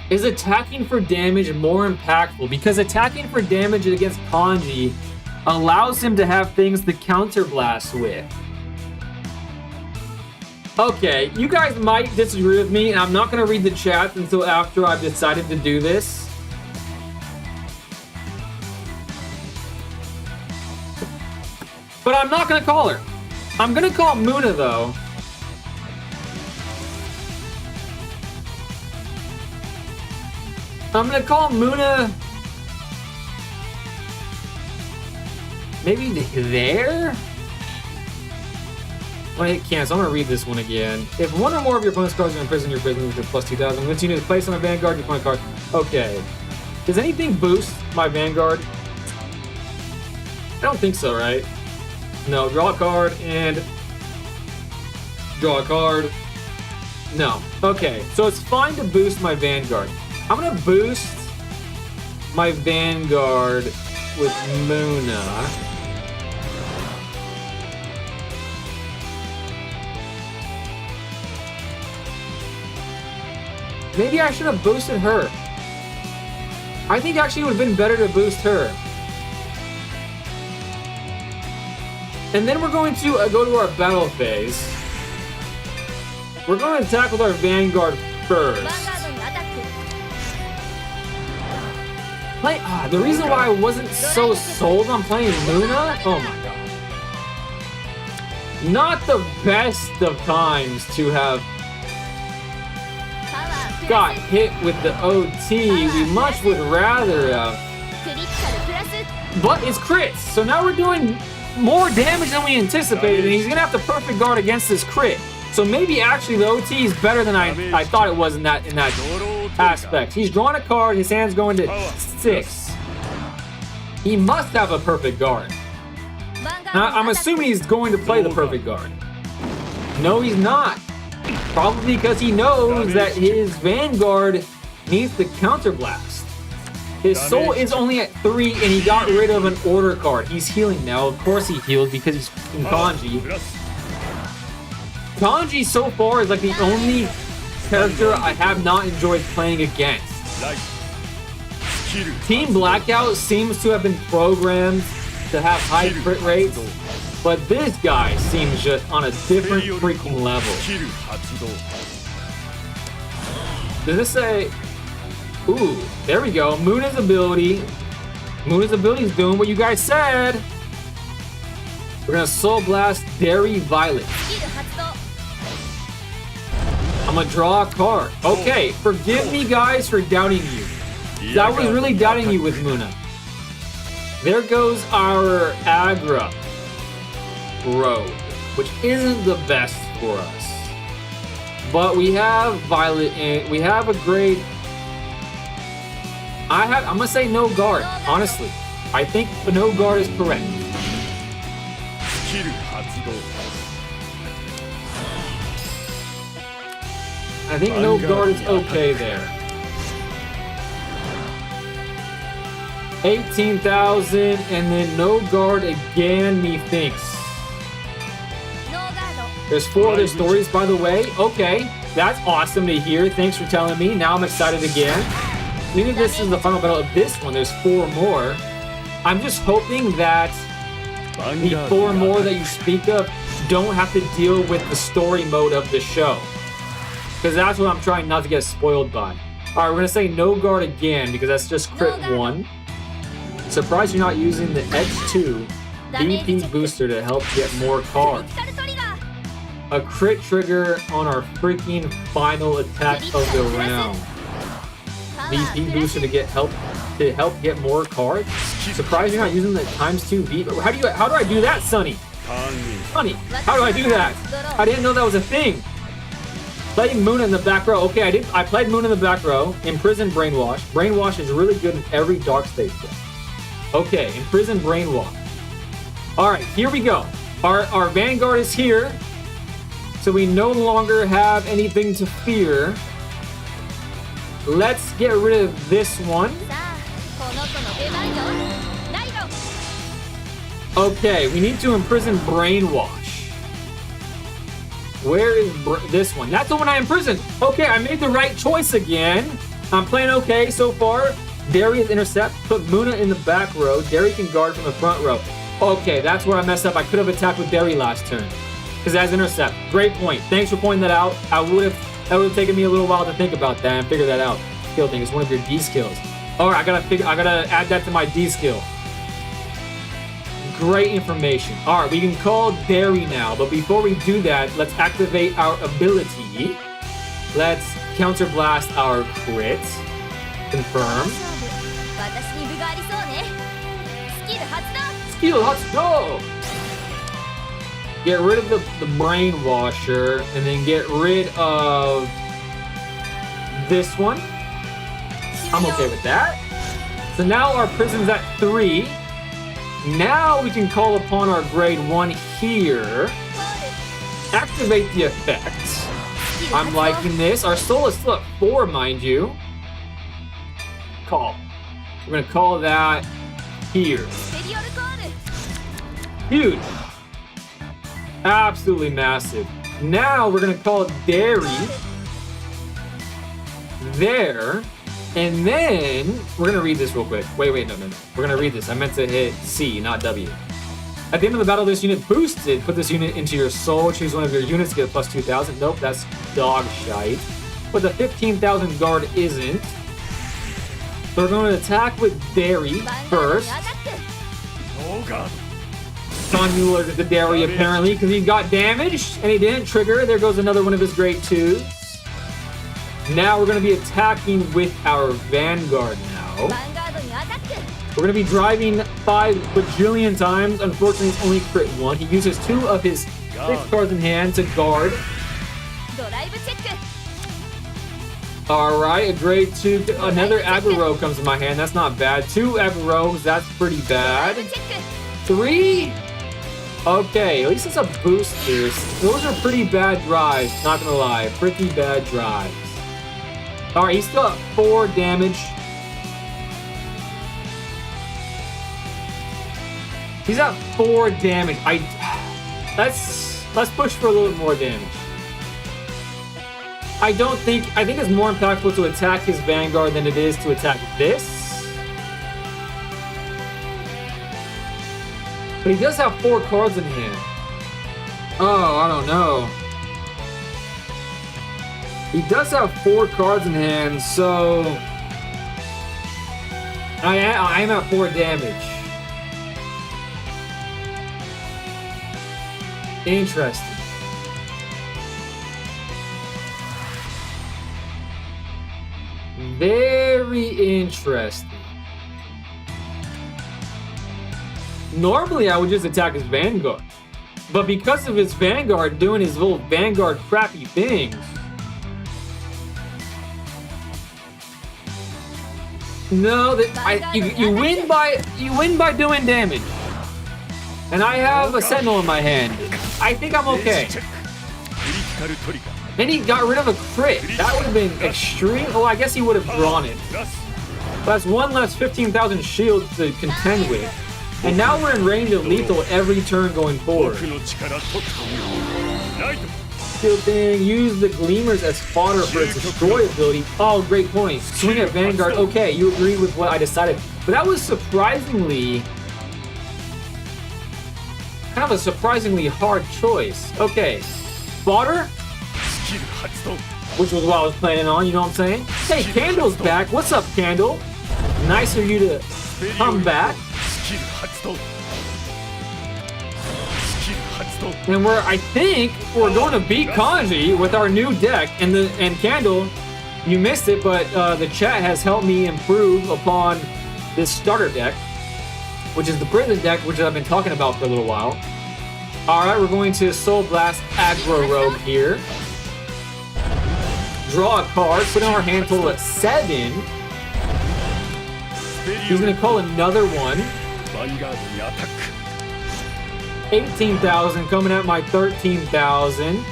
Is attacking for damage more impactful? Because attacking for damage against Kanji allows him to have things to counterblast with. Okay, you guys might disagree with me, and I'm not going to read the chat until after I've decided to do this. But I'm not going to call her. I'm going to call Muna, though. I'm going to call Muna... maybe there? When I hit cancel, I'm going to read this one again. If 1 or more of your opponent's cards are imprisoned in your prison with plus 2,000, once you need to place on a Vanguard, your opponent card. Okay. Does anything boost my Vanguard? I don't think so, right? No. Draw a card and draw a card. No. Okay. So it's fine to boost my Vanguard. I'm going to boost my Vanguard with Muna. Maybe I should have boosted her. I think actually it would have been better to boost her. And then we're going to go to our battle phase. We're going to attack with our Vanguard first. The reason why I wasn't so sold on playing Muna? Oh my god. Not the best of times to have got hit with the OT. We much would rather have But it's crits, so now we're doing more damage than we anticipated, and he's gonna have to perfect guard against this crit. So maybe actually the OT is better than I thought it was in that aspect. He's drawing a card, his hand's going to 6. He must have a perfect guard. Now, I'm assuming he's going to play the perfect guard. No, he's not. Probably because he knows that his Vanguard needs the counterblast. His soul is only at 3 and he got rid of an order card. He's healing now. Of course he healed because he's in Kanji. Kanji so far is like the only character I have not enjoyed playing against. Team Blackout seems to have been programmed to have high crit rates, but this guy seems just on a different freaking level. Does this say... Ooh, there we go. Muna's ability. Muna's ability is doing what you guys said. We're gonna Soul Blast Dairy Violet. I'm gonna draw a card. Okay, forgive me guys for doubting you. I was really doubting you with Muna. There goes our Agra Road, which isn't the best for us. But we have Violet and we have a great... I'm gonna say no guard, honestly. I think the no guard is correct. I think no guard is okay there. 18,000 and then no guard again, methinks. There's 4 other stories, by the way. Okay, that's awesome to hear. Thanks for telling me. Now I'm excited again. Maybe this is the final battle of this one. There's 4 more. I'm just hoping that the 4 more that you speak of don't have to deal with the story mode of the show. Because that's what I'm trying not to get spoiled by. Alright, we're going to say no guard again because that's just crit 1. Surprised you're not using the X2 BP booster to help get more cards. A crit trigger on our freaking final attack of the round. VP booster to help get more cards. Surprised you're not using the ×2 V. How do I do that, Sonny? Sonny, how do I do that? I didn't know that was a thing. Playing Moon in the back row. Okay, I played Moon in the back row. Imprison Brainwash. Brainwash is really good in every Dark Stage deck. Okay, Imprison Brainwash. All right, here we go. Our Vanguard is here, so we no longer have anything to fear. Let's get rid of this one. Okay, we need to imprison Brainwash. Where is this one? That's the one I imprisoned. Okay, I made the right choice again. I'm playing okay so far. Darius intercept. Put Muna in the back row. Dari can guard from the front row. Okay, that's where I messed up. I could have attacked with Dari last turn because that's intercept. Great point. Thanks for pointing that out. That would have taken me a little while to think about that and figure that out. Skill thing is one of your D skills. All right, I gotta add that to my D skill. Great information. All right, we can call Dari now, but before we do that, let's activate our ability. Let's counterblast our crit. Confirm. Skill, let's go! Get rid of the Brainwasher, and then get rid of this one. I'm okay with that. So now our prison's at 3. Now we can call upon our grade 1 here. Activate the effect. I'm liking this. Our soul is still at 4, mind you. Call. We're gonna call that here. Huge. Absolutely massive. Now we're gonna call it Dari. There. And then we're gonna read this real quick. Wait, no. We're gonna read this. I meant to hit C, not W. At the end of the battle, this unit boosted. Put this unit into your soul. Choose one of your units to get a plus 2,000. Nope, that's dog shite. But the 15,000 guard isn't. So we're going to attack with Dari first. Son allergic to Dari apparently because he got damaged and he didn't trigger. There goes another one of his grade 2s. Now we're going to be attacking with our Vanguard now. We're going to be driving 5 bajillion times. Unfortunately, it's only crit 1. He uses 2 of his 6 cards in hand to guard. Alright, a grade 2. Another aggro rogue comes in my hand. That's not bad. 2 aggro rogues. That's pretty bad. 3? Okay, at least it's a booster. Those are pretty bad drives. Not gonna lie. Pretty bad drives. Alright, he's still at 4 damage. He's at 4 damage. Let's push for a little bit more damage. I think it's more impactful to attack his Vanguard than it is to attack this. But he does have 4 cards in hand. Oh, I don't know. He does have 4 cards in hand, so I am at 4 damage. Interesting. Very interesting. Normally, I would just attack his Vanguard. But because of his Vanguard doing his little Vanguard crappy things, no, you win by doing damage. And I have a Sentinel in my hand. I think I'm okay. And he got rid of a crit. That would have been extreme. Oh, I guess he would have drawn it. That's 1 less 15,000 shield to contend with. And now we're in range of lethal every turn going forward. Shield thing. Use the Gleamers as fodder for its destroy ability. Oh, great point. Swing at Vanguard. Okay, you agree with what I decided. But that was surprisingly... kind of a surprisingly hard choice. Okay. Fodder? Which was what I was planning on, you know what I'm saying? Hey, Candle's back. What's up, Candle? Nice of you to come back. And I think we're going to beat Kanji with our new deck. And Candle, you missed it, but the chat has helped me improve upon this starter deck, which is the prison deck, which I've been talking about for a little while. Alright, we're going to Soul Blast Aggro Rogue here. Draw a card, put in our hand total at 7. He's going to call another one. 18,000 coming at my 13,000.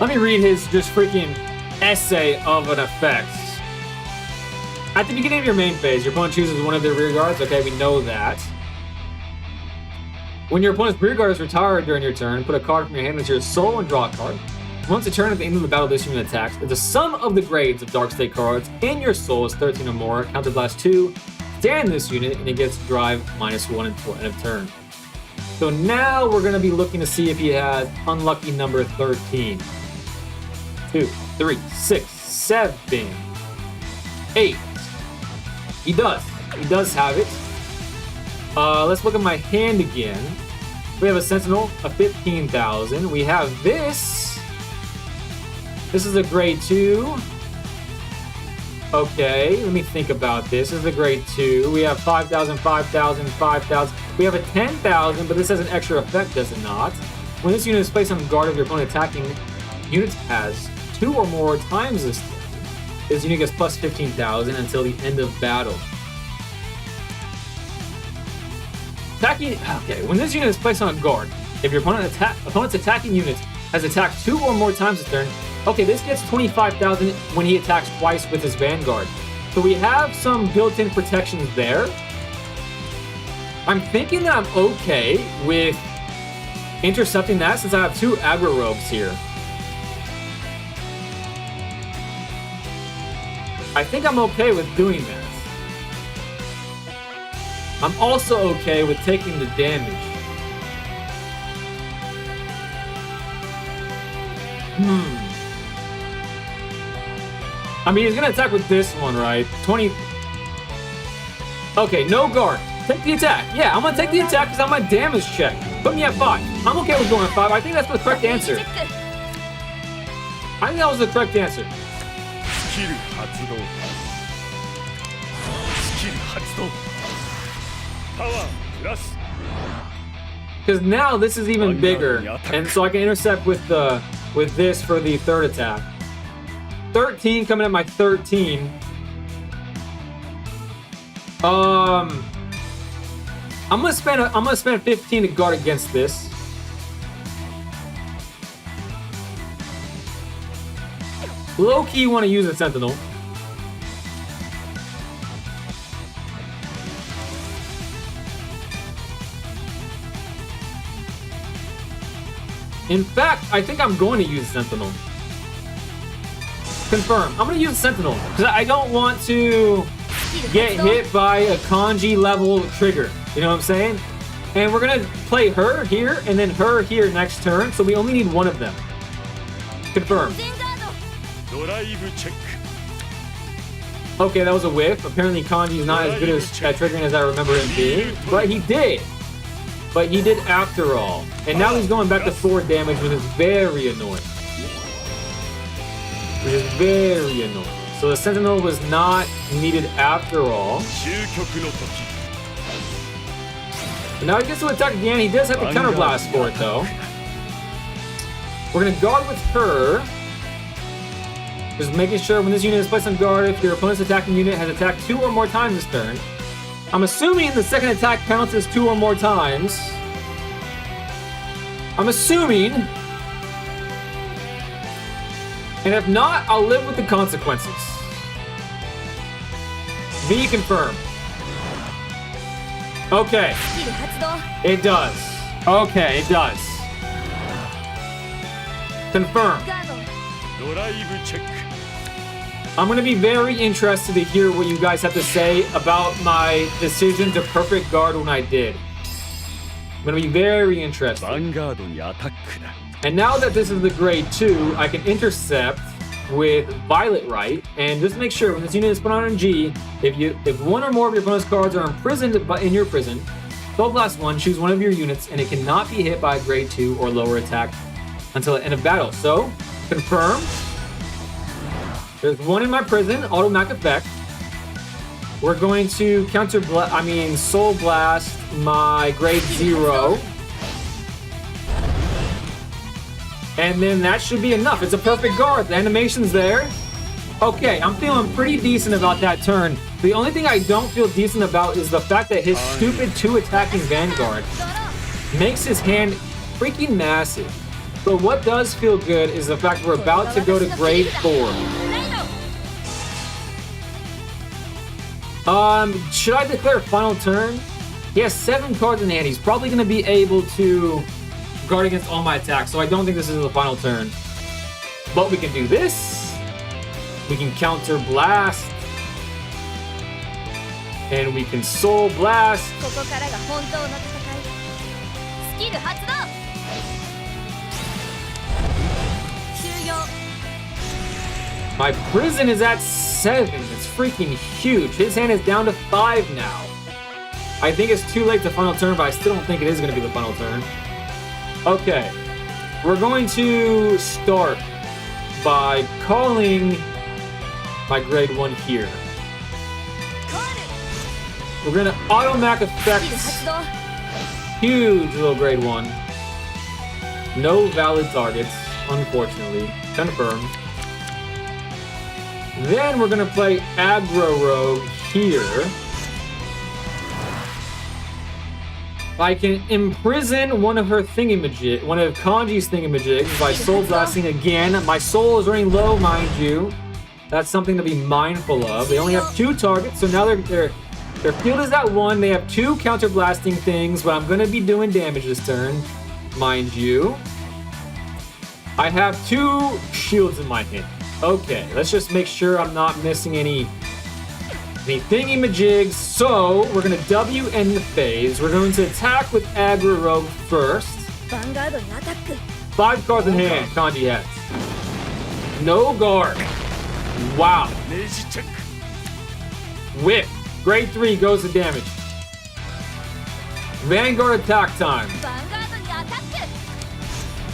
Let me read his just freaking essay of an effect. At the beginning of your main phase, your opponent chooses one of their rear guards. Okay, we know that. When your opponent's rear guard is retired during your turn, put a card from your hand into your soul and draw a card. Once a turn at the end of the battle, this unit attacks. If the sum of the grades of Dark State cards in your soul is 13 or more, Counterblast 2, stand this unit, and it gets drive -1 until end of turn. So now we're going to be looking to see if he has unlucky number 13. 2, 3, 6, 7, 8. He does. He does have it. Let's look at my hand again. We have a Sentinel, a 15,000. We have this. This is a grade 2. Okay, let me think about this. This is a grade 2. We have 5,000, 5,000, 5,000. We have a 10,000, but this has an extra effect, does it not? When this unit is placed on guard of your opponent attacking unit has 2 or more times this thing. This unit gets plus 15,000 until the end of battle. Okay, when this unit is placed on guard, if your opponent's attacking unit has attacked 2 or more times this turn, okay, this gets 25,000 when he attacks twice with his Vanguard. So we have some built-in protections there. I'm thinking that I'm okay with intercepting that since I have 2 aggro rogues here. I think I'm okay with doing that. I'm also okay with taking the damage. I mean, he's gonna attack with this one, right? 20. Okay, no guard. Take the attack. Yeah, I'm gonna take the attack because I'm a damage check. Put me at 5. I'm okay with going at 5. I think that's the correct answer. I think that was the correct answer. Because now this is even bigger, and so I can intercept with this for the third attack. 13 coming at my 13. I'm gonna spend 15 to guard against this. Low key want to use a sentinel. In fact, I think I'm going to use sentinel. Confirm. I'm going to use sentinel because I don't want to get hit by a kanji level trigger. You know what I'm saying? And we're going to play her here and then her here next turn. So we only need one of them. Confirm. Okay, that was a whiff. Apparently kanji is not as good at triggering as I remember him being. But he did. But he did after all. And now he's going back to 4 damage, which is very annoying. Which is very annoying. So the Sentinel was not needed after all. But now he gets to attack again. He does have to counterblast for it, though. We're going to guard with her. Just making sure when this unit is placed on guard, if your opponent's attacking unit has attacked 2 or more times this turn. I'm assuming the second attack counts as 2 or more times. I'm assuming. And if not, I'll live with the consequences. V confirmed. Okay. It does. Okay, it does. Confirmed. I'm going to be very interested to hear what you guys have to say about my decision to perfect guard when I did. I'm going to be very interested. And now that this is the grade 2, I can intercept with Violet Right, and just make sure when this unit is put on a G, if one or more of your opponent's cards are imprisoned in your prison, Soul Blast 1, choose one of your units, and it cannot be hit by a grade 2 or lower attack until the end of battle. So, confirm. There's one in my prison, automatic effect. We're going to Soul Blast my grade 0. And then that should be enough. It's a perfect guard. The animation's there. Okay, I'm feeling pretty decent about that turn. The only thing I don't feel decent about is the fact that his stupid 2 attacking Vanguard makes his hand freaking massive. But what does feel good is the fact we're about to go to grade 4. Should I declare final turn? He has 7 cards in hand. He's probably going to be able to guard against all my attacks, so I don't think this is the final turn. But we can do this. We can counter blast. And we can soul blast. My prison is at 7. It's freaking huge. His hand is down to 5 now. I think it's too late to final turn, but I still don't think it is going to be the final turn. Okay. We're going to start by calling my grade 1 here. We're going to automatic effect huge little grade 1. No valid targets, unfortunately. Confirm. Then we're gonna play Aggro Rogue here. I can imprison one of Kanji's thingamajigs by soul blasting again. My soul is running low, mind you. That's something to be mindful of. They only have 2 targets, so now their field is at 1. They have 2 counter blasting things, but I'm gonna be doing damage this turn, mind you. I have 2 shields in my hand. Okay, let's just make sure I'm not missing any thingy-majigs. So, we're going to W end the phase. We're going to attack with Aggro Rogue first. 5 cards in hand, Kanji has. No guard. Wow. Whip. Grade 3 goes to damage. Vanguard attack time.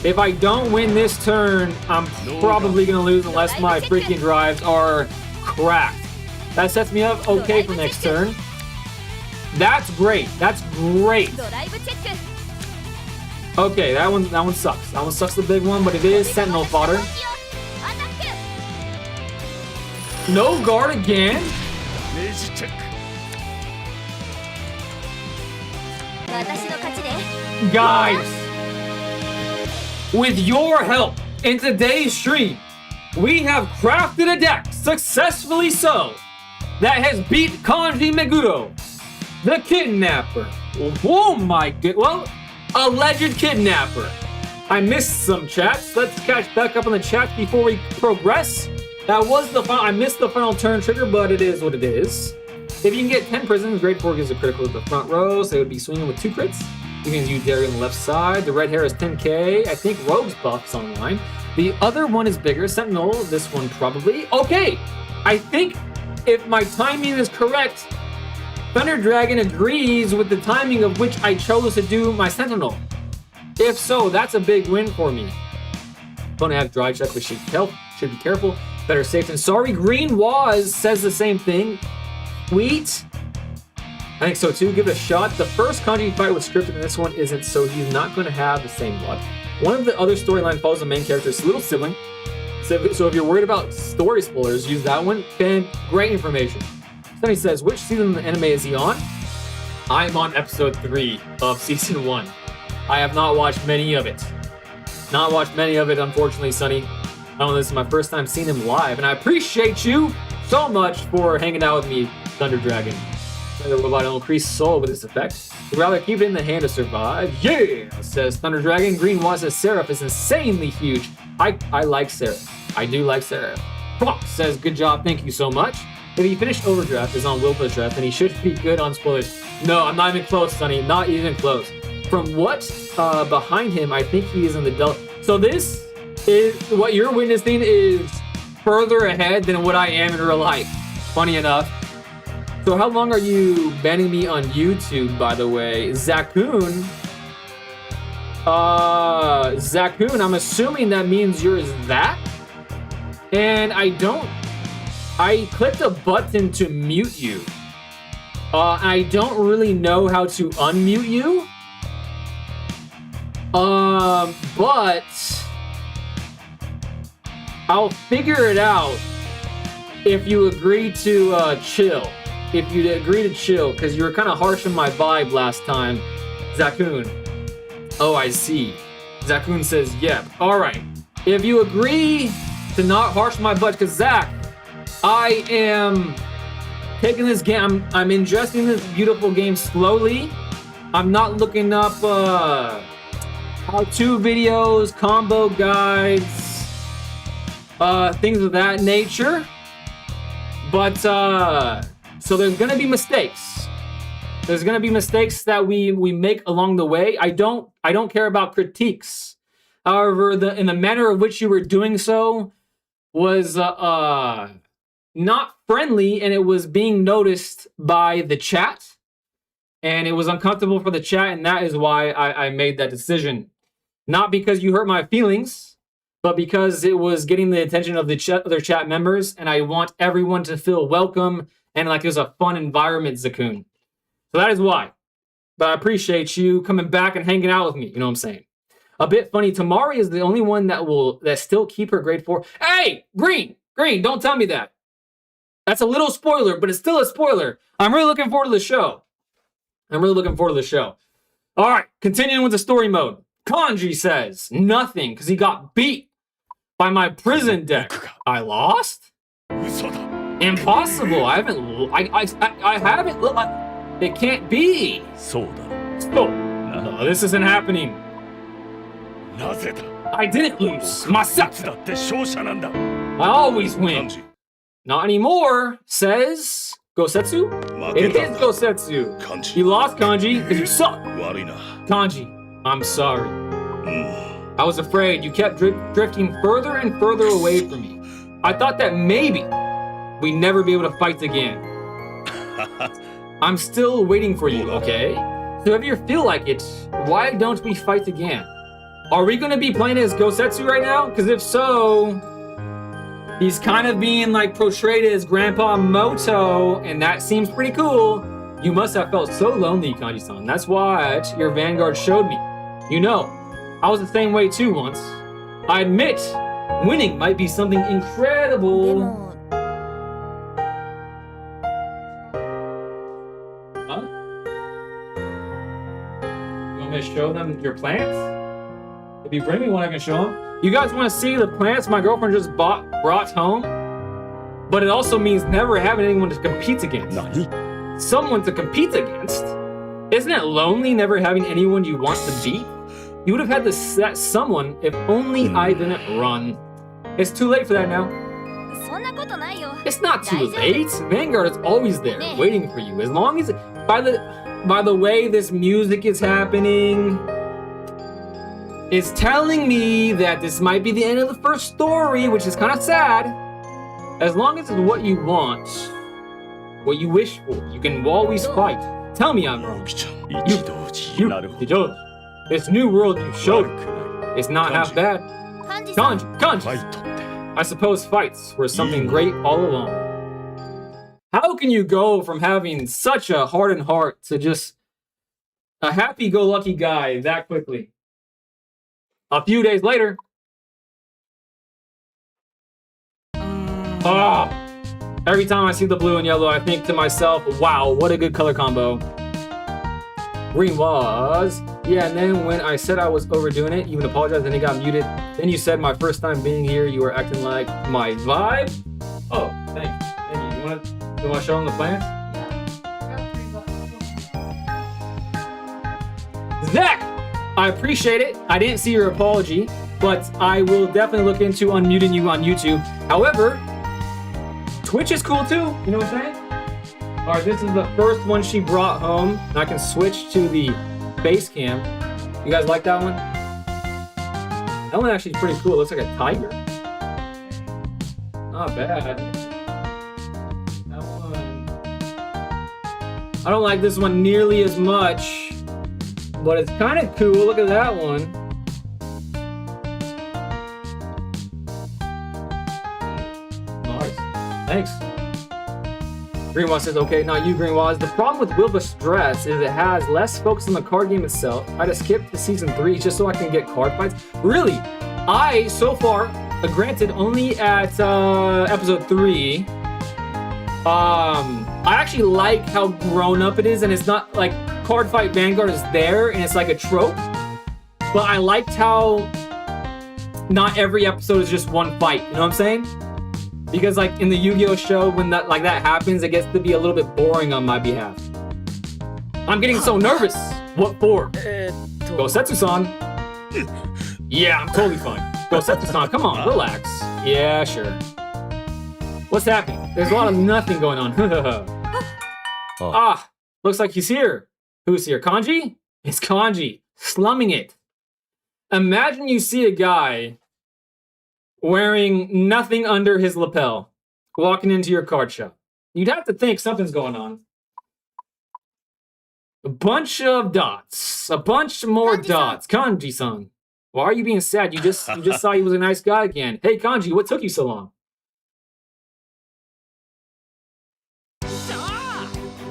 If I don't win this turn, I'm probably gonna lose unless my freaking drives are cracked. That sets me up okay for next turn. That's great. That's great. Okay, that one sucks. That one sucks, the big one, but it is Sentinel fodder. No guard again. Guys, with your help in today's stream, we have crafted a deck, successfully so, that has beat Kanji Meguro, the kidnapper. Oh my god, well, alleged kidnapper. I missed some chats. Let's catch back up on the chat before we progress. That was the final, I missed the final turn trigger, but it is what it is. If you can get 10 prisons, grade 4 gives a critical to the front row, so it would be swinging with 2 crits. You can use Dairy on the left side. The red hair is 10k. I think Rogue's buff's online. The other one is bigger, Sentinel. This one probably. Okay, I think if my timing is correct, Thunder Dragon agrees with the timing of which I chose to do my Sentinel. If so, that's a big win for me. Gonna have dry check, but should be careful. Better safe than sorry. Green Waz says the same thing. Wheat. I think so too. Give it a shot. The first Kanji fight was scripted, and this one isn't, so he's not going to have the same blood. One of the other storyline follows the main character's little sibling. So if you're worried about story spoilers, use that one. And great information. Then he says, which season of the anime is he on? I'm on episode 3 of season 1. I have not watched many of it. Not watched many of it, unfortunately, Sonny. I don't know, this is my first time seeing him live, and I appreciate you so much for hanging out with me, Thunder Dragon. The robot will increase soul with this effect. We'd rather keep it in the hand to survive. Yeah, says Thunder Dragon. Green Waz says Seraph is insanely huge. I like Seraph. I do like Seraph. Fox says, good job, thank you so much. If he finished Overdraft is on Will Push Draft, then he should be good on spoilers. No, I'm not even close, Sonny. Not even close. From what behind him, I think he is in the Del. So this is what you're witnessing is further ahead than what I am in real life. Funny enough. So how long are you banning me on YouTube, by the way? Zakun, I'm assuming that means yours that? And I clicked a button to mute you. I don't really know how to unmute you. But I'll figure it out if you agree to chill. If you'd agree to chill, because you were kind of harsh on my vibe last time, Zakun. Oh, I see. Zakun says, yep. All right. If you agree to not harsh my butt, because Zach, I am taking this game, I'm ingesting this beautiful game slowly. I'm not looking up how-to videos, combo guides, things of that nature. But, so there's gonna be mistakes. There's gonna be mistakes that we make along the way. I don't care about critiques. However, in the manner of which you were doing so was not friendly, and it was being noticed by the chat, and it was uncomfortable for the chat, and that is why I made that decision. Not because you hurt my feelings, but because it was getting the attention of the other chat members, and I want everyone to feel welcome and like there's a fun environment, Zakun. So that is why. But I appreciate you coming back and hanging out with me. You know what I'm saying? A bit funny. Tamari is the only one that still keep her grade 4. Hey, Green, don't tell me that. That's a little spoiler, but it's still a spoiler. I'm really looking forward to the show. All right, continuing with the story mode. Kanji says nothing because he got beat by my prison deck. I lost? Impossible. I haven't looked. It can't be. No, this isn't happening. I didn't lose. I always win. Not anymore, says Gosetsu. It is Gosetsu. You lost, Kanji, because you suck. Kanji, I'm sorry. I was afraid. You kept drifting further and further away from me. I thought that maybe we'd never be able to fight again. I'm still waiting for you, okay? So if you feel like it, why don't we fight again? Are we gonna be playing as Gosetsu right now? Because if so, he's kind of being like portrayed as Grandpa Moto, and that seems pretty cool. You must have felt so lonely, Kanji-san. That's what your Vanguard showed me. You know, I was the same way too once. I admit, winning might be something incredible. Huh? You want me to show them your plants? If you bring me one, I can show them. You guys want to see the plants my girlfriend just brought home? But it also means never having anyone to compete against. Someone to compete against? Isn't it lonely never having anyone you want to beat? You would have had that someone if only I didn't run. It's too late for that now. It's not too late. Vanguard is always there, waiting for you. As long as, by the way this music is happening, it's telling me that this might be the end of the first story, which is kind of sad. As long as it's what you want, what you wish for, you can always fight. Tell me I'm wrong. You, this new world you showed, it's not half bad. Kanji. I suppose fights were something great all along. How can you go from having such a hardened heart to just a happy-go-lucky guy that quickly? A few days later. Every time I see the blue and yellow, I think to myself, wow, what a good color combo. Green was. Yeah, and then when I said I was overdoing it, you even apologized, then it got muted. Then you said my first time being here, you were acting like my vibe. Oh, thanks. Thank you. You want to show them the plants? Zach! I appreciate it. I didn't see your apology, but I will definitely look into unmuting you on YouTube. However, Twitch is cool too. You know what I'm saying? All right, this is the first one she brought home. And I can switch to the base cam. You guys like that one? That one actually is pretty cool. It looks like a tiger. Not bad. That one. I don't like this one nearly as much, but it's kind of cool. Look at that one. Nice. Thanks. Greenwald says, okay, not you, Greenwald. The problem with Wilbur Dress is it has less focus on the card game itself. I just skipped to season 3 just so I can get card fights. Really? I, so far, granted, only at episode 3, I actually like how grown up it is, and it's not like Cardfight Vanguard is there, and it's like a trope. But I liked how not every episode is just one fight, you know what I'm saying? Because like in the Yu-Gi-Oh show, when that happens, it gets to be a little bit boring on my behalf. I'm getting so nervous. What for? Gosetsu-san. Yeah, I'm totally fine. Gosetsu-san, come on, relax. Yeah, sure. What's happening? There's a lot of nothing going on. Ah, looks like he's here. Who's here? Kanji? It's Kanji, slumming it. Imagine you see a guy wearing nothing under his lapel, walking into your card shop. You'd have to think something's going on. A bunch of dots. A bunch more dots. Kanji-san, why are you being sad? You just saw he was a nice guy again. Hey, Kanji, what took you so long?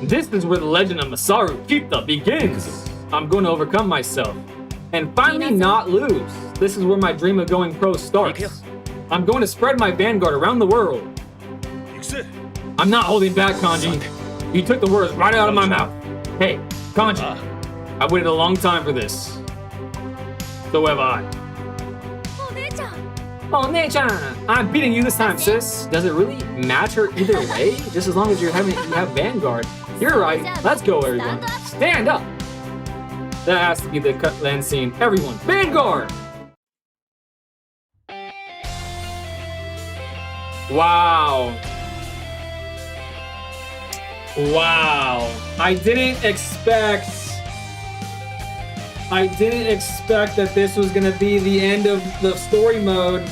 This is where the legend of Masaru Kita begins. I'm going to overcome myself and finally not lose. This is where my dream of going pro starts. I'm going to spread my Vanguard around the world. I'm not holding back, Kanji. You took the words right out of my mouth. Hey, Kanji, I waited a long time for this. So have I. Oh, Nei-chan, I'm beating you this time, sis. Does it really matter either way? Just as long as you have Vanguard. You're right. Let's go, everyone. Stand up. That has to be the cut land scene. Everyone, Vanguard! Wow. Wow. I didn't expect that this was gonna be the end of the story mode.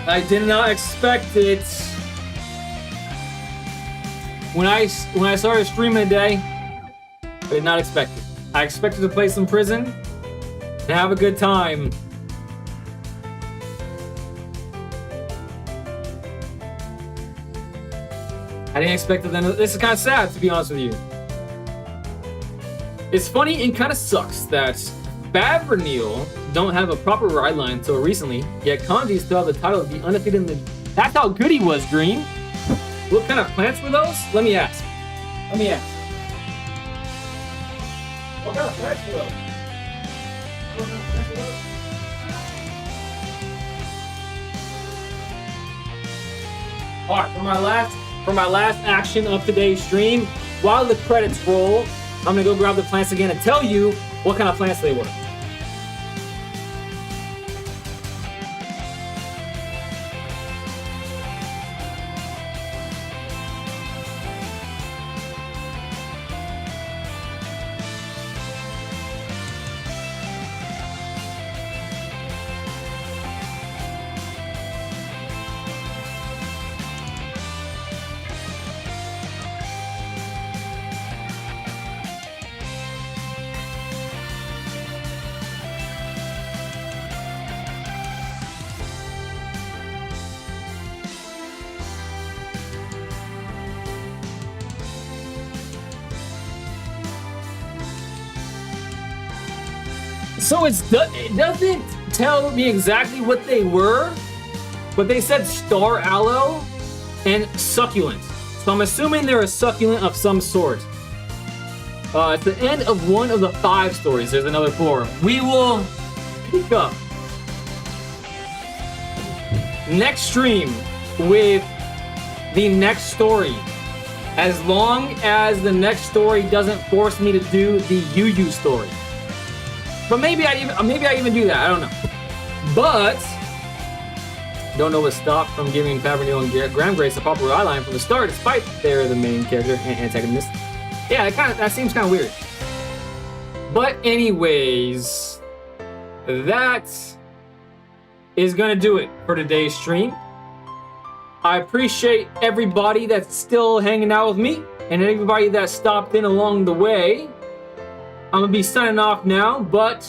I did not expect it. when I started streaming today, I did not expect it. I expected to play some Prison and have a good time. I didn't expect it then. This is kind of sad, to be honest with you. It's funny and kind of sucks that Favreneal don't have a proper ride line until recently, yet Kanji still have the title of the undefeated in the... That's how good he was, Green. What kind of plants were those? Let me ask. What kind of plants were those? Alright, for my last action of today's stream, while the credits roll, I'm gonna go grab the plants again and tell you what kind of plants they were. So it doesn't tell me exactly what they were, but they said star aloe and succulent. So I'm assuming they're a succulent of some sort. At the end of one of the 5 stories, there's another 4. We will pick up next stream with the next story, as long as the next story doesn't force me to do the Yu story. But maybe I even do that. I don't know. But don't know what stopped from giving Favreneal and Graham Grace a proper ride line from the start, despite they're the main character and antagonist. Yeah, that seems kind of weird. But anyways, that is gonna do it for today's stream. I appreciate everybody that's still hanging out with me and everybody that stopped in along the way. I'm gonna be signing off now, but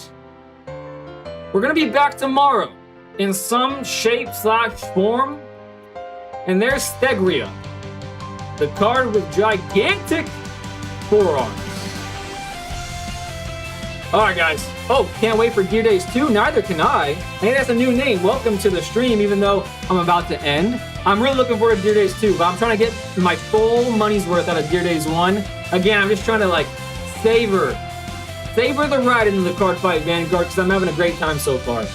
we're gonna be back tomorrow in some shape/form. And there's Stegria, the card with gigantic forearms. Alright guys, oh, can't wait for Dear Days 2, neither can I. Hey, that's a new name. Welcome to the stream, even though I'm about to end. I'm really looking forward to Dear Days 2, but I'm trying to get my full money's worth out of Dear Days 1. Again, I'm just trying to savor the ride into the Cardfight Vanguard because I'm having a great time so far.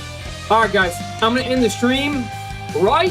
Alright guys, I'm going to end the stream right